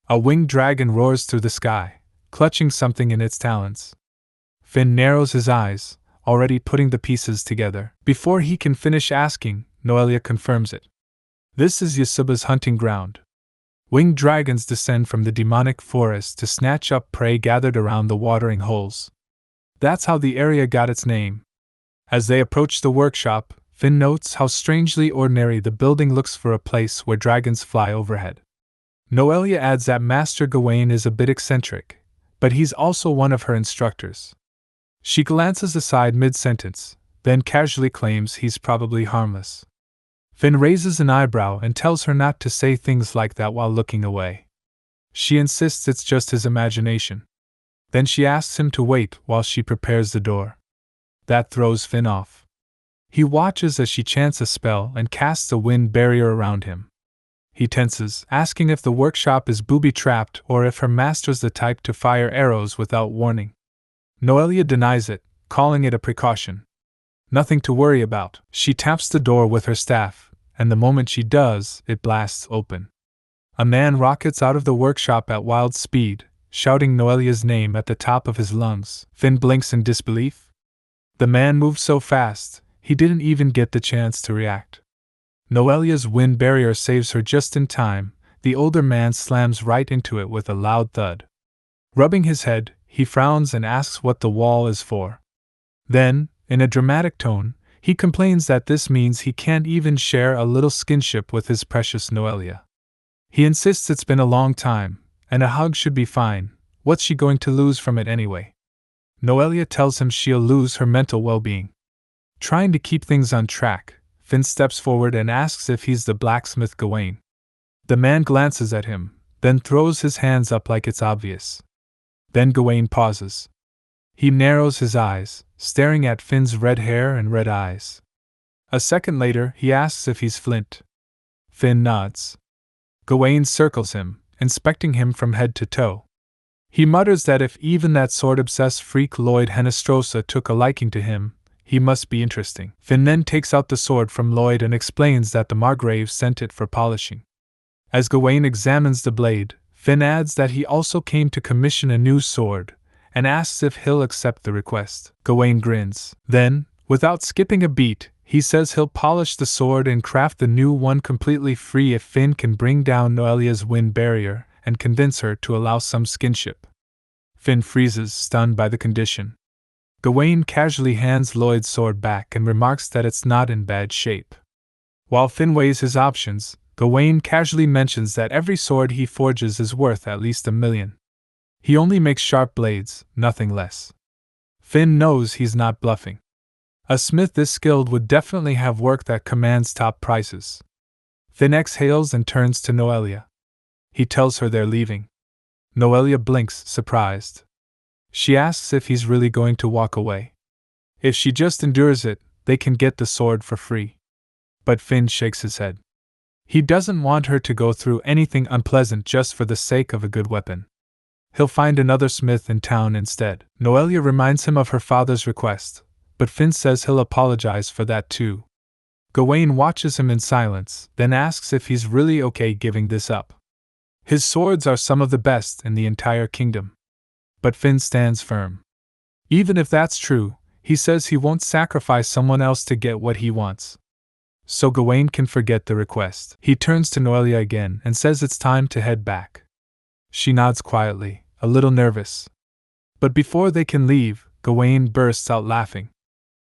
A winged dragon roars through the sky, clutching something in its talons. Finn narrows his eyes, already putting the pieces together. Before he can finish asking, Noelia confirms it. This is Yasuba's hunting ground. Winged dragons descend from the demonic forest to snatch up prey gathered around the watering holes. That's how the area got its name. As they approach the workshop, Finn notes how strangely ordinary the building looks for a place where dragons fly overhead. Noelia adds that Master Gawain is a bit eccentric, but he's also one of her instructors. She glances aside mid-sentence, then casually claims he's probably harmless. Finn raises an eyebrow and tells her not to say things like that while looking away. She insists it's just his imagination. Then she asks him to wait while she prepares the door. That throws Finn off. He watches as she chants a spell and casts a wind barrier around him. He tenses, asking if the workshop is booby-trapped or if her master's the type to fire arrows without warning. Noelia denies it, calling it a precaution. Nothing to worry about. She taps the door with her staff, and the moment she does, it blasts open. A man rockets out of the workshop at wild speed, shouting Noelia's name at the top of his lungs. Finn blinks in disbelief. The man moved so fast, he didn't even get the chance to react. Noelia's wind barrier saves her just in time. The older man slams right into it with a loud thud. Rubbing his head, he frowns and asks what the wall is for. Then, in a dramatic tone, he complains that this means he can't even share a little skinship with his precious Noelia. He insists it's been a long time, and a hug should be fine. What's she going to lose from it anyway? Noelia tells him she'll lose her mental well-being. Trying to keep things on track, Finn steps forward and asks if he's the blacksmith Gawain. The man glances at him, then throws his hands up like it's obvious. Then Gawain pauses. He narrows his eyes, staring at Finn's red hair and red eyes. A second later, he asks if he's Flint. Finn nods. Gawain circles him, inspecting him from head to toe. He mutters that if even that sword-obsessed freak Lloyd Henestrosa took a liking to him, he must be interesting. Finn then takes out the sword from Lloyd and explains that the Margrave sent it for polishing. As Gawain examines the blade, Finn adds that he also came to commission a new sword, and asks if he'll accept the request. Gawain grins. Then, without skipping a beat, he says he'll polish the sword and craft the new one completely free if Finn can bring down Noelia's wind barrier and convince her to allow some skinship. Finn freezes, stunned by the condition. Gawain casually hands Lloyd's sword back and remarks that it's not in bad shape. While Finn weighs his options, Gawain casually mentions that every sword he forges is worth at least 1 million. He only makes sharp blades, nothing less. Finn knows he's not bluffing. A smith this skilled would definitely have work that commands top prices. Finn exhales and turns to Noelia. He tells her they're leaving. Noelia blinks, surprised. She asks if he's really going to walk away. If she just endures it, they can get the sword for free. But Finn shakes his head. He doesn't want her to go through anything unpleasant just for the sake of a good weapon. He'll find another smith in town instead. Noelia reminds him of her father's request, but Finn says he'll apologize for that too. Gawain watches him in silence, then asks if he's really okay giving this up. His swords are some of the best in the entire kingdom. But Finn stands firm. Even if that's true, he says he won't sacrifice someone else to get what he wants. So Gawain can forget the request. He turns to Noelia again and says it's time to head back. She nods quietly, a little nervous. But before they can leave, Gawain bursts out laughing.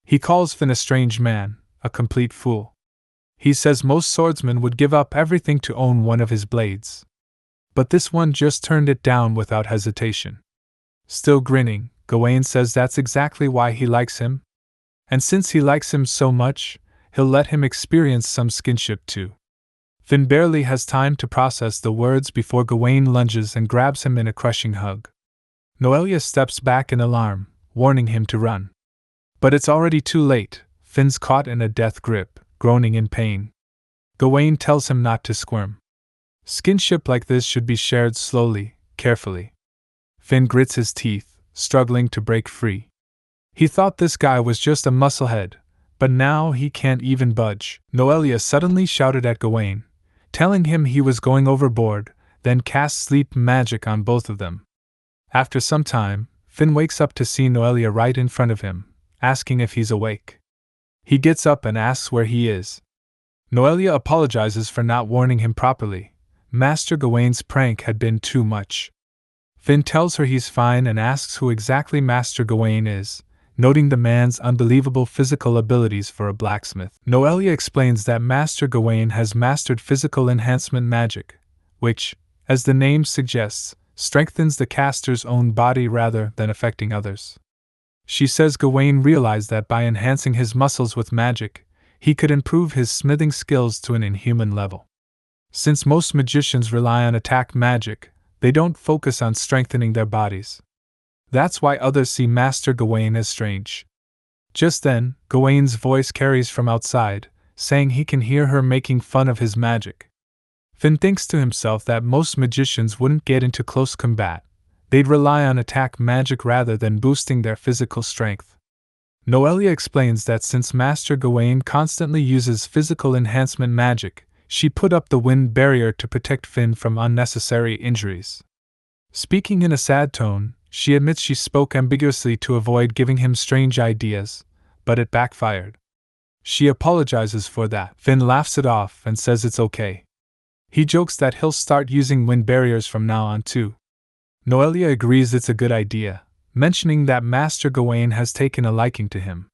He calls Finn a strange man, a complete fool. He says most swordsmen would give up everything to own one of his blades. But this one just turned it down without hesitation. Still grinning, Gawain says that's exactly why he likes him. And since he likes him so much, he'll let him experience some skinship too. Finn barely has time to process the words before Gawain lunges and grabs him in a crushing hug. Noelia steps back in alarm, warning him to run. But it's already too late. Finn's caught in a death grip, groaning in pain. Gawain tells him not to squirm. Skinship like this should be shared slowly, carefully. Finn grits his teeth, struggling to break free. He thought this guy was just a musclehead, but now he can't even budge. Noelia suddenly shouted at Gawain, telling him he was going overboard, then cast sleep magic on both of them. After some time, Finn wakes up to see Noelia right in front of him, asking if he's awake. He gets up and asks where he is. Noelia apologizes for not warning him properly. Master Gawain's prank had been too much. Finn tells her he's fine and asks who exactly Master Gawain is, noting the man's unbelievable physical abilities for a blacksmith. Noelia explains that Master Gawain has mastered physical enhancement magic, which, as the name suggests, strengthens the caster's own body rather than affecting others. She says Gawain realized that by enhancing his muscles with magic, he could improve his smithing skills to an inhuman level. Since most magicians rely on attack magic, they don't focus on strengthening their bodies. That's why others see Master Gawain as strange. Just then, Gawain's voice carries from outside, saying he can hear her making fun of his magic. Finn thinks to himself that most magicians wouldn't get into close combat. They'd rely on attack magic rather than boosting their physical strength. Noelia explains that since Master Gawain constantly uses physical enhancement magic, she put up the wind barrier to protect Finn from unnecessary injuries. Speaking in a sad tone, she admits she spoke ambiguously to avoid giving him strange ideas, but it backfired. She apologizes for that. Finn laughs it off and says it's okay. He jokes that he'll start using wind barriers from now on too. Noelia agrees it's a good idea, mentioning that Master Gawain has taken a liking to him.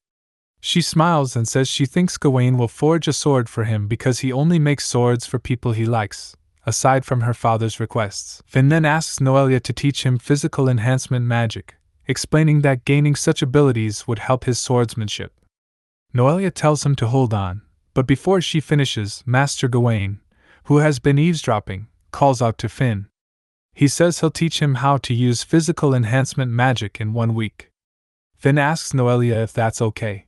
She smiles and says she thinks Gawain will forge a sword for him because he only makes swords for people he likes, aside from her father's requests. Finn then asks Noelia to teach him physical enhancement magic, explaining that gaining such abilities would help his swordsmanship. Noelia tells him to hold on, but before she finishes, Master Gawain, who has been eavesdropping, calls out to Finn. He says he'll teach him how to use physical enhancement magic in 1 week. Finn asks Noelia if that's okay.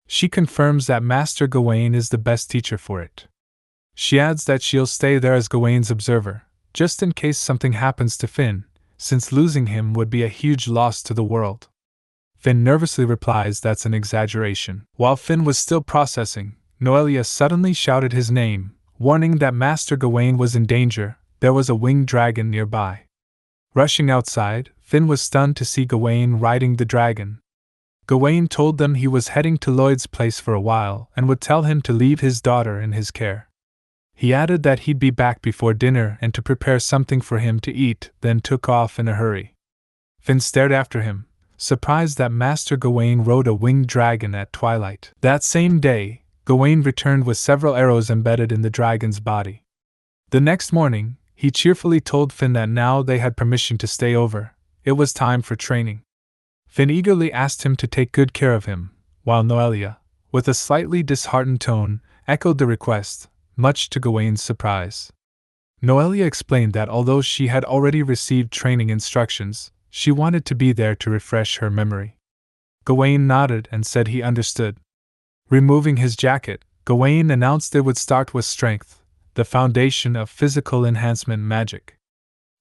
She confirms that Master Gawain is the best teacher for it. She adds that she'll stay there as Gawain's observer, just in case something happens to Finn, since losing him would be a huge loss to the world. Finn nervously replies that's an exaggeration. While Finn was still processing, Noelia suddenly shouted his name, warning that Master Gawain was in danger. There was a winged dragon nearby. Rushing outside, Finn was stunned to see Gawain riding the dragon. Gawain told them he was heading to Lloyd's place for a while and would tell him to leave his daughter in his care. He added that he'd be back before dinner and to prepare something for him to eat, then took off in a hurry. Finn stared after him, surprised that Master Gawain rode a winged dragon at twilight. That same day, Gawain returned with several arrows embedded in the dragon's body. The next morning, he cheerfully told Finn that now they had permission to stay over, it was time for training. Finn eagerly asked him to take good care of him, while Noelia, with a slightly disheartened tone, echoed the request, much to Gawain's surprise. Noelia explained that although she had already received training instructions, she wanted to be there to refresh her memory. Gawain nodded and said he understood. Removing his jacket, Gawain announced it would start with strength, the foundation of physical enhancement magic.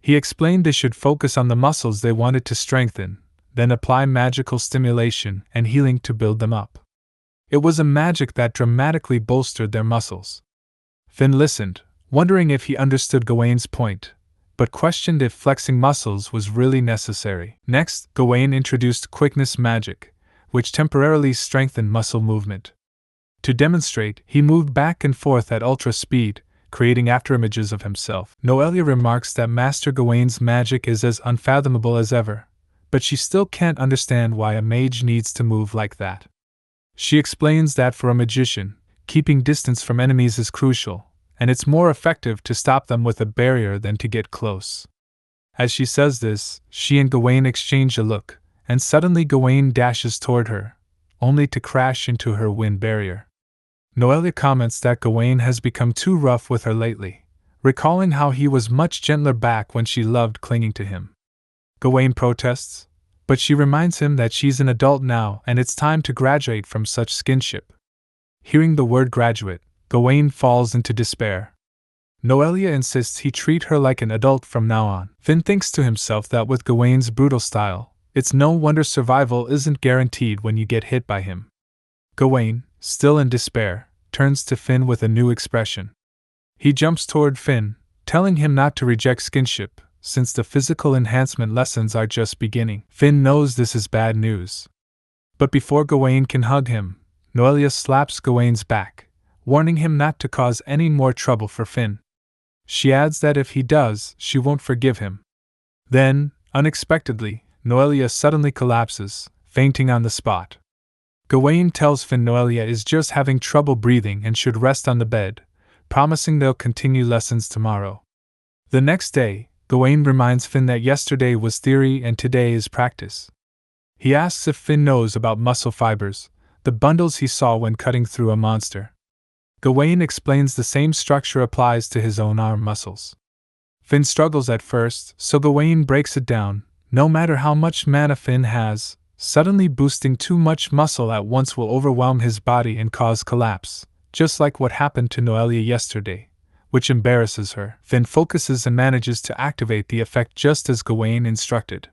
He explained they should focus on the muscles they wanted to strengthen, then apply magical stimulation and healing to build them up. It was a magic that dramatically bolstered their muscles. Finn listened, wondering if he understood Gawain's point, but questioned if flexing muscles was really necessary. Next, Gawain introduced quickness magic, which temporarily strengthened muscle movement. To demonstrate, he moved back and forth at ultra speed, creating afterimages of himself. Noelia remarks that Master Gawain's magic is as unfathomable as ever, but she still can't understand why a mage needs to move like that. She explains that for a magician, keeping distance from enemies is crucial, and it's more effective to stop them with a barrier than to get close. As she says this, she and Gawain exchange a look, and suddenly Gawain dashes toward her, only to crash into her wind barrier. Noelia comments that Gawain has become too rough with her lately, recalling how he was much gentler back when she loved clinging to him. Gawain protests, but she reminds him that she's an adult now and it's time to graduate from such skinship. Hearing the word graduate, Gawain falls into despair. Noelia insists he treat her like an adult from now on. Finn thinks to himself that with Gawain's brutal style, it's no wonder survival isn't guaranteed when you get hit by him. Gawain, still in despair, turns to Finn with a new expression. He jumps toward Finn, telling him not to reject skinship, since the physical enhancement lessons are just beginning. Finn knows this is bad news. But before Gawain can hug him, Noelia slaps Gawain's back, warning him not to cause any more trouble for Finn. She adds that if he does, she won't forgive him. Then, unexpectedly, Noelia suddenly collapses, fainting on the spot. Gawain tells Finn Noelia is just having trouble breathing and should rest on the bed, promising they'll continue lessons tomorrow. The next day, Gawain reminds Finn that yesterday was theory and today is practice. He asks if Finn knows about muscle fibers, the bundles he saw when cutting through a monster. Gawain explains the same structure applies to his own arm muscles. Finn struggles at first, so Gawain breaks it down. No matter how much mana Finn has, suddenly boosting too much muscle at once will overwhelm his body and cause collapse, just like what happened to Noelia yesterday, which embarrasses her. Finn focuses and manages to activate the effect just as Gawain instructed.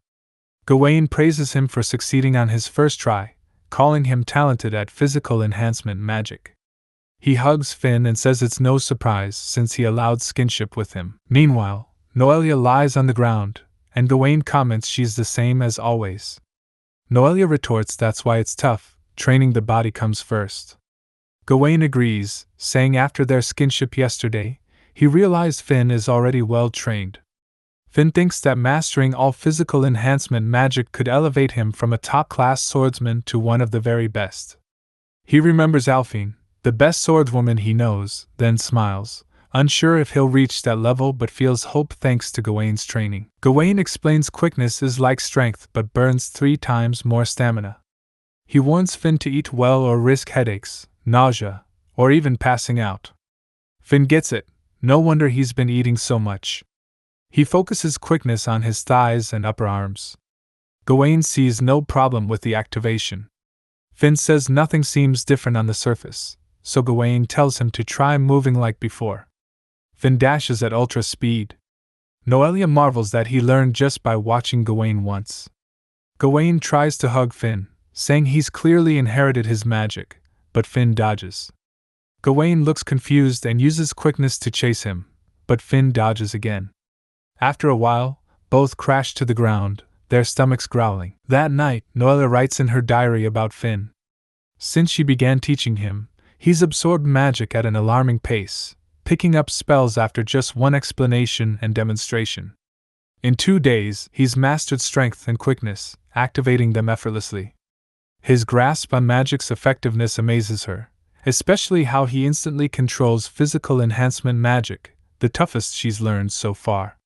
Gawain praises him for succeeding on his first try, calling him talented at physical enhancement magic. He hugs Finn and says it's no surprise since he allowed skinship with him. Meanwhile, Noelia lies on the ground, and Gawain comments she's the same as always. Noelia retorts that's why it's tough, training the body comes first. Gawain agrees, saying after their skinship yesterday, he realized Finn is already well trained. Finn thinks that mastering all physical enhancement magic could elevate him from a top-class swordsman to one of the very best. He remembers Alphine, the best swordswoman he knows, then smiles, unsure if he'll reach that level but feels hope thanks to Gawain's training. Gawain explains quickness is like strength but burns 3 times more stamina. He warns Finn to eat well or risk headaches, nausea, or even passing out. Finn gets it, no wonder he's been eating so much. He focuses quickness on his thighs and upper arms. Gawain sees no problem with the activation. Finn says nothing seems different on the surface, so Gawain tells him to try moving like before. Finn dashes at ultra speed. Noelia marvels that he learned just by watching Gawain once. Gawain tries to hug Finn, saying he's clearly inherited his magic, but Finn dodges. Gawain looks confused and uses quickness to chase him, but Finn dodges again. After a while, both crash to the ground, their stomachs growling. That night, Noelia writes in her diary about Finn. Since she began teaching him, he's absorbed magic at an alarming pace, picking up spells after just one explanation and demonstration. In 2 days, he's mastered strength and quickness, activating them effortlessly. His grasp on magic's effectiveness amazes her, especially how he instantly controls physical enhancement magic, the toughest she's learned so far.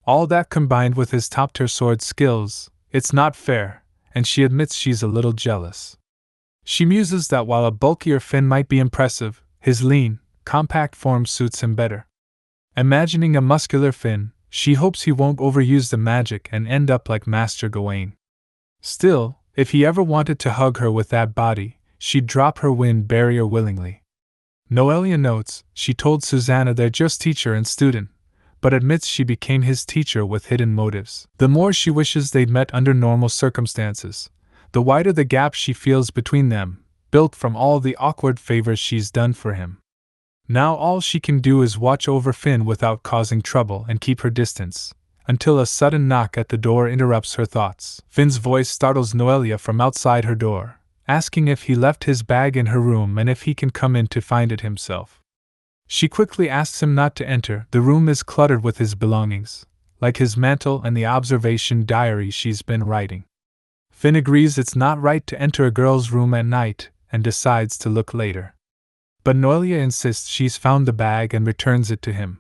All that combined with his top-tier sword skills, it's not fair, and she admits she's a little jealous. She muses that while a bulkier Finn might be impressive, his lean, compact form suits him better. Imagining a muscular Finn, she hopes he won't overuse the magic and end up like Master Gawain. Still, if he ever wanted to hug her with that body, she'd drop her wind barrier willingly. Noelia notes, she told Susanna they're just teacher and student, but admits she became his teacher with hidden motives. The more she wishes they'd met under normal circumstances, the wider the gap she feels between them, built from all the awkward favors she's done for him. Now all she can do is watch over Finn without causing trouble and keep her distance, until a sudden knock at the door interrupts her thoughts. Finn's voice startles Noelia from outside her door, asking if he left his bag in her room and if he can come in to find it himself. She quickly asks him not to enter. The room is cluttered with his belongings, like his mantle and the observation diary she's been writing. Finn agrees it's not right to enter a girl's room at night and decides to look later. But Noelia insists she's found the bag and returns it to him.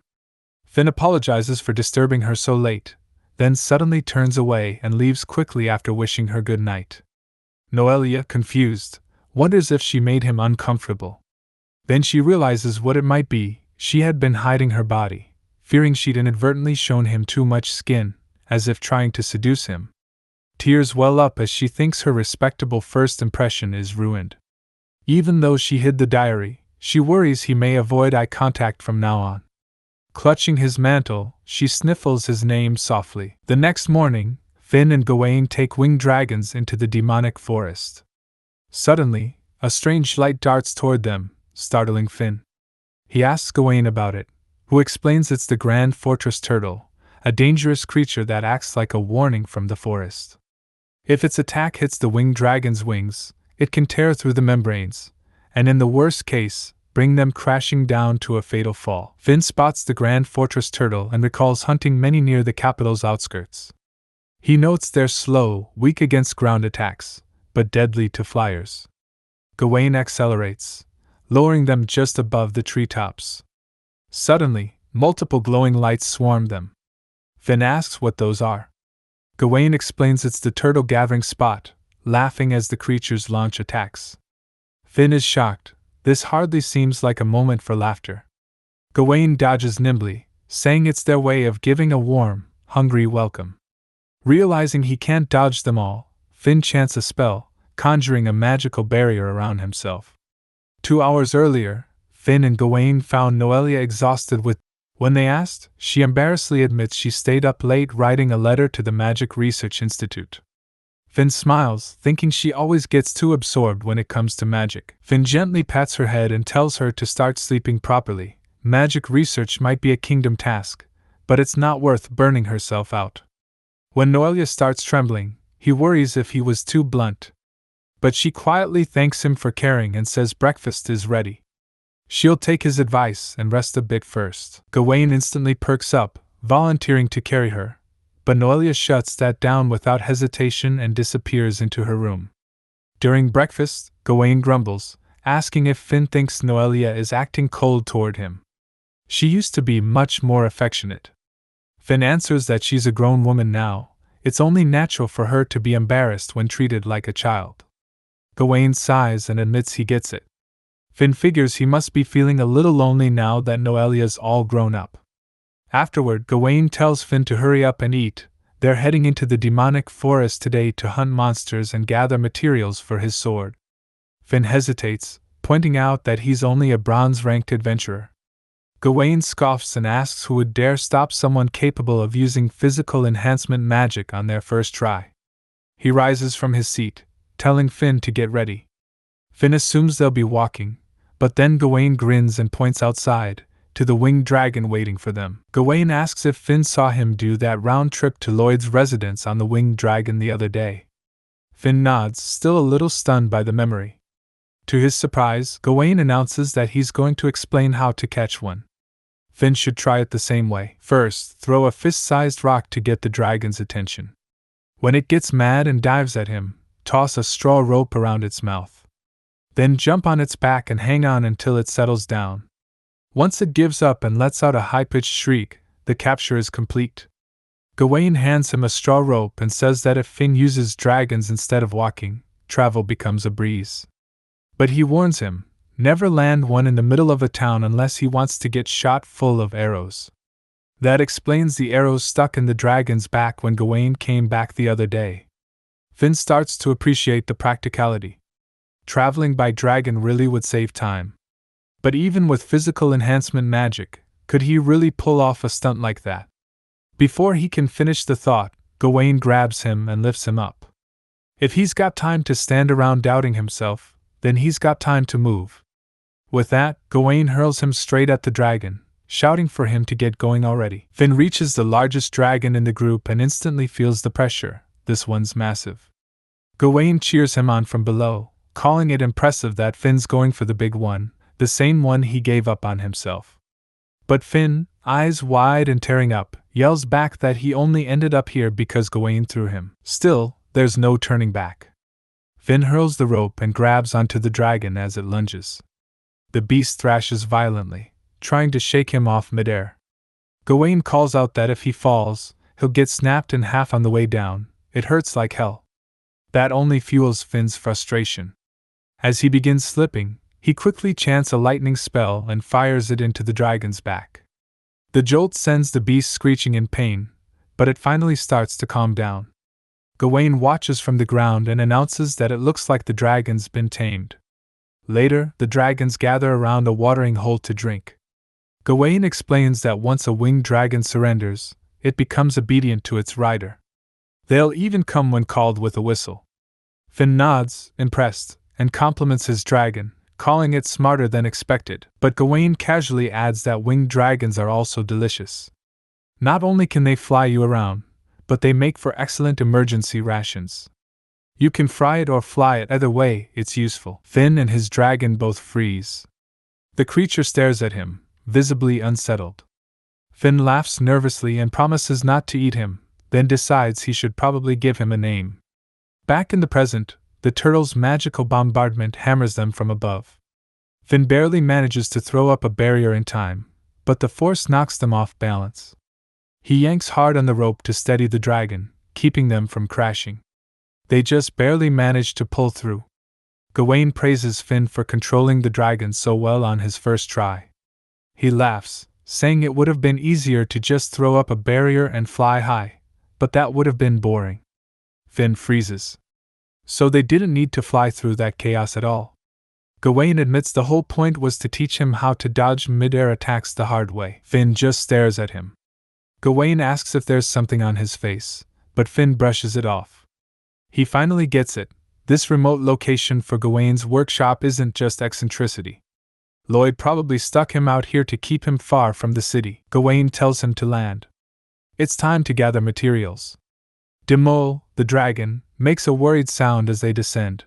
Finn apologizes for disturbing her so late, then suddenly turns away and leaves quickly after wishing her good night. Noelia, confused, wonders if she made him uncomfortable. Then she realizes what it might be. She had been hiding her body, fearing she'd inadvertently shown him too much skin, as if trying to seduce him. Tears well up as she thinks her respectable first impression is ruined. Even though she hid the diary, she worries he may avoid eye contact from now on. Clutching his mantle, she sniffles his name softly. The next morning, Finn and Gawain take winged dragons into the demonic forest. Suddenly, a strange light darts toward them, startling Finn. He asks Gawain about it, who explains it's the Grand Fortress Turtle, a dangerous creature that acts like a warning from the forest. If its attack hits the winged dragon's wings, it can tear through the membranes, and in the worst case, bring them crashing down to a fatal fall. Finn spots the Grand Fortress Turtle and recalls hunting many near the capital's outskirts. He notes they're slow, weak against ground attacks, but deadly to flyers. Gawain accelerates, lowering them just above the treetops. Suddenly, multiple glowing lights swarm them. Finn asks what those are. Gawain explains it's the turtle gathering spot, laughing as the creatures launch attacks. Finn is shocked. This hardly seems like a moment for laughter. Gawain dodges nimbly, saying it's their way of giving a warm, hungry welcome. Realizing he can't dodge them all, Finn chants a spell, conjuring a magical barrier around himself. 2 hours earlier, Finn and Gawain found Noelia exhausted with. When they asked, she embarrassedly admits she stayed up late writing a letter to the Magic Research Institute. Finn smiles, thinking she always gets too absorbed when it comes to magic. Finn gently pats her head and tells her to start sleeping properly. Magic research might be a kingdom task, but it's not worth burning herself out. When Noelia starts trembling, he worries if he was too blunt. But she quietly thanks him for caring and says breakfast is ready. She'll take his advice and rest a bit first. Gawain instantly perks up, volunteering to carry her, but Noelia shuts that down without hesitation and disappears into her room. During breakfast, Gawain grumbles, asking if Finn thinks Noelia is acting cold toward him. She used to be much more affectionate. Finn answers that she's a grown woman now. It's only natural for her to be embarrassed when treated like a child. Gawain sighs and admits he gets it. Finn figures he must be feeling a little lonely now that Noelia's all grown up. Afterward, Gawain tells Finn to hurry up and eat. They're heading into the demonic forest today to hunt monsters and gather materials for his sword. Finn hesitates, pointing out that he's only a bronze-ranked adventurer. Gawain scoffs and asks who would dare stop someone capable of using physical enhancement magic on their first try. He rises from his seat, telling Finn to get ready. Finn assumes they'll be walking, but then Gawain grins and points outside, to the winged dragon waiting for them. Gawain asks if Finn saw him do that round trip to Lloyd's residence on the winged dragon the other day. Finn nods, still a little stunned by the memory. To his surprise, Gawain announces that he's going to explain how to catch one. Finn should try it the same way. First, throw a fist-sized rock to get the dragon's attention. When it gets mad and dives at him, toss a straw rope around its mouth. Then jump on its back and hang on until it settles down. Once it gives up and lets out a high-pitched shriek, the capture is complete. Gawain hands him a straw rope and says that if Finn uses dragons instead of walking, travel becomes a breeze. But he warns him, never land one in the middle of a town unless he wants to get shot full of arrows. That explains the arrows stuck in the dragon's back when Gawain came back the other day. Finn starts to appreciate the practicality. Traveling by dragon really would save time. But even with physical enhancement magic, could he really pull off a stunt like that? Before he can finish the thought, Gawain grabs him and lifts him up. If he's got time to stand around doubting himself, then he's got time to move. With that, Gawain hurls him straight at the dragon, shouting for him to get going already. Finn reaches the largest dragon in the group and instantly feels the pressure. This one's massive. Gawain cheers him on from below, calling it impressive that Finn's going for the big one, the same one he gave up on himself. But Finn, eyes wide and tearing up, yells back that he only ended up here because Gawain threw him. Still, there's no turning back. Finn hurls the rope and grabs onto the dragon as it lunges. The beast thrashes violently, trying to shake him off midair. Gawain calls out that if he falls, he'll get snapped in half on the way down. It hurts like hell. That only fuels Finn's frustration. As he begins slipping, he quickly chants a lightning spell and fires it into the dragon's back. The jolt sends the beast screeching in pain, but it finally starts to calm down. Gawain watches from the ground and announces that it looks like the dragon's been tamed. Later, the dragons gather around a watering hole to drink. Gawain explains that once a winged dragon surrenders, it becomes obedient to its rider. They'll even come when called with a whistle. Finn nods, impressed, and compliments his dragon, calling it smarter than expected, but Gawain casually adds that winged dragons are also delicious. Not only can they fly you around, but they make for excellent emergency rations. You can fry it or fly it, either way, it's useful. Finn and his dragon both freeze. The creature stares at him, visibly unsettled. Finn laughs nervously and promises not to eat him, then decides he should probably give him a name. Back in the present, the turtle's magical bombardment hammers them from above. Finn barely manages to throw up a barrier in time, but the force knocks them off balance. He yanks hard on the rope to steady the dragon, keeping them from crashing. They just barely manage to pull through. Gawain praises Finn for controlling the dragon so well on his first try. He laughs, saying it would have been easier to just throw up a barrier and fly high, but that would have been boring. Finn freezes. So they didn't need to fly through that chaos at all. Gawain admits the whole point was to teach him how to dodge mid-air attacks the hard way. Finn just stares at him. Gawain asks if there's something on his face, but Finn brushes it off. He finally gets it. This remote location for Gawain's workshop isn't just eccentricity. Lloyd probably stuck him out here to keep him far from the city. Gawain tells him to land. It's time to gather materials. Demol, the dragon, makes a worried sound as they descend.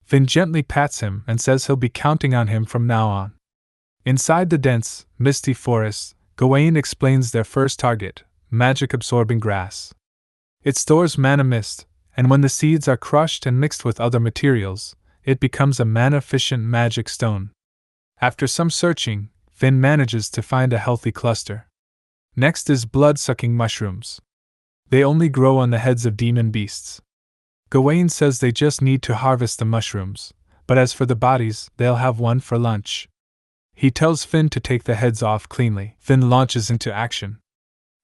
Finn gently pats him and says he'll be counting on him from now on. Inside the dense, misty forest, Gawain explains their first target, magic-absorbing grass. It stores mana mist, and when the seeds are crushed and mixed with other materials, it becomes a mana-efficient magic stone. After some searching, Finn manages to find a healthy cluster. Next is blood-sucking mushrooms. They only grow on the heads of demon beasts. Gawain says they just need to harvest the mushrooms, but as for the bodies, they'll have one for lunch. He tells Finn to take the heads off cleanly. Finn launches into action.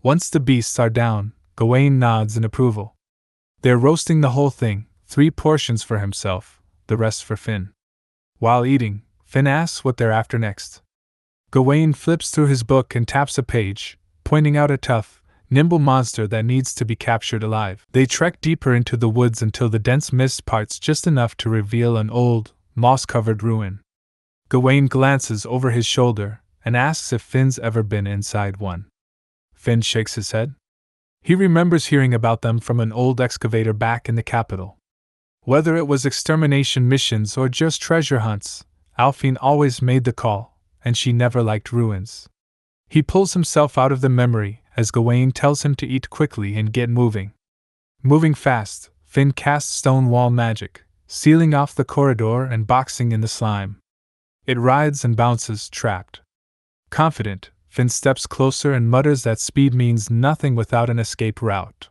Once the beasts are down, Gawain nods in approval. They're roasting the whole thing, 3 portions for himself, the rest for Finn. While eating, Finn asks what they're after next. Gawain flips through his book and taps a page, pointing out a tough, nimble monster that needs to be captured alive. They trek deeper into the woods until the dense mist parts just enough to reveal an old, moss-covered ruin. Gawain glances over his shoulder and asks if Finn's ever been inside one. Finn shakes his head. He remembers hearing about them from an old excavator back in the capital. Whether it was extermination missions or just treasure hunts, Alphine always made the call, and she never liked ruins. He pulls himself out of the memory as Gawain tells him to eat quickly and get moving. Moving fast, Finn casts stone wall magic, sealing off the corridor and boxing in the slime. It writhes and bounces, trapped. Confident, Finn steps closer and mutters that speed means nothing without an escape route.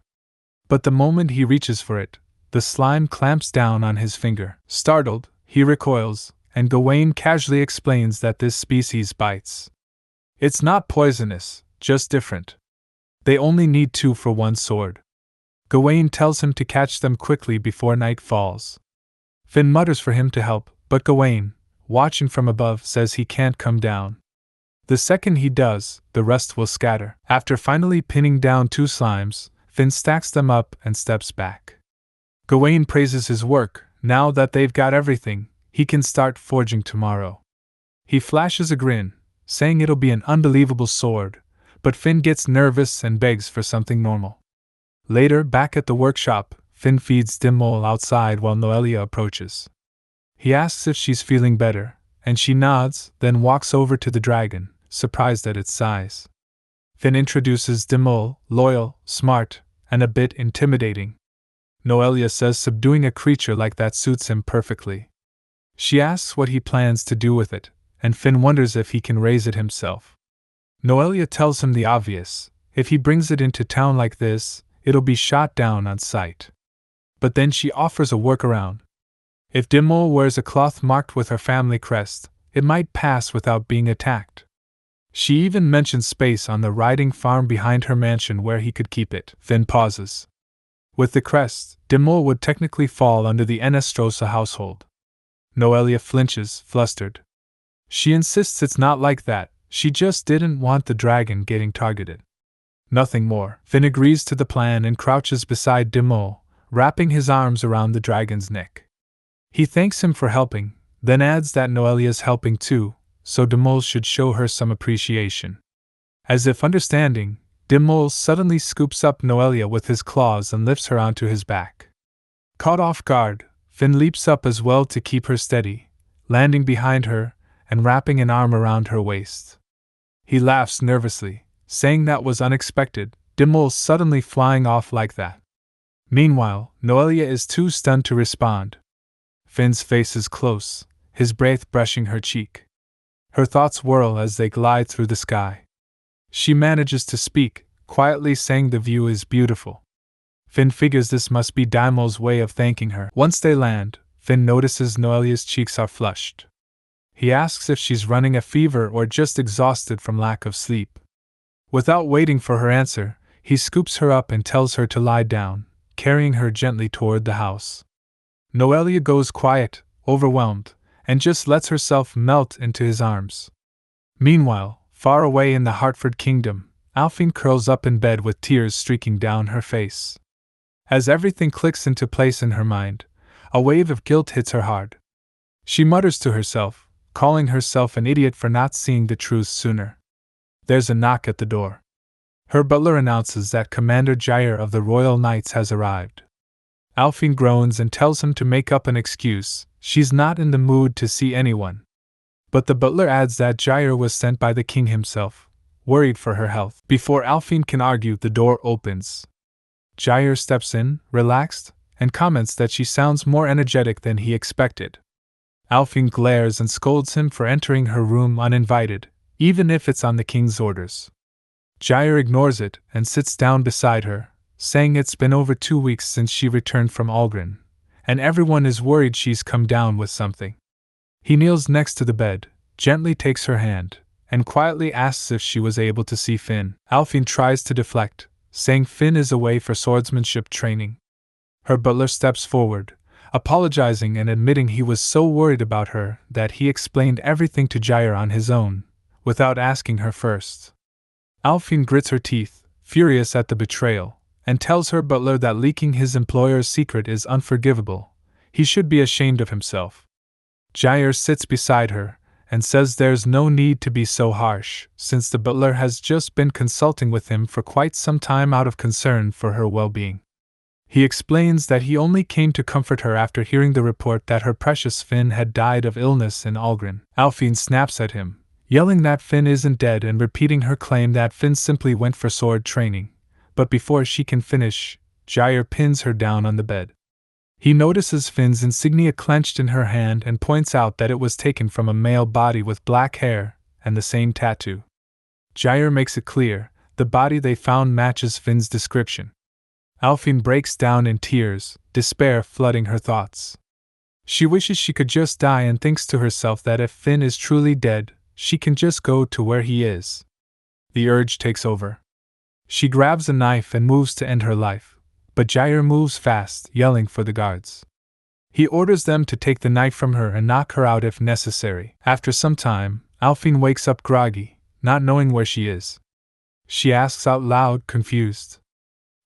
But the moment he reaches for it, the slime clamps down on his finger. Startled, he recoils, and Gawain casually explains that this species bites. It's not poisonous, just different. They only need 2 for 1 sword. Gawain tells him to catch them quickly before night falls. Finn mutters for him to help, but Gawain, watching from above, says he can't come down. The second he does, the rest will scatter. After finally pinning down 2 slimes, Finn stacks them up and steps back. Gawain praises his work. Now that they've got everything, he can start forging tomorrow. He flashes a grin, saying it'll be an unbelievable sword, but Finn gets nervous and begs for something normal. Later, back at the workshop, Finn feeds Dimmole outside while Noelia approaches. He asks if she's feeling better, and she nods, then walks over to the dragon, surprised at its size. Finn introduces Dimmole, loyal, smart, and a bit intimidating. Noelia says subduing a creature like that suits him perfectly. She asks what he plans to do with it, and Finn wonders if he can raise it himself. Noelia tells him the obvious: if he brings it into town like this, it'll be shot down on sight. But then she offers a workaround. If Dimmole wears a cloth marked with her family crest, it might pass without being attacked. She even mentions space on the riding farm behind her mansion where he could keep it. Finn pauses. With the crest, Dimmole would technically fall under the Enestrosa household. Noelia flinches, flustered. She insists it's not like that, she just didn't want the dragon getting targeted. Nothing more. Finn agrees to the plan and crouches beside Dimmole, wrapping his arms around the dragon's neck. He thanks him for helping, then adds that Noelia's helping too, so Dimmole should show her some appreciation. As if understanding, Dimmole suddenly scoops up Noelia with his claws and lifts her onto his back. Caught off guard, Finn leaps up as well to keep her steady, landing behind her and wrapping an arm around her waist. He laughs nervously, saying that was unexpected, Dimmole suddenly flying off like that. Meanwhile, Noelia is too stunned to respond. Finn's face is close, his breath brushing her cheek. Her thoughts whirl as they glide through the sky. She manages to speak, quietly saying the view is beautiful. Finn figures this must be Daimo's way of thanking her. Once they land, Finn notices Noelia's cheeks are flushed. He asks if she's running a fever or just exhausted from lack of sleep. Without waiting for her answer, he scoops her up and tells her to lie down, carrying her gently toward the house. Noelia goes quiet, overwhelmed, and just lets herself melt into his arms. Meanwhile, far away in the Hartford Kingdom, Alphine curls up in bed with tears streaking down her face. As everything clicks into place in her mind, a wave of guilt hits her hard. She mutters to herself, calling herself an idiot for not seeing the truth sooner. There's a knock at the door. Her butler announces that Commander Jair of the Royal Knights has arrived. Alphine groans and tells him to make up an excuse, she's not in the mood to see anyone. But the butler adds that Jair was sent by the king himself, worried for her health. Before Alphine can argue, the door opens. Jair steps in, relaxed, and comments that she sounds more energetic than he expected. Alphine glares and scolds him for entering her room uninvited, even if it's on the king's orders. Jair ignores it and sits down beside her, saying it's been over 2 weeks since she returned from Algren, and everyone is worried she's come down with something. He kneels next to the bed, gently takes her hand, and quietly asks if she was able to see Finn. Alphine tries to deflect, saying Finn is away for swordsmanship training. Her butler steps forward, apologizing and admitting he was so worried about her that he explained everything to Jair on his own, without asking her first. Alphine grits her teeth, furious at the betrayal, and tells her butler that leaking his employer's secret is unforgivable. He should be ashamed of himself. Jair sits beside her and says there's no need to be so harsh, since the butler has just been consulting with him for quite some time out of concern for her well-being. He explains that he only came to comfort her after hearing the report that her precious Finn had died of illness in Algren. Alphine snaps at him, yelling that Finn isn't dead and repeating her claim that Finn simply went for sword training. But before she can finish, Jair pins her down on the bed. He notices Finn's insignia clenched in her hand and points out that it was taken from a male body with black hair and the same tattoo. Jair makes it clear, the body they found matches Finn's description. Alphine breaks down in tears, despair flooding her thoughts. She wishes she could just die and thinks to herself that if Finn is truly dead, she can just go to where he is. The urge takes over. She grabs a knife and moves to end her life, but Jair moves fast, yelling for the guards. He orders them to take the knife from her and knock her out if necessary. After some time, Alphine wakes up groggy, not knowing where she is. She asks out loud, confused.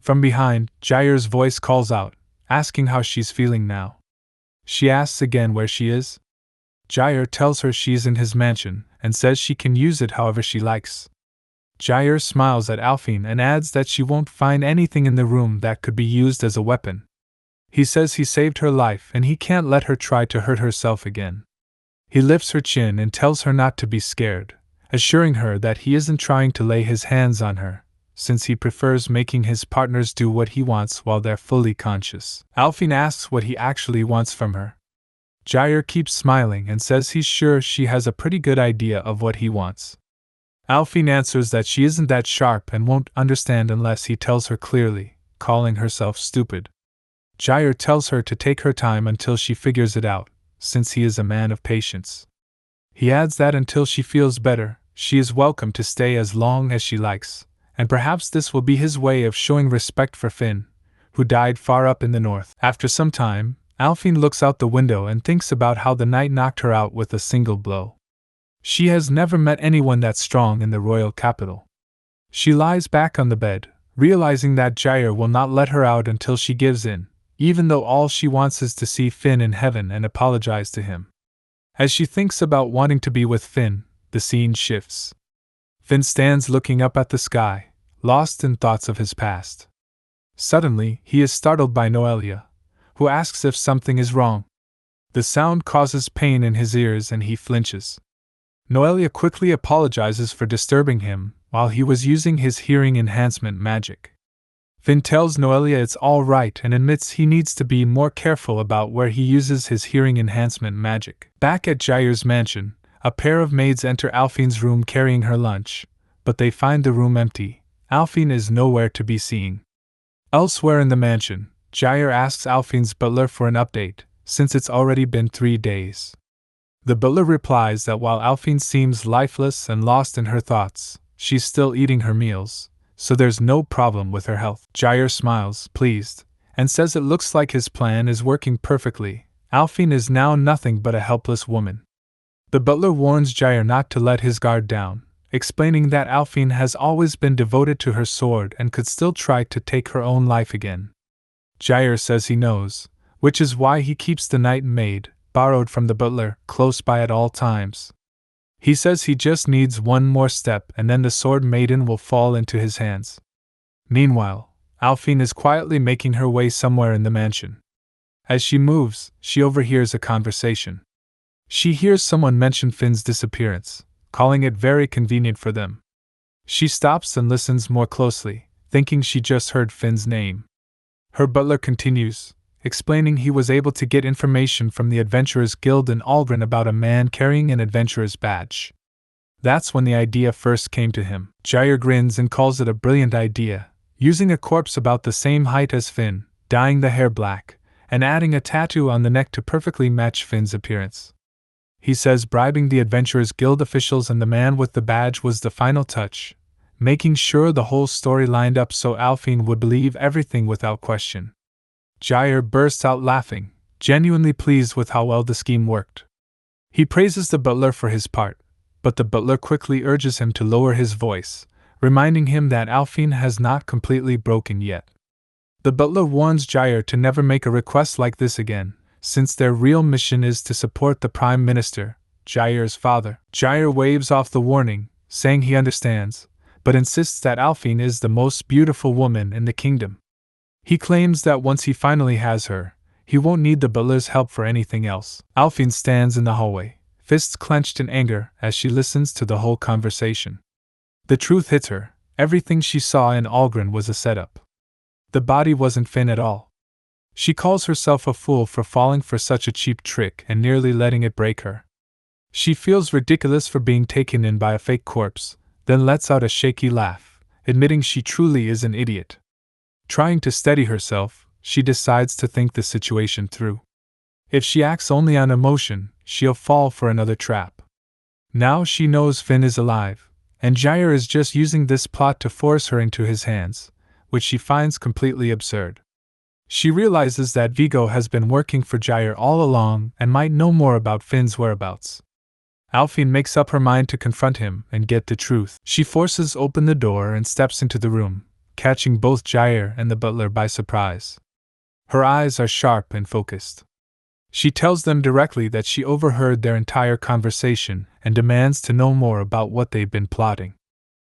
From behind, Jaire's voice calls out, asking how she's feeling now. She asks again where she is. Jair tells her she's in his mansion and says she can use it however she likes. Jair smiles at Alphine and adds that she won't find anything in the room that could be used as a weapon. He says he saved her life and he can't let her try to hurt herself again. He lifts her chin and tells her not to be scared, assuring her that he isn't trying to lay his hands on her, since he prefers making his partners do what he wants while they're fully conscious. Alphine asks what he actually wants from her. Jair keeps smiling and says he's sure she has a pretty good idea of what he wants. Alphine answers that she isn't that sharp and won't understand unless he tells her clearly, calling herself stupid. Jair tells her to take her time until she figures it out, since he is a man of patience. He adds that until she feels better, she is welcome to stay as long as she likes, and perhaps this will be his way of showing respect for Finn, who died far up in the north. After some time, Alphine looks out the window and thinks about how the knight knocked her out with a single blow. She has never met anyone that strong in the royal capital. She lies back on the bed, realizing that Jair will not let her out until she gives in, even though all she wants is to see Finn in heaven and apologize to him. As she thinks about wanting to be with Finn, the scene shifts. Finn stands looking up at the sky, lost in thoughts of his past. Suddenly, he is startled by Noelia, who asks if something is wrong. The sound causes pain in his ears and he flinches. Noelia quickly apologizes for disturbing him while he was using his hearing enhancement magic. Finn tells Noelia it's all right and admits he needs to be more careful about where he uses his hearing enhancement magic. Back at Jair's mansion, a pair of maids enter Alphine's room carrying her lunch, but they find the room empty. Alphine is nowhere to be seen. Elsewhere in the mansion, Jair asks Alphine's butler for an update, since it's already been 3 days. The butler replies that while Alphine seems lifeless and lost in her thoughts, she's still eating her meals, so there's no problem with her health. Jair smiles, pleased, and says it looks like his plan is working perfectly. Alphine is now nothing but a helpless woman. The butler warns Jair not to let his guard down, explaining that Alphine has always been devoted to her sword and could still try to take her own life again. Jair says he knows, which is why he keeps the night maid, borrowed from the butler, close by at all times. He says he just needs one more step and then the sword maiden will fall into his hands. Meanwhile, Alphine is quietly making her way somewhere in the mansion. As she moves, she overhears a conversation. She hears someone mention Finn's disappearance, calling it very convenient for them. She stops and listens more closely, thinking she just heard Finn's name. Her butler continues, explaining he was able to get information from the Adventurers Guild in Aldrin about a man carrying an adventurer's badge. That's when the idea first came to him. Jair grins and calls it a brilliant idea, using a corpse about the same height as Finn, dyeing the hair black, and adding a tattoo on the neck to perfectly match Finn's appearance. He says bribing the Adventurers Guild officials and the man with the badge was the final touch, making sure the whole story lined up so Alphine would believe everything without question. Jair bursts out laughing, genuinely pleased with how well the scheme worked. He praises the butler for his part, but the butler quickly urges him to lower his voice, reminding him that Alphine has not completely broken yet. The butler warns Jair to never make a request like this again, since their real mission is to support the Prime Minister, Jair's father. Jair waves off the warning, saying he understands, but insists that Alphine is the most beautiful woman in the kingdom. He claims that once he finally has her, he won't need the butler's help for anything else. Alphine stands in the hallway, fists clenched in anger as she listens to the whole conversation. The truth hits her, everything she saw in Algren was a setup. The body wasn't Finn at all. She calls herself a fool for falling for such a cheap trick and nearly letting it break her. She feels ridiculous for being taken in by a fake corpse, then lets out a shaky laugh, admitting she truly is an idiot. Trying to steady herself, she decides to think the situation through. If she acts only on emotion, she'll fall for another trap. Now she knows Finn is alive, and Jair is just using this plot to force her into his hands, which she finds completely absurd. She realizes that Vigo has been working for Jair all along and might know more about Finn's whereabouts. Alphine makes up her mind to confront him and get the truth. She forces open the door and steps into the room, catching both Jair and the butler by surprise. Her eyes are sharp and focused. She tells them directly that she overheard their entire conversation and demands to know more about what they've been plotting.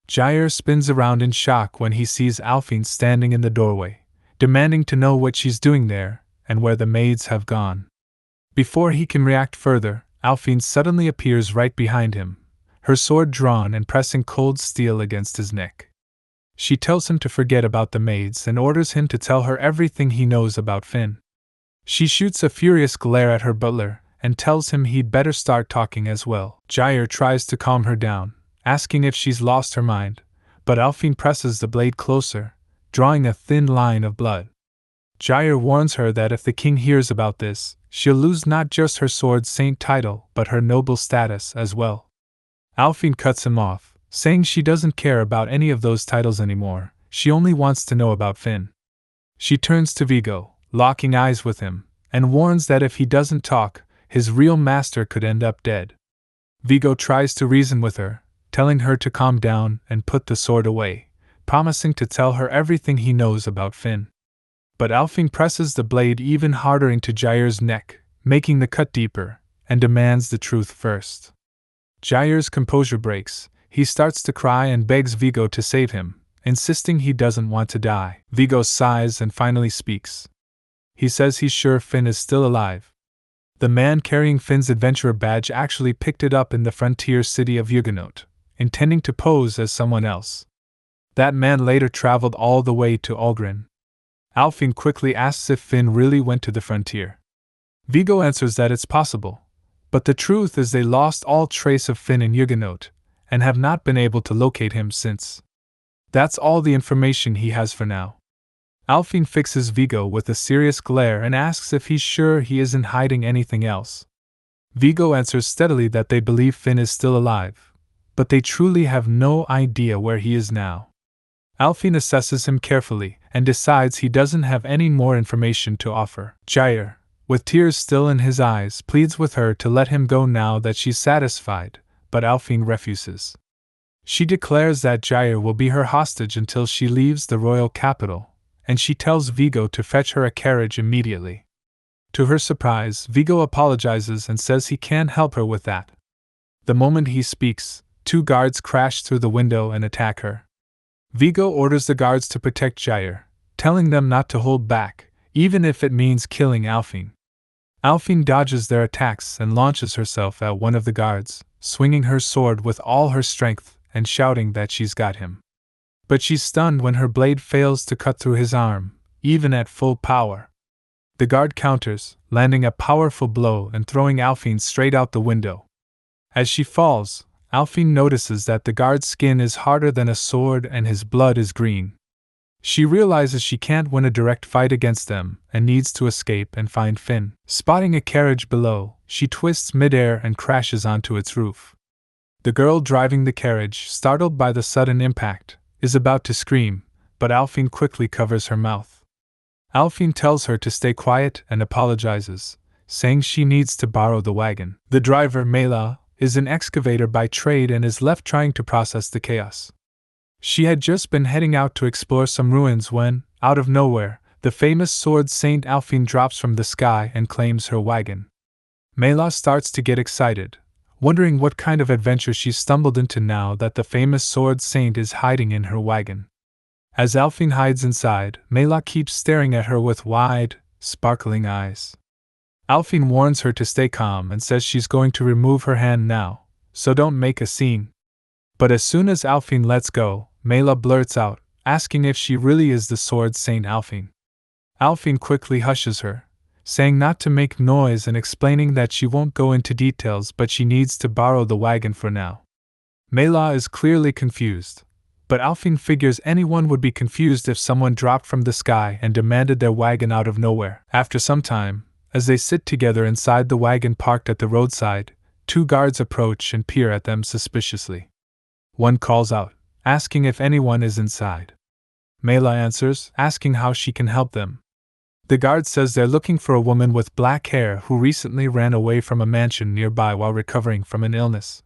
Jair spins around in shock when he sees Alphine standing in the doorway, demanding to know what she's doing there and where the maids have gone. Before he can react further, Alphine suddenly appears right behind him, her sword drawn and pressing cold steel against his neck. She tells him to forget about the maids and orders him to tell her everything he knows about Finn. She shoots a furious glare at her butler and tells him he'd better start talking as well. Jair tries to calm her down, asking if she's lost her mind, but Alphine presses the blade closer, drawing a thin line of blood. Jair warns her that if the king hears about this, she'll lose not just her sword saint title but her noble status as well. Alphine cuts him off, saying she doesn't care about any of those titles anymore, she only wants to know about Finn. She turns to Vigo, locking eyes with him, and warns that if he doesn't talk, his real master could end up dead. Vigo tries to reason with her, telling her to calm down and put the sword away, promising to tell her everything he knows about Finn. But Alphine presses the blade even harder into Jair's neck, making the cut deeper, and demands the truth first. Jair's composure breaks, he starts to cry and begs Vigo to save him, insisting he doesn't want to die. Vigo sighs and finally speaks. He says he's sure Finn is still alive. The man carrying Finn's adventurer badge actually picked it up in the frontier city of Huguenot, intending to pose as someone else. That man later traveled all the way to Algren. Alphine quickly asks if Finn really went to the frontier. Vigo answers that it's possible, but the truth is they lost all trace of Finn in Huguenot, and have not been able to locate him since. That's all the information he has for now. Alphine fixes Vigo with a serious glare and asks if he's sure he isn't hiding anything else. Vigo answers steadily that they believe Finn is still alive, but they truly have no idea where he is now. Alphine assesses him carefully and decides he doesn't have any more information to offer. Jair, with tears still in his eyes, pleads with her to let him go now that she's satisfied, but Alphine refuses. She declares that Jair will be her hostage until she leaves the royal capital, and she tells Vigo to fetch her a carriage immediately. To her surprise, Vigo apologizes and says he can't help her with that. The moment he speaks, 2 guards crash through the window and attack her. Vigo orders the guards to protect Jair, telling them not to hold back, even if it means killing Alphine. Alphine dodges their attacks and launches herself at one of the guards, swinging her sword with all her strength and shouting that she's got him. But she's stunned when her blade fails to cut through his arm, even at full power. The guard counters, landing a powerful blow and throwing Alphine straight out the window. As she falls, Alphine notices that the guard's skin is harder than a sword and his blood is green. She realizes she can't win a direct fight against them and needs to escape and find Finn. Spotting a carriage below, she twists midair and crashes onto its roof. The girl driving the carriage, startled by the sudden impact, is about to scream, but Alphine quickly covers her mouth. Alphine tells her to stay quiet and apologizes, saying she needs to borrow the wagon. The driver, Mela, is an excavator by trade and is left trying to process the chaos. She had just been heading out to explore some ruins when, out of nowhere, the famous sword Saint Alphine drops from the sky and claims her wagon. Mela starts to get excited, wondering what kind of adventure she's stumbled into now that the famous sword saint is hiding in her wagon. As Alphine hides inside, Mela keeps staring at her with wide, sparkling eyes. Alphine warns her to stay calm and says she's going to remove her hand now, so don't make a scene. But as soon as Alphine lets go, Mela blurts out, asking if she really is the sword Saint Alphine. Alphine quickly hushes her, saying not to make noise and explaining that she won't go into details but she needs to borrow the wagon for now. Mela is clearly confused, but Alphine figures anyone would be confused if someone dropped from the sky and demanded their wagon out of nowhere. After some time, as they sit together inside the wagon parked at the roadside, 2 guards approach and peer at them suspiciously. One calls out, asking if anyone is inside. Mela answers, asking how she can help them. The guard says they're looking for a woman with black hair who recently ran away from a mansion nearby while recovering from an illness.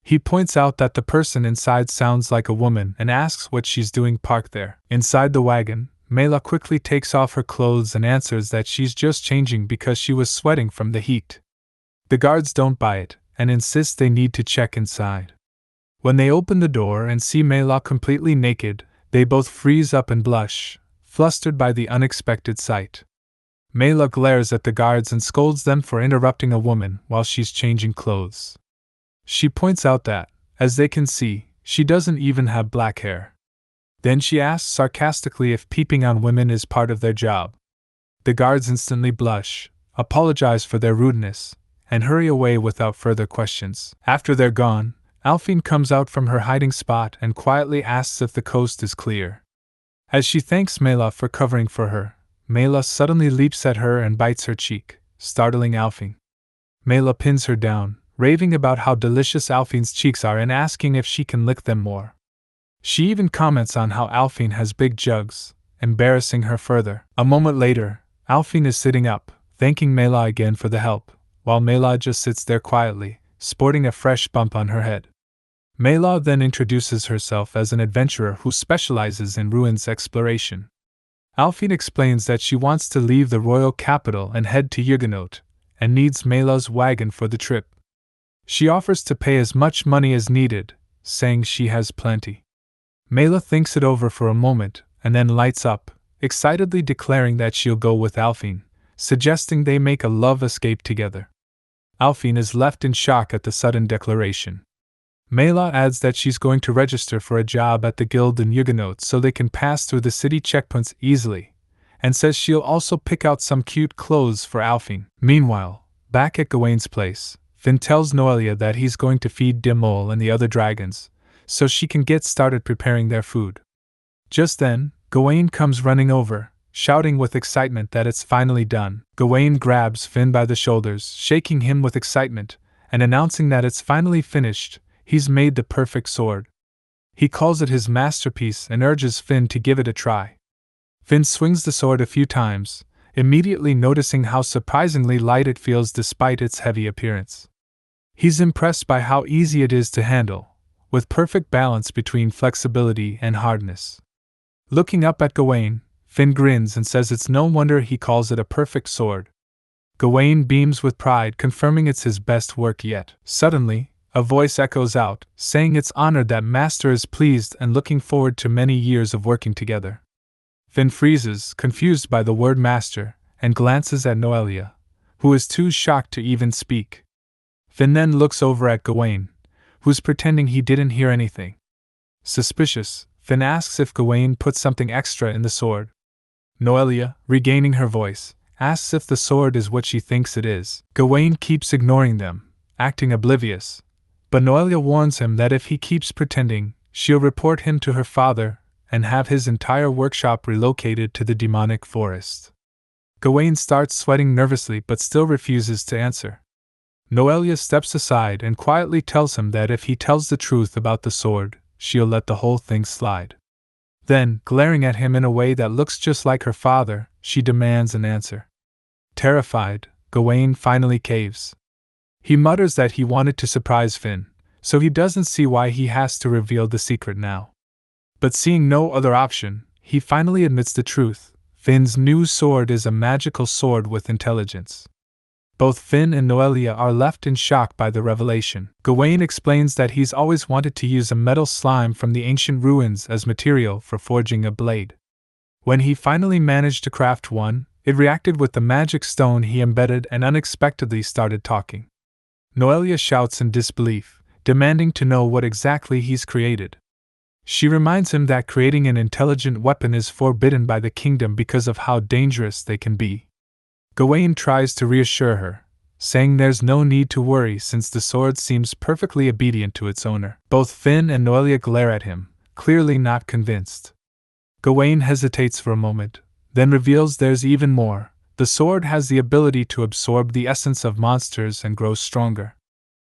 He points out that the person inside sounds like a woman and asks what she's doing parked there. Inside the wagon, Mela quickly takes off her clothes and answers that she's just changing because she was sweating from the heat. The guards don't buy it and insist they need to check inside. When they open the door and see Mela completely naked, they both freeze up and blush, flustered by the unexpected sight. Mela glares at the guards and scolds them for interrupting a woman while she's changing clothes. She points out that, as they can see, she doesn't even have black hair. Then she asks sarcastically if peeping on women is part of their job. The guards instantly blush, apologize for their rudeness, and hurry away without further questions. After they're gone, Alphine comes out from her hiding spot and quietly asks if the coast is clear. As she thanks Mela for covering for her, Mela suddenly leaps at her and bites her cheek, startling Alphine. Mela pins her down, raving about how delicious Alphine's cheeks are and asking if she can lick them more. She even comments on how Alphine has big jugs, embarrassing her further. A moment later, Alphine is sitting up, thanking Mela again for the help, while Mela just sits there quietly, sporting a fresh bump on her head. Mela then introduces herself as an adventurer who specializes in ruins exploration. Alphine explains that she wants to leave the royal capital and head to Huguenot, and needs Mela's wagon for the trip. She offers to pay as much money as needed, saying she has plenty. Mela thinks it over for a moment, and then lights up, excitedly declaring that she'll go with Alphine, suggesting they make a love escape together. Alphine is left in shock at the sudden declaration. Mela adds that she's going to register for a job at the guild in Huguenot so they can pass through the city checkpoints easily, and says she'll also pick out some cute clothes for Alphine. Meanwhile, back at Gawain's place, Finn tells Noelia that he's going to feed Demol and the other dragons, so she can get started preparing their food. Just then, Gawain comes running over, shouting with excitement that it's finally done. Gawain grabs Finn by the shoulders, shaking him with excitement, and announcing that it's finally finished. He's made the perfect sword. He calls it his masterpiece and urges Finn to give it a try. Finn swings the sword a few times, immediately noticing how surprisingly light it feels despite its heavy appearance. He's impressed by how easy it is to handle, with perfect balance between flexibility and hardness. Looking up at Gawain, Finn grins and says it's no wonder he calls it a perfect sword. Gawain beams with pride, confirming it's his best work yet. Suddenly, a voice echoes out, saying it's honored that Master is pleased and looking forward to many years of working together. Finn freezes, confused by the word master, and glances at Noelia, who is too shocked to even speak. Finn then looks over at Gawain, who's pretending he didn't hear anything. Suspicious, Finn asks if Gawain put something extra in the sword. Noelia, regaining her voice, asks if the sword is what she thinks it is. Gawain keeps ignoring them, acting oblivious, but Noelia warns him that if he keeps pretending, she'll report him to her father and have his entire workshop relocated to the demonic forest. Gawain starts sweating nervously but still refuses to answer. Noelia steps aside and quietly tells him that if he tells the truth about the sword, she'll let the whole thing slide. Then, glaring at him in a way that looks just like her father, she demands an answer. Terrified, Gawain finally caves. He mutters that he wanted to surprise Finn, so he doesn't see why he has to reveal the secret now. But seeing no other option, he finally admits the truth. Finn's new sword is a magical sword with intelligence. Both Finn and Noelia are left in shock by the revelation. Gawain explains that he's always wanted to use a metal slime from the ancient ruins as material for forging a blade. When he finally managed to craft one, it reacted with the magic stone he embedded and unexpectedly started talking. Noelia shouts in disbelief, demanding to know what exactly he's created. She reminds him that creating an intelligent weapon is forbidden by the kingdom because of how dangerous they can be. Gawain tries to reassure her, saying there's no need to worry since the sword seems perfectly obedient to its owner. Both Finn and Noelia glare at him, clearly not convinced. Gawain hesitates for a moment, then reveals there's even more. The sword has the ability to absorb the essence of monsters and grow stronger.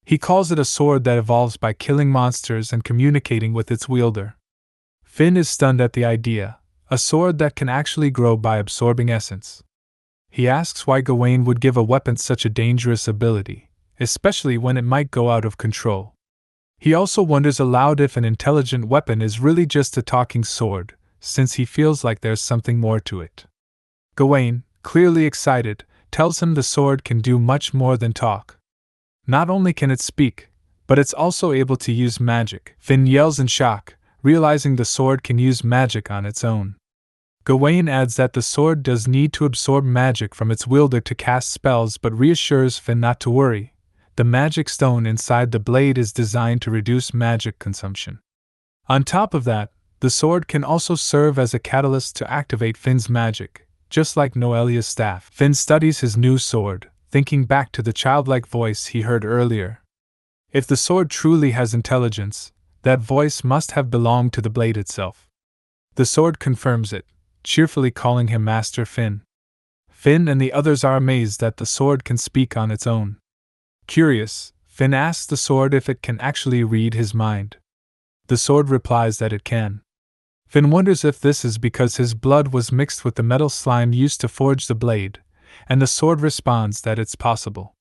He calls it a sword that evolves by killing monsters and communicating with its wielder. Finn is stunned at the idea, a sword that can actually grow by absorbing essence. He asks why Gawain would give a weapon such a dangerous ability, especially when it might go out of control. He also wonders aloud if an intelligent weapon is really just a talking sword, since he feels like there's something more to it. Gawain, clearly excited, tells him the sword can do much more than talk. Not only can it speak, but it's also able to use magic. Finn yells in shock, realizing the sword can use magic on its own. Gawain adds that the sword does need to absorb magic from its wielder to cast spells, but reassures Finn not to worry. The magic stone inside the blade is designed to reduce magic consumption. On top of that, the sword can also serve as a catalyst to activate Finn's magic, just like Noelia's staff. Finn studies his new sword, thinking back to the childlike voice he heard earlier. If the sword truly has intelligence, that voice must have belonged to the blade itself. The sword confirms it, cheerfully calling him Master Finn. Finn and the others are amazed that the sword can speak on its own. Curious, Finn asks the sword if it can actually read his mind. The sword replies that it can. Finn wonders if this is because his blood was mixed with the metal slime used to forge the blade, and the sword responds that it's possible.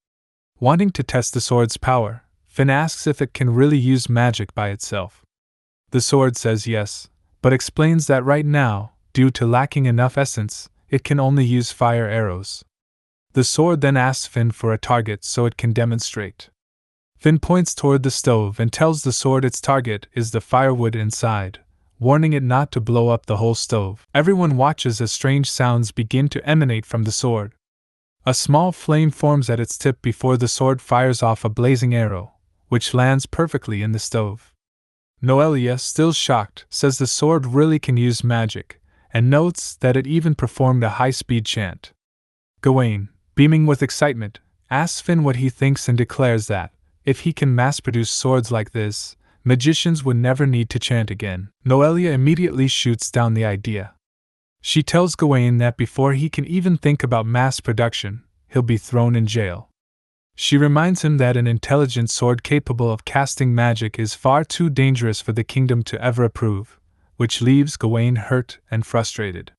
Wanting to test the sword's power, Finn asks if it can really use magic by itself. The sword says yes, but explains that right now, due to lacking enough essence, it can only use fire arrows. The sword then asks Finn for a target so it can demonstrate. Finn points toward the stove and tells the sword its target is the firewood inside, warning it not to blow up the whole stove. Everyone watches as strange sounds begin to emanate from the sword. A small flame forms at its tip before the sword fires off a blazing arrow, which lands perfectly in the stove. Noelia, still shocked, says the sword really can use magic, and notes that it even performed a high-speed chant. Gawain, beaming with excitement, asks Finn what he thinks and declares that, if he can mass-produce swords like this, magicians would never need to chant again. Noelia immediately shoots down the idea. She tells Gawain that before he can even think about mass production, he'll be thrown in jail. She reminds him that an intelligent sword capable of casting magic is far too dangerous for the kingdom to ever approve, which leaves Gawain hurt and frustrated.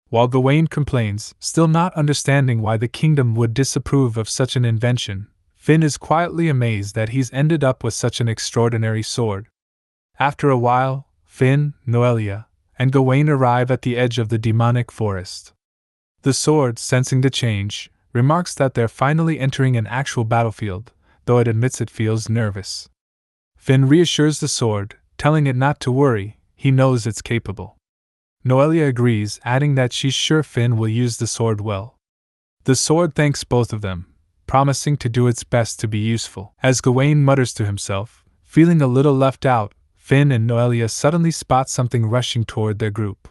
While Gawain complains, still not understanding why the kingdom would disapprove of such an invention, Finn is quietly amazed that he's ended up with such an extraordinary sword. After a while, Finn, Noelia, and Gawain arrive at the edge of the demonic forest. The sword, sensing the change, remarks that they're finally entering an actual battlefield, though it admits it feels nervous. Finn reassures the sword, telling it not to worry, he knows it's capable. Noelia agrees, adding that she's sure Finn will use the sword well. The sword thanks both of them, promising to do its best to be useful. As Gawain mutters to himself, feeling a little left out, Finn and Noelia suddenly spot something rushing toward their group.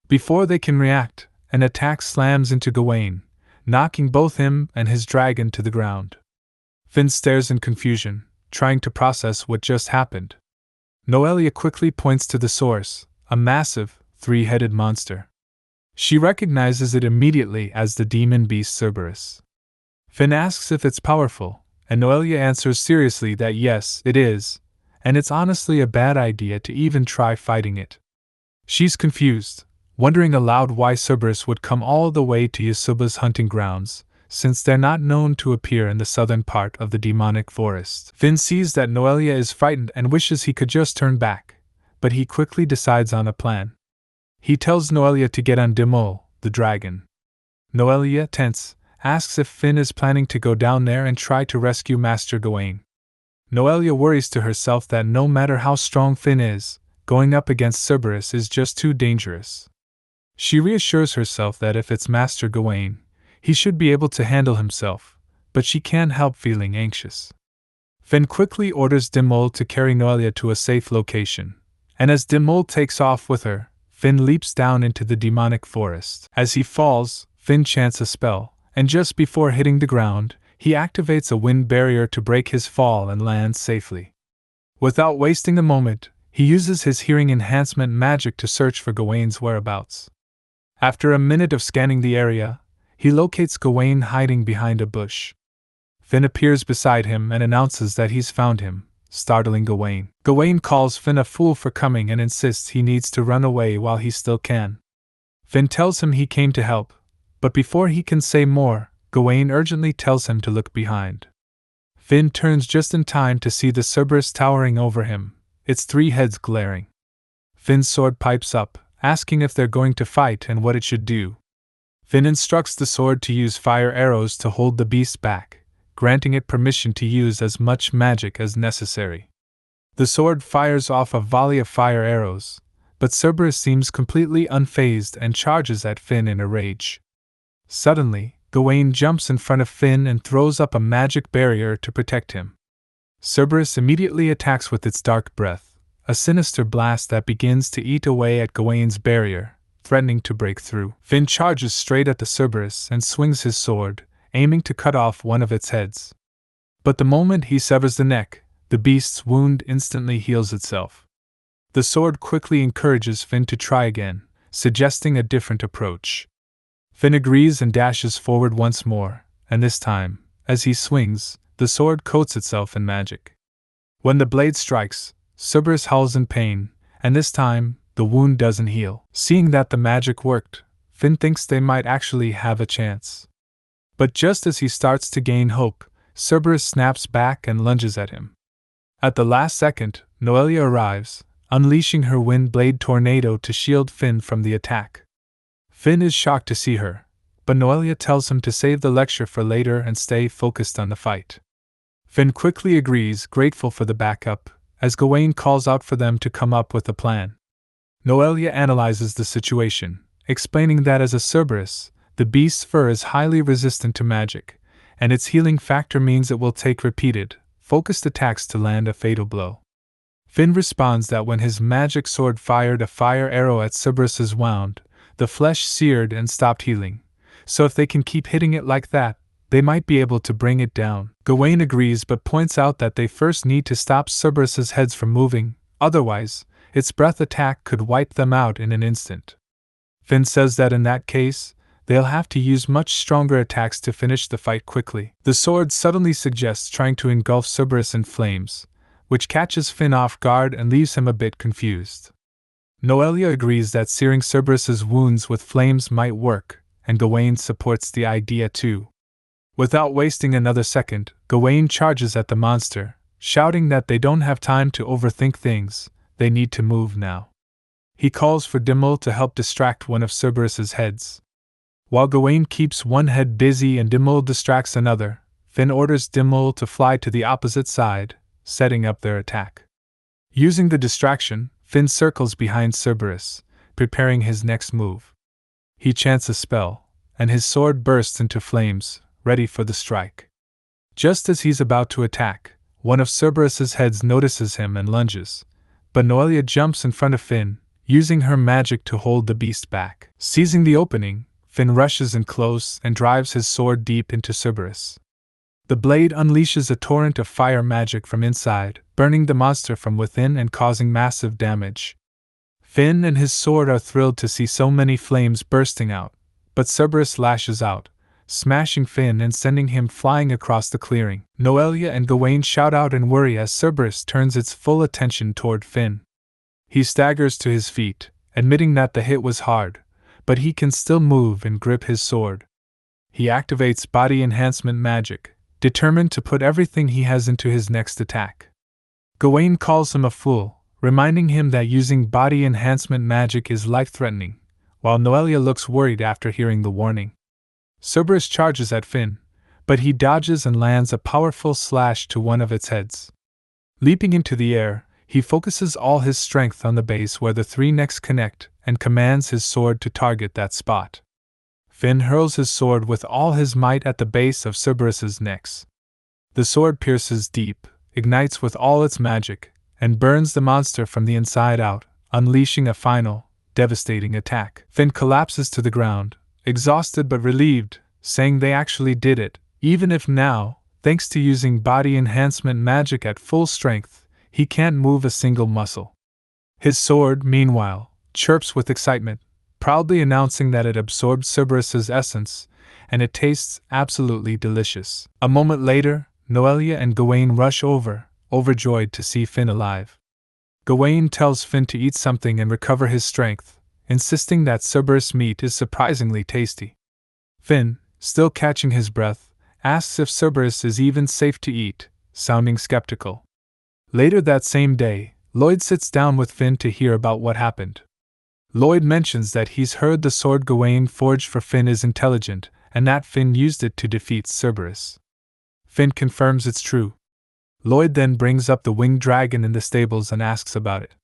Before they can react, an attack slams into Gawain, knocking both him and his dragon to the ground. Finn stares in confusion, trying to process what just happened. Noelia quickly points to the source, a massive, three-headed monster. She recognizes it immediately as the demon beast Cerberus. Finn asks if it's powerful, and Noelia answers seriously that yes, it is, and it's honestly a bad idea to even try fighting it. She's confused, wondering aloud why Cerberus would come all the way to Yasuba's hunting grounds, since they're not known to appear in the southern part of the demonic forest. Finn sees that Noelia is frightened and wishes he could just turn back, but he quickly decides on a plan. He tells Noelia to get on Dimol, the dragon. Noelia, tense, asks if Finn is planning to go down there and try to rescue Master Gawain. Noelia worries to herself that no matter how strong Finn is, going up against Cerberus is just too dangerous. She reassures herself that if it's Master Gawain, he should be able to handle himself, but she can't help feeling anxious. Finn quickly orders Dimol to carry Noelia to a safe location, and as Dimol takes off with her, Finn leaps down into the demonic forest. As he falls, Finn chants a spell, and just before hitting the ground, he activates a wind barrier to break his fall and lands safely. Without wasting a moment, he uses his hearing enhancement magic to search for Gawain's whereabouts. After a minute of scanning the area, he locates Gawain hiding behind a bush. Finn appears beside him and announces that he's found him, startling Gawain. Gawain calls Finn a fool for coming and insists he needs to run away while he still can. Finn tells him he came to help, But before he can say more, Gawain urgently tells him to look behind. Finn turns just in time to see the Cerberus towering over him, its 3 heads glaring. Finn's sword pipes up, asking if they're going to fight and what it should do. Finn instructs the sword to use fire arrows to hold the beast back, granting it permission to use as much magic as necessary. The sword fires off a volley of fire arrows, but Cerberus seems completely unfazed and charges at Finn in a rage. Suddenly, Gawain jumps in front of Finn and throws up a magic barrier to protect him. Cerberus immediately attacks with its dark breath, a sinister blast that begins to eat away at Gawain's barrier, threatening to break through. Finn charges straight at the Cerberus and swings his sword, aiming to cut off one of its heads. But the moment he severs the neck, the beast's wound instantly heals itself. The sword quickly encourages Finn to try again, suggesting a different approach. Finn agrees and dashes forward once more, and this time, as he swings, the sword coats itself in magic. When the blade strikes, Cerberus howls in pain, and this time, the wound doesn't heal. Seeing that the magic worked, Finn thinks they might actually have a chance. But just as he starts to gain hope, Cerberus snaps back and lunges at him. At the last second, Noelia arrives, unleashing her wind blade tornado to shield Finn from the attack. Finn is shocked to see her, but Noelia tells him to save the lecture for later and stay focused on the fight. Finn quickly agrees, grateful for the backup, as Gawain calls out for them to come up with a plan. Noelia analyzes the situation, explaining that as a Cerberus, the beast's fur is highly resistant to magic, and its healing factor means it will take repeated, focused attacks to land a fatal blow. Finn responds that when his magic sword fired a fire arrow at Cerberus's wound, the flesh seared and stopped healing, so if they can keep hitting it like that, they might be able to bring it down. Gawain agrees but points out that they first need to stop Cerberus's heads from moving, otherwise, its breath attack could wipe them out in an instant. Finn says that in that case, they'll have to use much stronger attacks to finish the fight quickly. The sword suddenly suggests trying to engulf Cerberus in flames, which catches Finn off guard and leaves him a bit confused. Noelia agrees that searing Cerberus's wounds with flames might work, and Gawain supports the idea too. Without wasting another second, Gawain charges at the monster, shouting that they don't have time to overthink things, they need to move now. He calls for Dimmel to help distract one of Cerberus's heads. While Gawain keeps one head busy and Dimmel distracts another, Finn orders Dimmel to fly to the opposite side, setting up their attack. Using the distraction, Finn circles behind Cerberus, preparing his next move. He chants a spell, and his sword bursts into flames, ready for the strike. Just as he's about to attack, one of Cerberus's heads notices him and lunges, but Noelia jumps in front of Finn, using her magic to hold the beast back. Seizing the opening, Finn rushes in close and drives his sword deep into Cerberus. The blade unleashes a torrent of fire magic from inside, burning the monster from within and causing massive damage. Finn and his sword are thrilled to see so many flames bursting out, but Cerberus lashes out, smashing Finn and sending him flying across the clearing. Noelia and Gawain shout out in worry as Cerberus turns its full attention toward Finn. He staggers to his feet, admitting that the hit was hard, but he can still move and grip his sword. He activates body enhancement magic, determined to put everything he has into his next attack. Gawain calls him a fool, reminding him that using body enhancement magic is life-threatening, while Noelia looks worried after hearing the warning. Cerberus charges at Finn, but he dodges and lands a powerful slash to one of its heads. Leaping into the air, he focuses all his strength on the base where the 3 necks connect and commands his sword to target that spot. Finn hurls his sword with all his might at the base of Cerberus's necks. The sword pierces deep, ignites with all its magic, and burns the monster from the inside out, unleashing a final, devastating attack. Finn collapses to the ground, exhausted but relieved, saying they actually did it, even if now, thanks to using body enhancement magic at full strength, he can't move a single muscle. His sword, meanwhile, chirps with excitement, proudly announcing that it absorbed Cerberus's essence, and it tastes absolutely delicious. A moment later, Noelia and Gawain rush over, overjoyed to see Finn alive. Gawain tells Finn to eat something and recover his strength, insisting that Cerberus meat is surprisingly tasty. Finn, still catching his breath, asks if Cerberus is even safe to eat, sounding skeptical. Later that same day, Lloyd sits down with Finn to hear about what happened. Lloyd mentions that he's heard the sword Gawain forged for Finn is intelligent, and that Finn used it to defeat Cerberus. Finn confirms it's true. Lloyd then brings up the winged dragon in the stables and asks about it.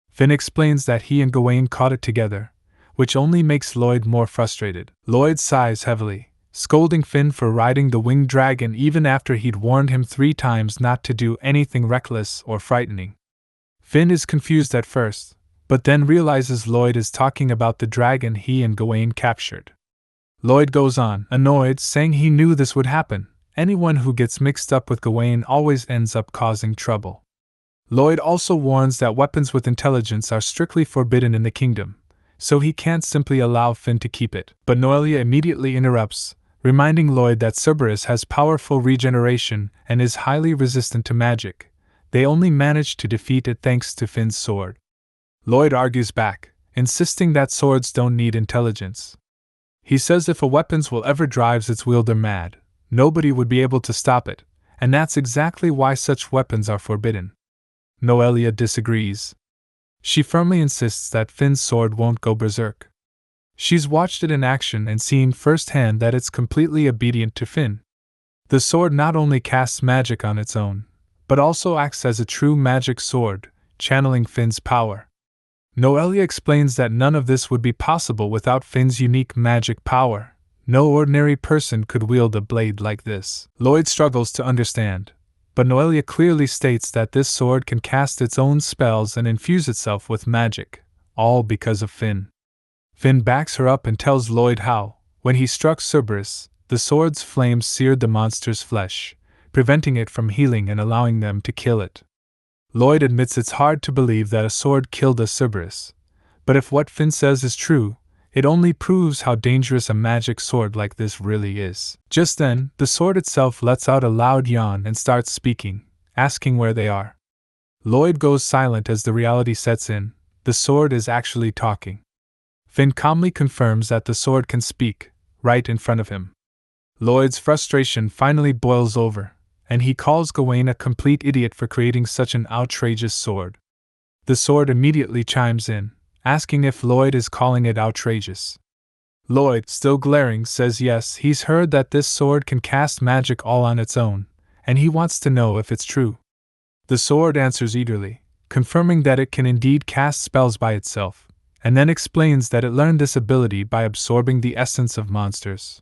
Finn explains that he and Gawain caught it together, which only makes Lloyd more frustrated. Lloyd sighs heavily, scolding Finn for riding the winged dragon even after he'd warned him 3 times not to do anything reckless or frightening. Finn is confused at first, but then realizes Lloyd is talking about the dragon he and Gawain captured. Lloyd goes on, annoyed, saying he knew this would happen. Anyone who gets mixed up with Gawain always ends up causing trouble. Lloyd also warns that weapons with intelligence are strictly forbidden in the kingdom, so he can't simply allow Finn to keep it. But Noelia immediately interrupts, reminding Lloyd that Cerberus has powerful regeneration and is highly resistant to magic. They only managed to defeat it thanks to Finn's sword. Lloyd argues back, insisting that swords don't need intelligence. He says if a weapon will ever drives its wielder mad, nobody would be able to stop it, and that's exactly why such weapons are forbidden. Noelia disagrees. She firmly insists that Finn's sword won't go berserk. She's watched it in action and seen firsthand that it's completely obedient to Finn. The sword not only casts magic on its own, but also acts as a true magic sword, channeling Finn's power. Noelia explains that none of this would be possible without Finn's unique magic power. No ordinary person could wield a blade like this. Lloyd struggles to understand, but Noelia clearly states that this sword can cast its own spells and infuse itself with magic, all because of Finn. Finn backs her up and tells Lloyd how, when he struck Cerberus, the sword's flames seared the monster's flesh, preventing it from healing and allowing them to kill it. Lloyd admits it's hard to believe that a sword killed a Cerberus, but if what Finn says is true, it only proves how dangerous a magic sword like this really is. Just then, the sword itself lets out a loud yawn and starts speaking, asking where they are. Lloyd goes silent as the reality sets in. The sword is actually talking. Finn calmly confirms that the sword can speak, right in front of him. Lloyd's frustration finally boils over, and he calls Gawain a complete idiot for creating such an outrageous sword. The sword immediately chimes in, asking if Lloyd is calling it outrageous. Lloyd, still glaring, says yes, he's heard that this sword can cast magic all on its own, and he wants to know if it's true. The sword answers eagerly, confirming that it can indeed cast spells by itself, and then explains that it learned this ability by absorbing the essence of monsters.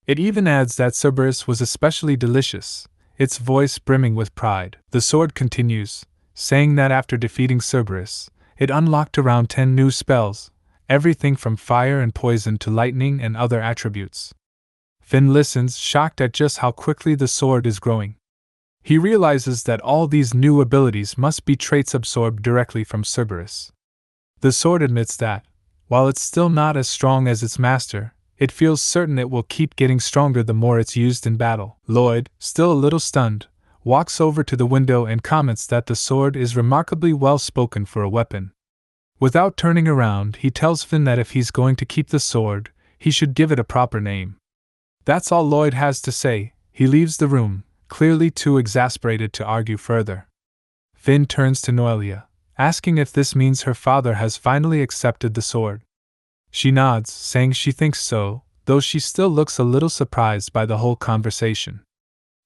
It even adds that Cerberus was especially delicious, its voice brimming with pride. The sword continues, saying that after defeating Cerberus, it unlocked around 10 new spells, everything from fire and poison to lightning and other attributes. Finn listens, shocked at just how quickly the sword is growing. He realizes that all these new abilities must be traits absorbed directly from Cerberus. The sword admits that, while it's still not as strong as its master, it feels certain it will keep getting stronger the more it's used in battle. Lloyd, still a little stunned, walks over to the window and comments that the sword is remarkably well spoken for a weapon. Without turning around, he tells Finn that if he's going to keep the sword, he should give it a proper name. That's all Lloyd has to say. He leaves the room, clearly too exasperated to argue further. Finn turns to Noelia, asking if this means her father has finally accepted the sword. She nods, saying she thinks so, though she still looks a little surprised by the whole conversation.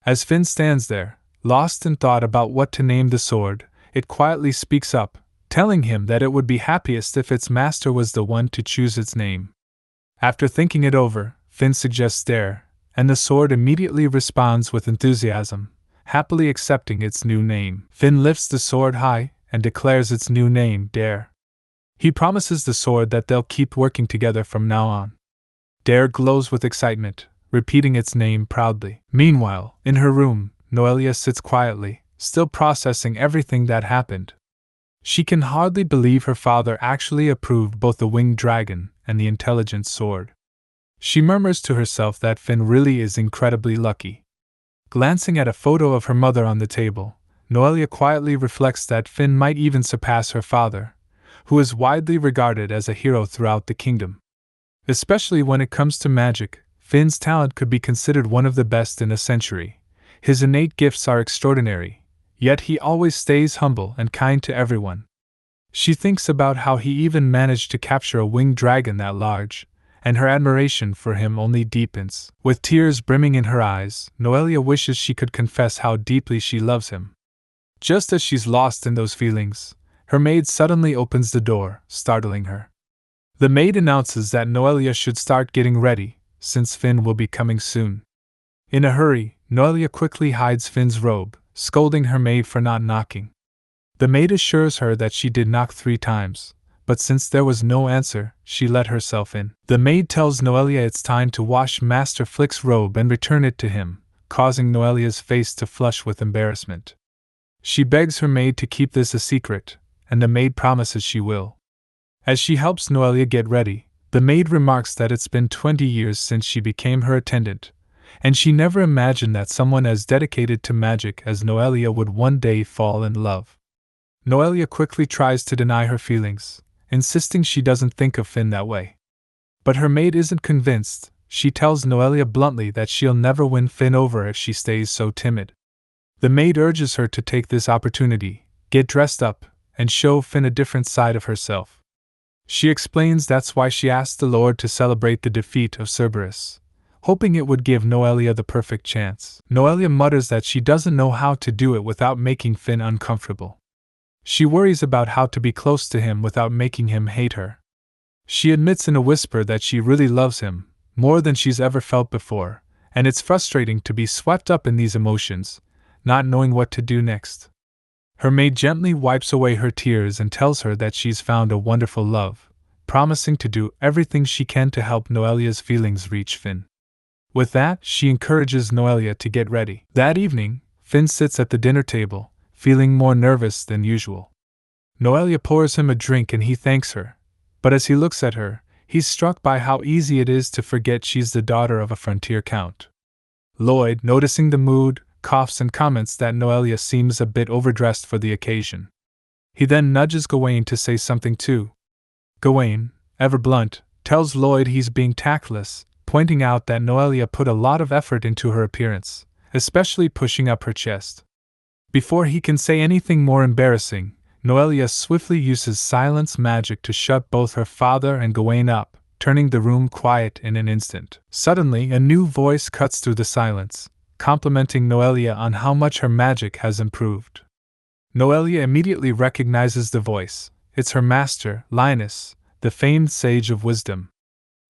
As Finn stands there, lost in thought about what to name the sword, it quietly speaks up, telling him that it would be happiest if its master was the one to choose its name. After thinking it over, Finn suggests Dare, and the sword immediately responds with enthusiasm, happily accepting its new name. Finn lifts the sword high and declares its new name, Dare. He promises the sword that they'll keep working together from now on. Dare glows with excitement, repeating its name proudly. Meanwhile, in her room, Noelia sits quietly, still processing everything that happened. She can hardly believe her father actually approved both the winged dragon and the intelligent sword. She murmurs to herself that Finn really is incredibly lucky. Glancing at a photo of her mother on the table, Noelia quietly reflects that Finn might even surpass her father, who is widely regarded as a hero throughout the kingdom. Especially when it comes to magic, Finn's talent could be considered one of the best in a century. His innate gifts are extraordinary, yet he always stays humble and kind to everyone. She thinks about how he even managed to capture a winged dragon that large, and her admiration for him only deepens. With tears brimming in her eyes, Noelia wishes she could confess how deeply she loves him. Just as she's lost in those feelings, her maid suddenly opens the door, startling her. The maid announces that Noelia should start getting ready, since Finn will be coming soon. In a hurry, Noelia quickly hides Finn's robe, scolding her maid for not knocking. The maid assures her that she did knock 3 times, but since there was no answer, she let herself in. The maid tells Noelia it's time to wash Master Flick's robe and return it to him, causing Noelia's face to flush with embarrassment. She begs her maid to keep this a secret, and the maid promises she will. As she helps Noelia get ready, the maid remarks that it's been 20 years since she became her attendant, and she never imagined that someone as dedicated to magic as Noelia would one day fall in love. Noelia quickly tries to deny her feelings, insisting she doesn't think of Finn that way. But her maid isn't convinced. She tells Noelia bluntly that she'll never win Finn over if she stays so timid. The maid urges her to take this opportunity, get dressed up, and show Finn a different side of herself. She explains that's why she asked the Lord to celebrate the defeat of Cerberus, hoping it would give Noelia the perfect chance. Noelia mutters that she doesn't know how to do it without making Finn uncomfortable. She worries about how to be close to him without making him hate her. She admits in a whisper that she really loves him, more than she's ever felt before, and it's frustrating to be swept up in these emotions, not knowing what to do next. Her maid gently wipes away her tears and tells her that she's found a wonderful love, promising to do everything she can to help Noelia's feelings reach Finn. With that, she encourages Noelia to get ready. That evening, Finn sits at the dinner table, feeling more nervous than usual. Noelia pours him a drink and he thanks her, but as he looks at her, he's struck by how easy it is to forget she's the daughter of a frontier count. Lloyd, noticing the mood, coughs and comments that Noelia seems a bit overdressed for the occasion. He then nudges Gawain to say something too. Gawain, ever blunt, tells Lloyd he's being tactless, pointing out that Noelia put a lot of effort into her appearance, especially pushing up her chest. Before he can say anything more embarrassing, Noelia swiftly uses silence magic to shut both her father and Gawain up, turning the room quiet in an instant. Suddenly, a new voice cuts through the silence, complimenting Noelia on how much her magic has improved. Noelia immediately recognizes the voice. It's her master, Linus, the famed sage of wisdom.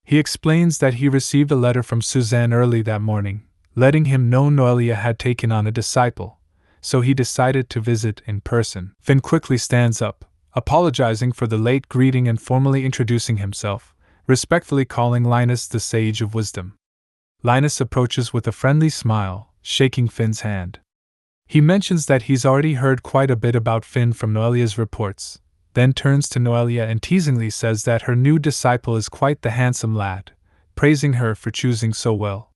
He explains that he received a letter from Suzanne early that morning, letting him know Noelia had taken on a disciple, so he decided to visit in person. Finn quickly stands up, apologizing for the late greeting and formally introducing himself, respectfully calling Linus the sage of wisdom. Linus approaches with a friendly smile, shaking Finn's hand. He mentions that he's already heard quite a bit about Finn from Noelia's reports, then turns to Noelia and teasingly says that her new disciple is quite the handsome lad, praising her for choosing so well.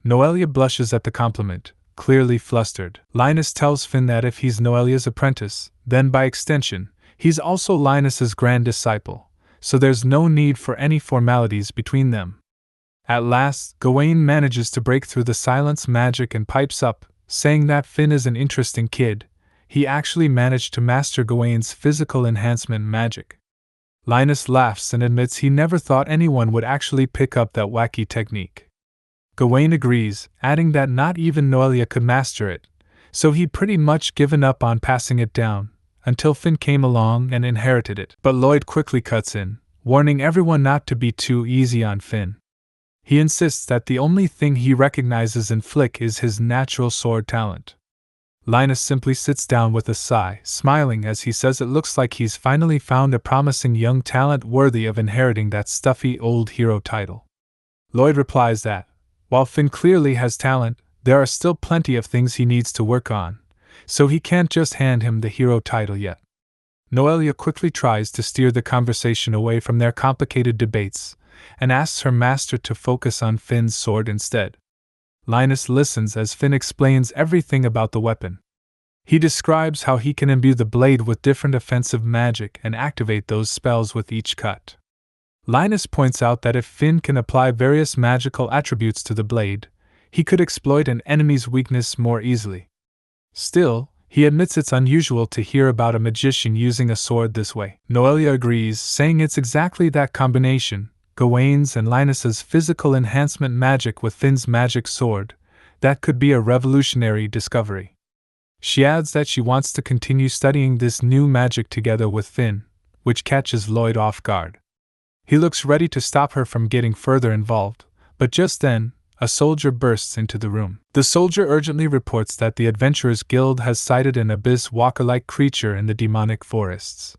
Noelia blushes at the compliment, clearly flustered. Linus tells Finn that if he's Noelia's apprentice, then by extension, he's also Linus's grand disciple, so there's no need for any formalities between them. At last, Gawain manages to break through the silence magic and pipes up, saying that Finn is an interesting kid. He actually managed to master Gawain's physical enhancement magic. Linus laughs and admits he never thought anyone would actually pick up that wacky technique. Gawain agrees, adding that not even Noelia could master it, so he'd pretty much given up on passing it down, until Finn came along and inherited it. But Lloyd quickly cuts in, warning everyone not to be too easy on Finn. He insists that the only thing he recognizes in Flick is his natural sword talent. Linus simply sits down with a sigh, smiling as he says it looks like he's finally found a promising young talent worthy of inheriting that stuffy old hero title. Lloyd replies that, while Finn clearly has talent, there are still plenty of things he needs to work on, so he can't just hand him the hero title yet. Noelia quickly tries to steer the conversation away from their complicated debates, and asks her master to focus on Finn's sword instead. Linus listens as Finn explains everything about the weapon. He describes how he can imbue the blade with different offensive magic and activate those spells with each cut. Linus points out that if Finn can apply various magical attributes to the blade, he could exploit an enemy's weakness more easily. Still, he admits it's unusual to hear about a magician using a sword this way. Noelia agrees, saying it's exactly that combination, Gawain's and Linus's physical enhancement magic with Finn's magic sword, that could be a revolutionary discovery. She adds that she wants to continue studying this new magic together with Finn, which catches Lloyd off guard. He looks ready to stop her from getting further involved, but just then, a soldier bursts into the room. The soldier urgently reports that the Adventurers Guild has sighted an abyss walker-like creature in the demonic forests.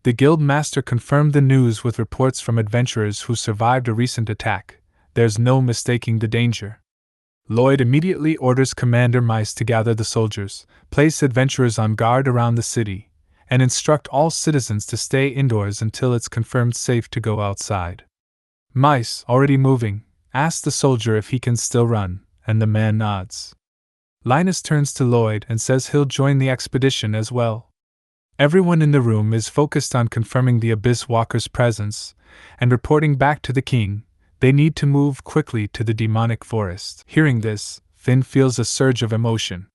The guild master confirmed the news with reports from adventurers who survived a recent attack. There's no mistaking the danger. Lloyd immediately orders Commander Mice to gather the soldiers, place adventurers on guard around the city, and instruct all citizens to stay indoors until it's confirmed safe to go outside. Mice, already moving, asks the soldier if he can still run, and the man nods. Linus turns to Lloyd and says he'll join the expedition as well. Everyone in the room is focused on confirming the Abyss Walker's presence and reporting back to the king. They need to move quickly to the demonic forest. Hearing this, Finn feels a surge of emotion.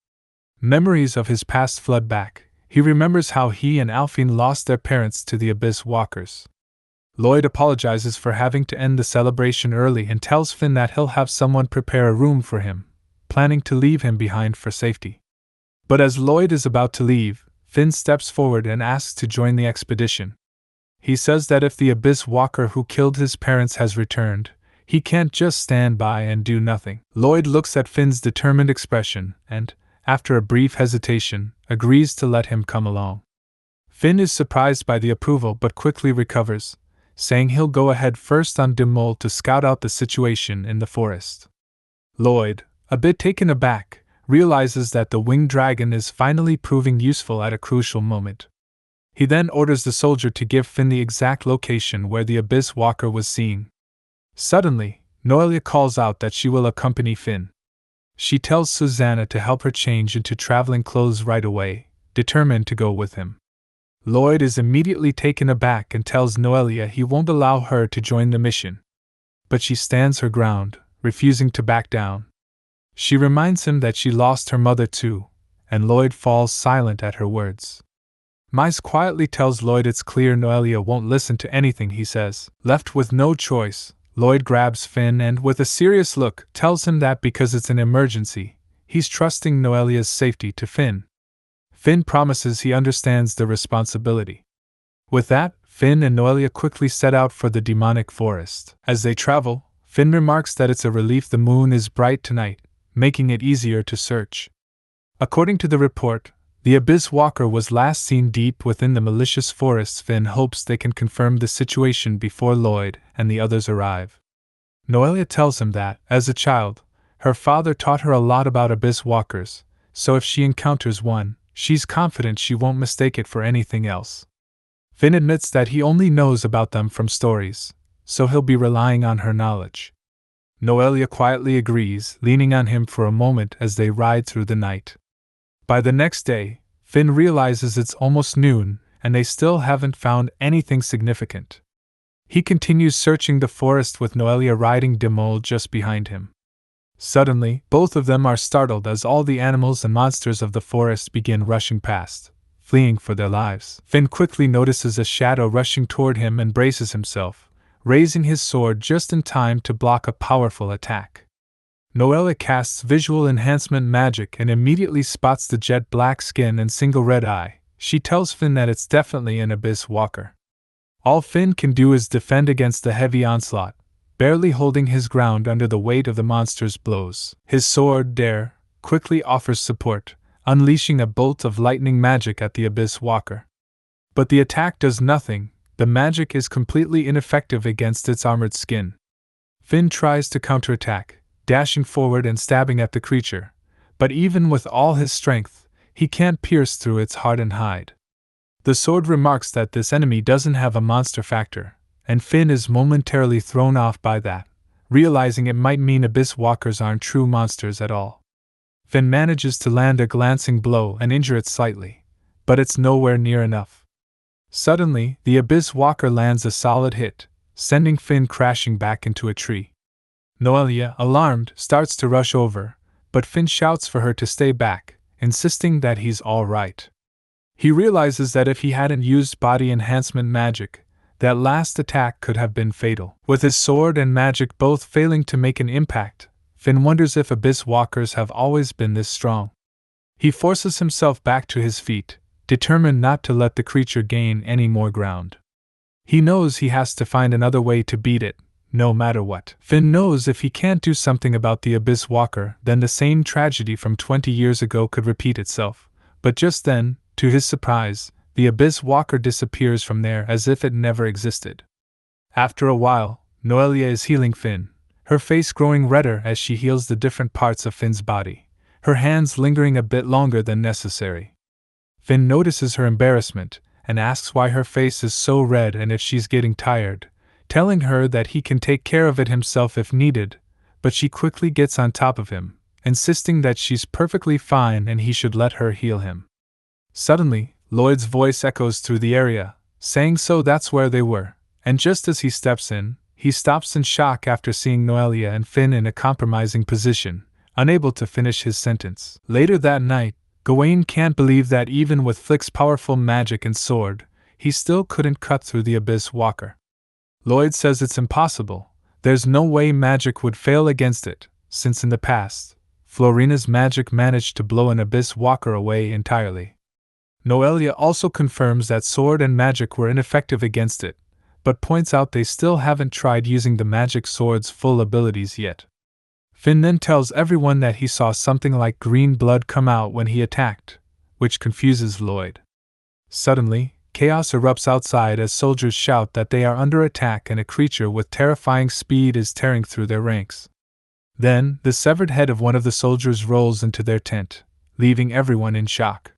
Memories of his past flood back. He remembers how he and Alphine lost their parents to the Abyss Walkers. Lloyd apologizes for having to end the celebration early and tells Finn that he'll have someone prepare a room for him, planning to leave him behind for safety. But as Lloyd is about to leave, Finn steps forward and asks to join the expedition. He says that if the Abyss Walker who killed his parents has returned, he can't just stand by and do nothing. Lloyd looks at Finn's determined expression and, after a brief hesitation, agrees to let him come along. Finn is surprised by the approval but quickly recovers, saying he'll go ahead first on Dimol to scout out the situation in the forest. Lloyd, a bit taken aback, realizes that the winged dragon is finally proving useful at a crucial moment. He then orders the soldier to give Finn the exact location where the Abyss Walker was seen. Suddenly, Noelia calls out that she will accompany Finn. She tells Susanna to help her change into traveling clothes right away, determined to go with him. Lloyd is immediately taken aback and tells Noelia he won't allow her to join the mission. But she stands her ground, refusing to back down. She reminds him that she lost her mother too, and Lloyd falls silent at her words. Mice quietly tells Lloyd it's clear Noelia won't listen to anything he says. Left with no choice, Lloyd grabs Finn and, with a serious look, tells him that because it's an emergency, he's trusting Noelia's safety to Finn. Finn promises he understands the responsibility. With that, Finn and Noelia quickly set out for the demonic forest. As they travel, Finn remarks that it's a relief the moon is bright tonight, making it easier to search. According to the report, the Abyss Walker was last seen deep within the malicious forests. Finn hopes they can confirm the situation before Lloyd and the others arrive. Noelia tells him that, as a child, her father taught her a lot about Abyss Walkers, so if she encounters one, she's confident she won't mistake it for anything else. Finn admits that he only knows about them from stories, so he'll be relying on her knowledge. Noelia quietly agrees, leaning on him for a moment as they ride through the night. By the next day, Finn realizes it's almost noon, and they still haven't found anything significant. He continues searching the forest with Noelia riding Dimol just behind him. Suddenly, both of them are startled as all the animals and monsters of the forest begin rushing past, fleeing for their lives. Finn quickly notices a shadow rushing toward him and braces himself, raising his sword just in time to block a powerful attack. Noelia casts visual enhancement magic and immediately spots the jet black skin and single red eye. She tells Finn that it's definitely an Abyss Walker. All Finn can do is defend against the heavy onslaught, barely holding his ground under the weight of the monster's blows. His sword, Dare, quickly offers support, unleashing a bolt of lightning magic at the Abyss Walker. But the attack does nothing. The magic is completely ineffective against its armored skin. Finn tries to counterattack, dashing forward and stabbing at the creature, but even with all his strength, he can't pierce through its hardened hide. The sword remarks that this enemy doesn't have a monster factor, and Finn is momentarily thrown off by that, realizing it might mean Abyss Walkers aren't true monsters at all. Finn manages to land a glancing blow and injure it slightly, but it's nowhere near enough. Suddenly, the Abyss Walker lands a solid hit, sending Finn crashing back into a tree. Noelia, alarmed, starts to rush over, but Finn shouts for her to stay back, insisting that he's all right. He realizes that if he hadn't used body enhancement magic, that last attack could have been fatal. With his sword and magic both failing to make an impact, Finn wonders if Abyss Walkers have always been this strong. He forces himself back to his feet, determined not to let the creature gain any more ground. He knows he has to find another way to beat it, no matter what. Finn knows if he can't do something about the Abyss Walker, then the same tragedy from 20 years ago could repeat itself. But just then, to his surprise, the Abyss Walker disappears from there as if it never existed. After a while, Noelia is healing Finn, her face growing redder as she heals the different parts of Finn's body, her hands lingering a bit longer than necessary. Finn notices her embarrassment and asks why her face is so red and if she's getting tired, telling her that he can take care of it himself if needed, but she quickly gets on top of him, insisting that she's perfectly fine and he should let her heal him. Suddenly, Lloyd's voice echoes through the area, saying so that's where they were, and just as he steps in, he stops in shock after seeing Noelia and Finn in a compromising position, unable to finish his sentence. Later that night, Gawain can't believe that even with Flick's powerful magic and sword, he still couldn't cut through the Abyss Walker. Lloyd says it's impossible, there's no way magic would fail against it, since in the past, Florina's magic managed to blow an Abyss Walker away entirely. Noelia also confirms that sword and magic were ineffective against it, but points out they still haven't tried using the magic sword's full abilities yet. Finn then tells everyone that he saw something like green blood come out when he attacked, which confuses Lloyd. Suddenly, chaos erupts outside as soldiers shout that they are under attack and a creature with terrifying speed is tearing through their ranks. Then, the severed head of one of the soldiers rolls into their tent, leaving everyone in shock.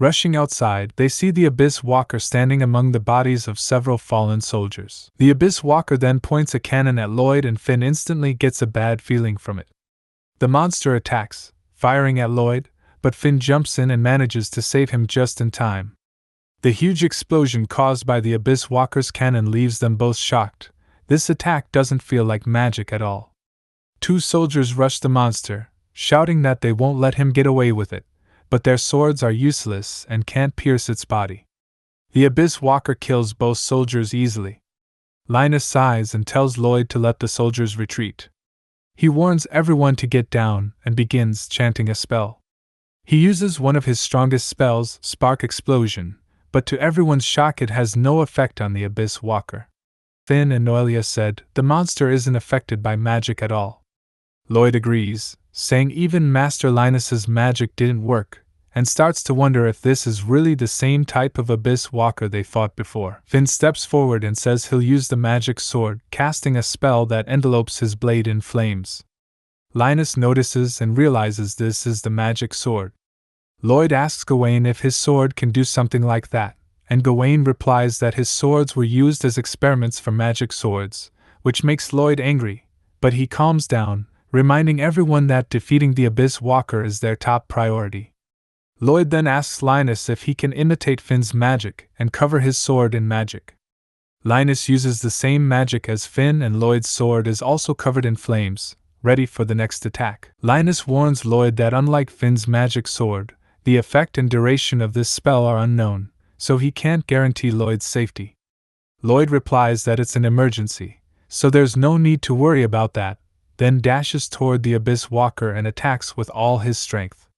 Rushing outside, they see the Abyss Walker standing among the bodies of several fallen soldiers. The Abyss Walker then points a cannon at Lloyd and Finn instantly gets a bad feeling from it. The monster attacks, firing at Lloyd, but Finn jumps in and manages to save him just in time. The huge explosion caused by the Abyss Walker's cannon leaves them both shocked. This attack doesn't feel like magic at all. Two soldiers rush the monster, shouting that they won't let him get away with it, but their swords are useless and can't pierce its body. The Abyss Walker kills both soldiers easily. Linus sighs and tells Lloyd to let the soldiers retreat. He warns everyone to get down and begins chanting a spell. He uses one of his strongest spells, Spark Explosion, but to everyone's shock it has no effect on the Abyss Walker. Finn and Noelia said, the monster isn't affected by magic at all. Lloyd agrees, saying even Master Linus's magic didn't work, and starts to wonder if this is really the same type of Abyss Walker they fought before. Finn steps forward and says he'll use the magic sword, casting a spell that envelopes his blade in flames. Linus notices and realizes this is the magic sword. Lloyd asks Gawain if his sword can do something like that, and Gawain replies that his swords were used as experiments for magic swords, which makes Lloyd angry, but he calms down, reminding everyone that defeating the Abyss Walker is their top priority. Lloyd then asks Linus if he can imitate Finn's magic and cover his sword in magic. Linus uses the same magic as Finn and Lloyd's sword is also covered in flames, ready for the next attack. Linus warns Lloyd that unlike Finn's magic sword, the effect and duration of this spell are unknown, so he can't guarantee Lloyd's safety. Lloyd replies that it's an emergency, so there's no need to worry about that, then dashes toward the Abyss Walker and attacks with all his strength.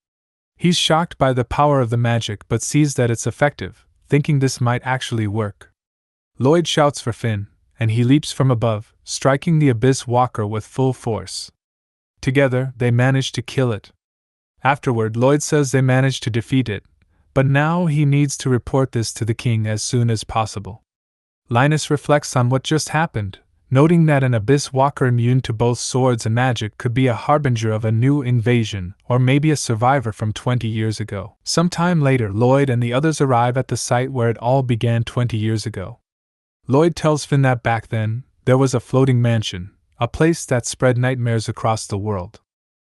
He's shocked by the power of the magic but sees that it's effective, thinking this might actually work. Lloyd shouts for Finn, and he leaps from above, striking the Abyss Walker with full force. Together, they manage to kill it. Afterward, Lloyd says they managed to defeat it, but now he needs to report this to the king as soon as possible. Linus reflects on what just happened, noting that an Abyss Walker immune to both swords and magic could be a harbinger of a new invasion, or maybe a survivor from 20 years ago. Sometime later, Lloyd and the others arrive at the site where it all began 20 years ago. Lloyd tells Finn that back then, there was a floating mansion, a place that spread nightmares across the world.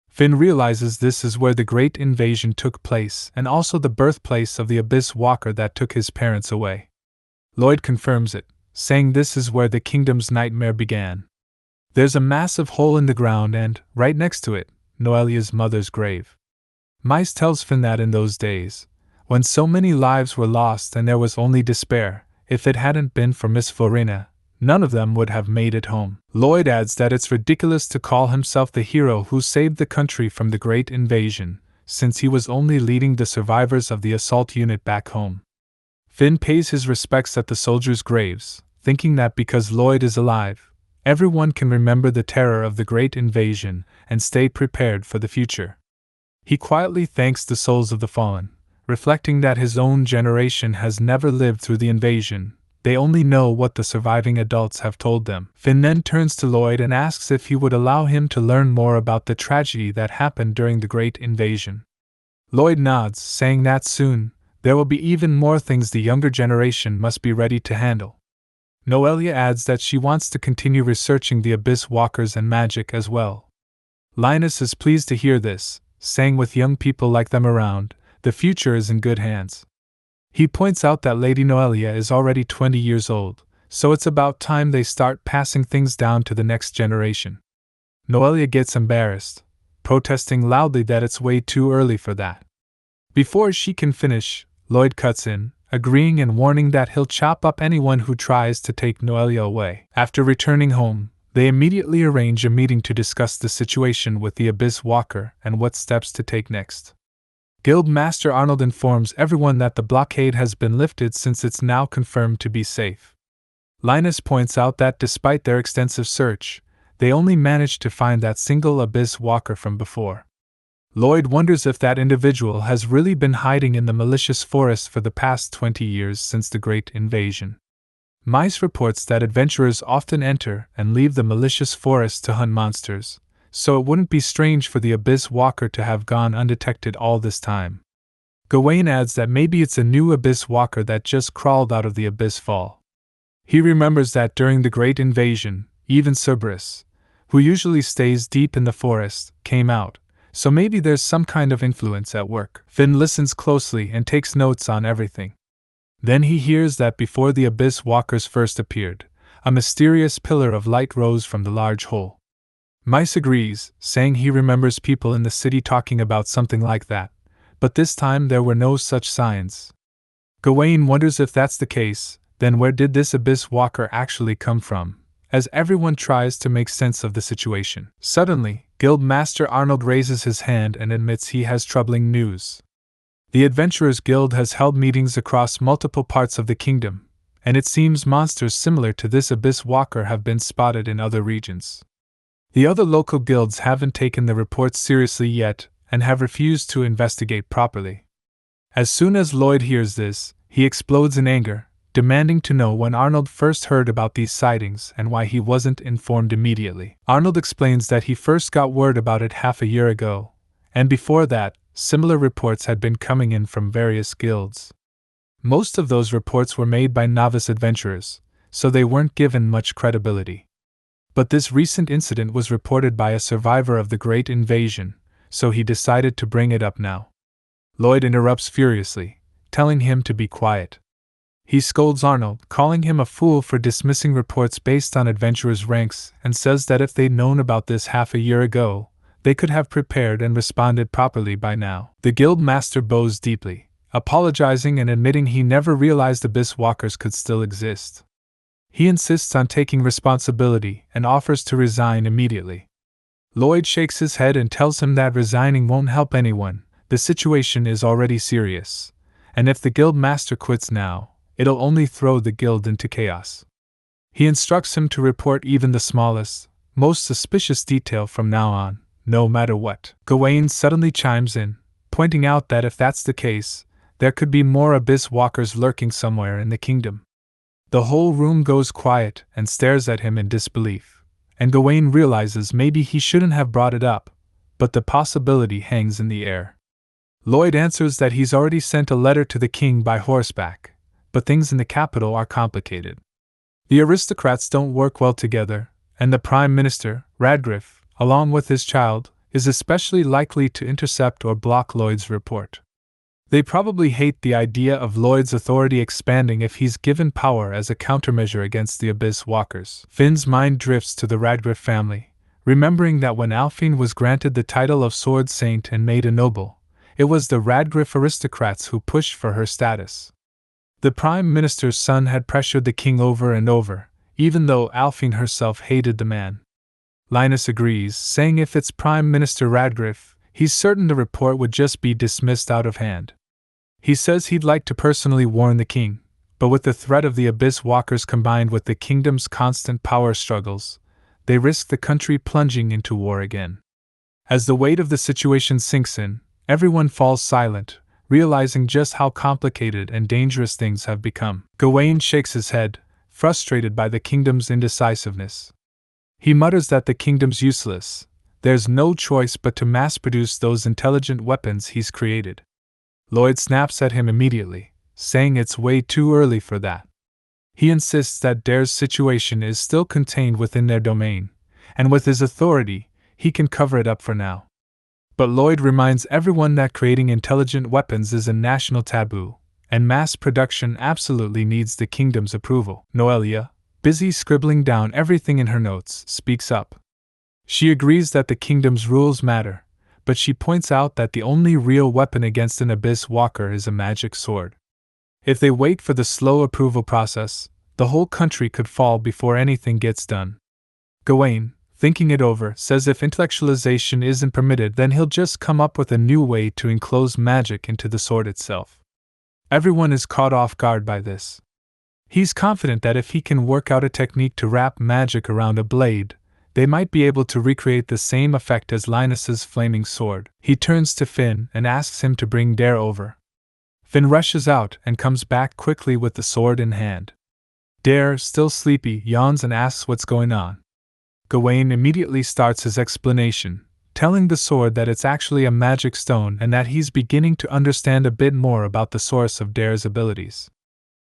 Finn realizes this is where the Great Invasion took place and also the birthplace of the Abyss Walker that took his parents away. Lloyd confirms it, saying this is where the kingdom's nightmare began. There's a massive hole in the ground and, right next to it, Noelia's mother's grave. Mice tells Finn that in those days, when so many lives were lost and there was only despair, if it hadn't been for Miss Florina, none of them would have made it home. Lloyd adds that it's ridiculous to call himself the hero who saved the country from the Great Invasion, since he was only leading the survivors of the assault unit back home. Finn pays his respects at the soldiers' graves, thinking that because Lloyd is alive, everyone can remember the terror of the Great Invasion and stay prepared for the future. He quietly thanks the souls of the fallen, reflecting that his own generation has never lived through the invasion. They only know what the surviving adults have told them. Finn then turns to Lloyd and asks if he would allow him to learn more about the tragedy that happened during the Great Invasion. Lloyd nods, saying that soon, there will be even more things the younger generation must be ready to handle. Noelia adds that she wants to continue researching the Abyss Walkers and magic as well. Linus is pleased to hear this, saying with young people like them around, the future is in good hands. He points out that Lady Noelia is already 20 years old, so it's about time they start passing things down to the next generation. Noelia gets embarrassed, protesting loudly that it's way too early for that. Before she can finish, Lloyd cuts in, agreeing and warning that he'll chop up anyone who tries to take Noelia away. After returning home, they immediately arrange a meeting to discuss the situation with the Abyss Walker and what steps to take next. Guild Master Arnold informs everyone that the blockade has been lifted since it's now confirmed to be safe. Linus points out that despite their extensive search, they only managed to find that single Abyss Walker from before. Lloyd wonders if that individual has really been hiding in the malicious forest for the past 20 years since the Great Invasion. Mice reports that adventurers often enter and leave the malicious forest to hunt monsters, so it wouldn't be strange for the Abyss Walker to have gone undetected all this time. Gawain adds that maybe it's a new Abyss Walker that just crawled out of the Abyss Fall. He remembers that during the Great Invasion, even Cerberus, who usually stays deep in the forest, came out, so maybe there's some kind of influence at work. Finn listens closely and takes notes on everything. Then he hears that before the Abyss Walkers first appeared, a mysterious pillar of light rose from the large hole. Mice agrees, saying he remembers people in the city talking about something like that, but this time there were no such signs. Gawain wonders if that's the case, then where did this Abyss Walker actually come from, as everyone tries to make sense of the situation. Suddenly, Guild Master Arnold raises his hand and admits he has troubling news. The Adventurers Guild has held meetings across multiple parts of the kingdom, and it seems monsters similar to this Abyss Walker have been spotted in other regions. The other local guilds haven't taken the reports seriously yet and have refused to investigate properly. As soon as Lloyd hears this, he explodes in anger, demanding to know when Arnold first heard about these sightings and why he wasn't informed immediately. Arnold explains that he first got word about it half a year ago, and before that, similar reports had been coming in from various guilds. Most of those reports were made by novice adventurers, so they weren't given much credibility. But this recent incident was reported by a survivor of the Great Invasion, so he decided to bring it up now. Lloyd interrupts furiously, telling him to be quiet. He scolds Arnold, calling him a fool for dismissing reports based on adventurers' ranks, and says that if they'd known about this half a year ago, they could have prepared and responded properly by now. The guild master bows deeply, apologizing and admitting he never realized Abyss Walkers could still exist. He insists on taking responsibility and offers to resign immediately. Lloyd shakes his head and tells him that resigning won't help anyone. The situation is already serious, and if the guild master quits now, it'll only throw the guild into chaos. He instructs him to report even the smallest, most suspicious detail from now on, no matter what. Gawain suddenly chimes in, pointing out that if that's the case, there could be more Abyss Walkers lurking somewhere in the kingdom. The whole room goes quiet and stares at him in disbelief, and Gawain realizes maybe he shouldn't have brought it up, but the possibility hangs in the air. Lloyd answers that he's already sent a letter to the king by horseback, but things in the capital are complicated. The aristocrats don't work well together, and the Prime Minister, Radgriff, along with his child, is especially likely to intercept or block Lloyd's report. They probably hate the idea of Lloyd's authority expanding if he's given power as a countermeasure against the Abyss Walkers. Finn's mind drifts to the Radcliffe family, remembering that when Alfine was granted the title of Sword Saint and made a noble, it was the Radcliffe aristocrats who pushed for her status. The Prime Minister's son had pressured the king over and over, even though Alfine herself hated the man. Linus agrees, saying if it's Prime Minister Radcliffe, he's certain the report would just be dismissed out of hand. He says he'd like to personally warn the king, but with the threat of the Abyss Walkers combined with the kingdom's constant power struggles, they risk the country plunging into war again. As the weight of the situation sinks in, everyone falls silent, realizing just how complicated and dangerous things have become. Gawain shakes his head, frustrated by the kingdom's indecisiveness. He mutters that the kingdom's useless. There's no choice but to mass-produce those intelligent weapons he's created. Lloyd snaps at him immediately, saying it's way too early for that. He insists that Dare's situation is still contained within their domain, and with his authority, he can cover it up for now. But Lloyd reminds everyone that creating intelligent weapons is a national taboo, and mass production absolutely needs the kingdom's approval. Noelia, busy scribbling down everything in her notes, speaks up. She agrees that the kingdom's rules matter, but she points out that the only real weapon against an Abyss Walker is a magic sword. If they wait for the slow approval process, the whole country could fall before anything gets done. Gawain, thinking it over, says if intellectualization isn't permitted, then he'll just come up with a new way to enclose magic into the sword itself. Everyone is caught off guard by this. He's confident that if he can work out a technique to wrap magic around a blade, they might be able to recreate the same effect as Linus's flaming sword. He turns to Finn and asks him to bring Dare over. Finn rushes out and comes back quickly with the sword in hand. Dare, still sleepy, yawns and asks what's going on. Gawain immediately starts his explanation, telling the sword that it's actually a magic stone and that he's beginning to understand a bit more about the source of Dare's abilities.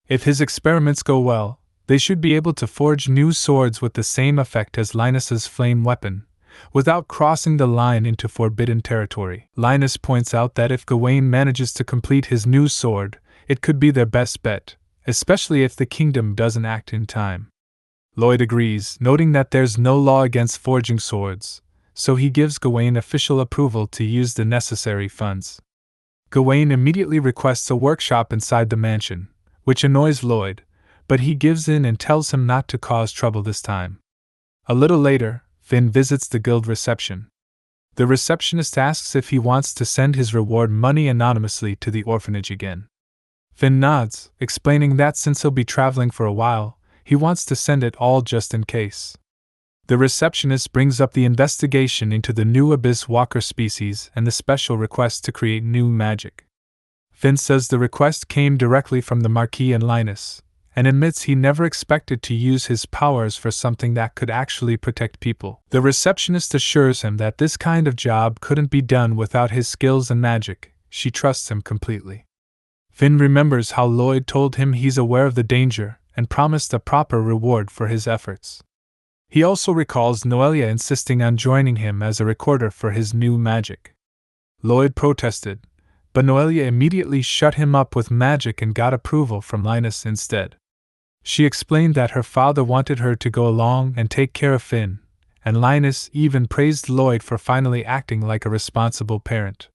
If his experiments go well, they should be able to forge new swords with the same effect as Linus's flame weapon, without crossing the line into forbidden territory. Linus points out that if Gawain manages to complete his new sword, it could be their best bet, especially if the kingdom doesn't act in time. Lloyd agrees, noting that there's no law against forging swords, so he gives Gawain official approval to use the necessary funds. Gawain immediately requests a workshop inside the mansion, which annoys Lloyd, but he gives in and tells him not to cause trouble this time. A little later, Finn visits the guild reception. The receptionist asks if he wants to send his reward money anonymously to the orphanage again. Finn nods, explaining that since he'll be traveling for a while, he wants to send it all just in case. The receptionist brings up the investigation into the new Abyss Walker species and the special request to create new magic. Finn says the request came directly from the Marquis and Linus, and admits he never expected to use his powers for something that could actually protect people. The receptionist assures him that this kind of job couldn't be done without his skills and magic. She trusts him completely. Finn remembers how Lloyd told him he's aware of the danger and promised a proper reward for his efforts. He also recalls Noelia insisting on joining him as a recorder for his new magic. Lloyd protested, but Noelia immediately shut him up with magic and got approval from Linus instead. She explained that her father wanted her to go along and take care of Finn, and Linus even praised Lloyd for finally acting like a responsible parent.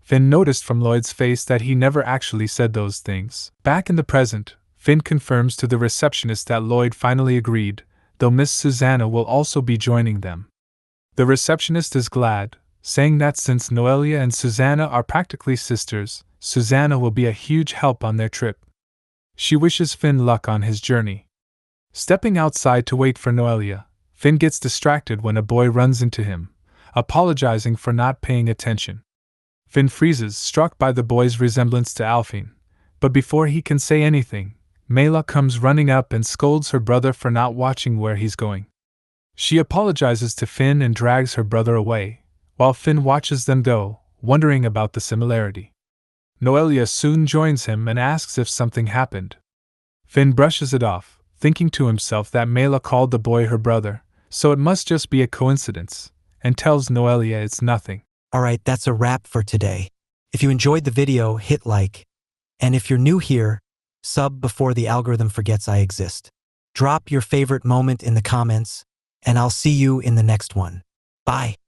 Finn noticed from Lloyd's face that he never actually said those things. Back in the present, Finn confirms to the receptionist that Lloyd finally agreed, though Miss Susanna will also be joining them. The receptionist is glad, saying that since Noelia and Susanna are practically sisters, Susanna will be a huge help on their trip. She wishes Finn luck on his journey. Stepping outside to wait for Noelia, Finn gets distracted when a boy runs into him, apologizing for not paying attention. Finn freezes, struck by the boy's resemblance to Alfine, but before he can say anything, Mela comes running up and scolds her brother for not watching where he's going. She apologizes to Finn and drags her brother away, while Finn watches them go, wondering about the similarity. Noelia soon joins him and asks if something happened. Finn brushes it off, thinking to himself that Mela called the boy her brother, so it must just be a coincidence, and tells Noelia it's nothing. Alright, that's a wrap for today. If you enjoyed the video, hit like. And if you're new here, sub before the algorithm forgets I exist. Drop your favorite moment in the comments, and I'll see you in the next one. Bye.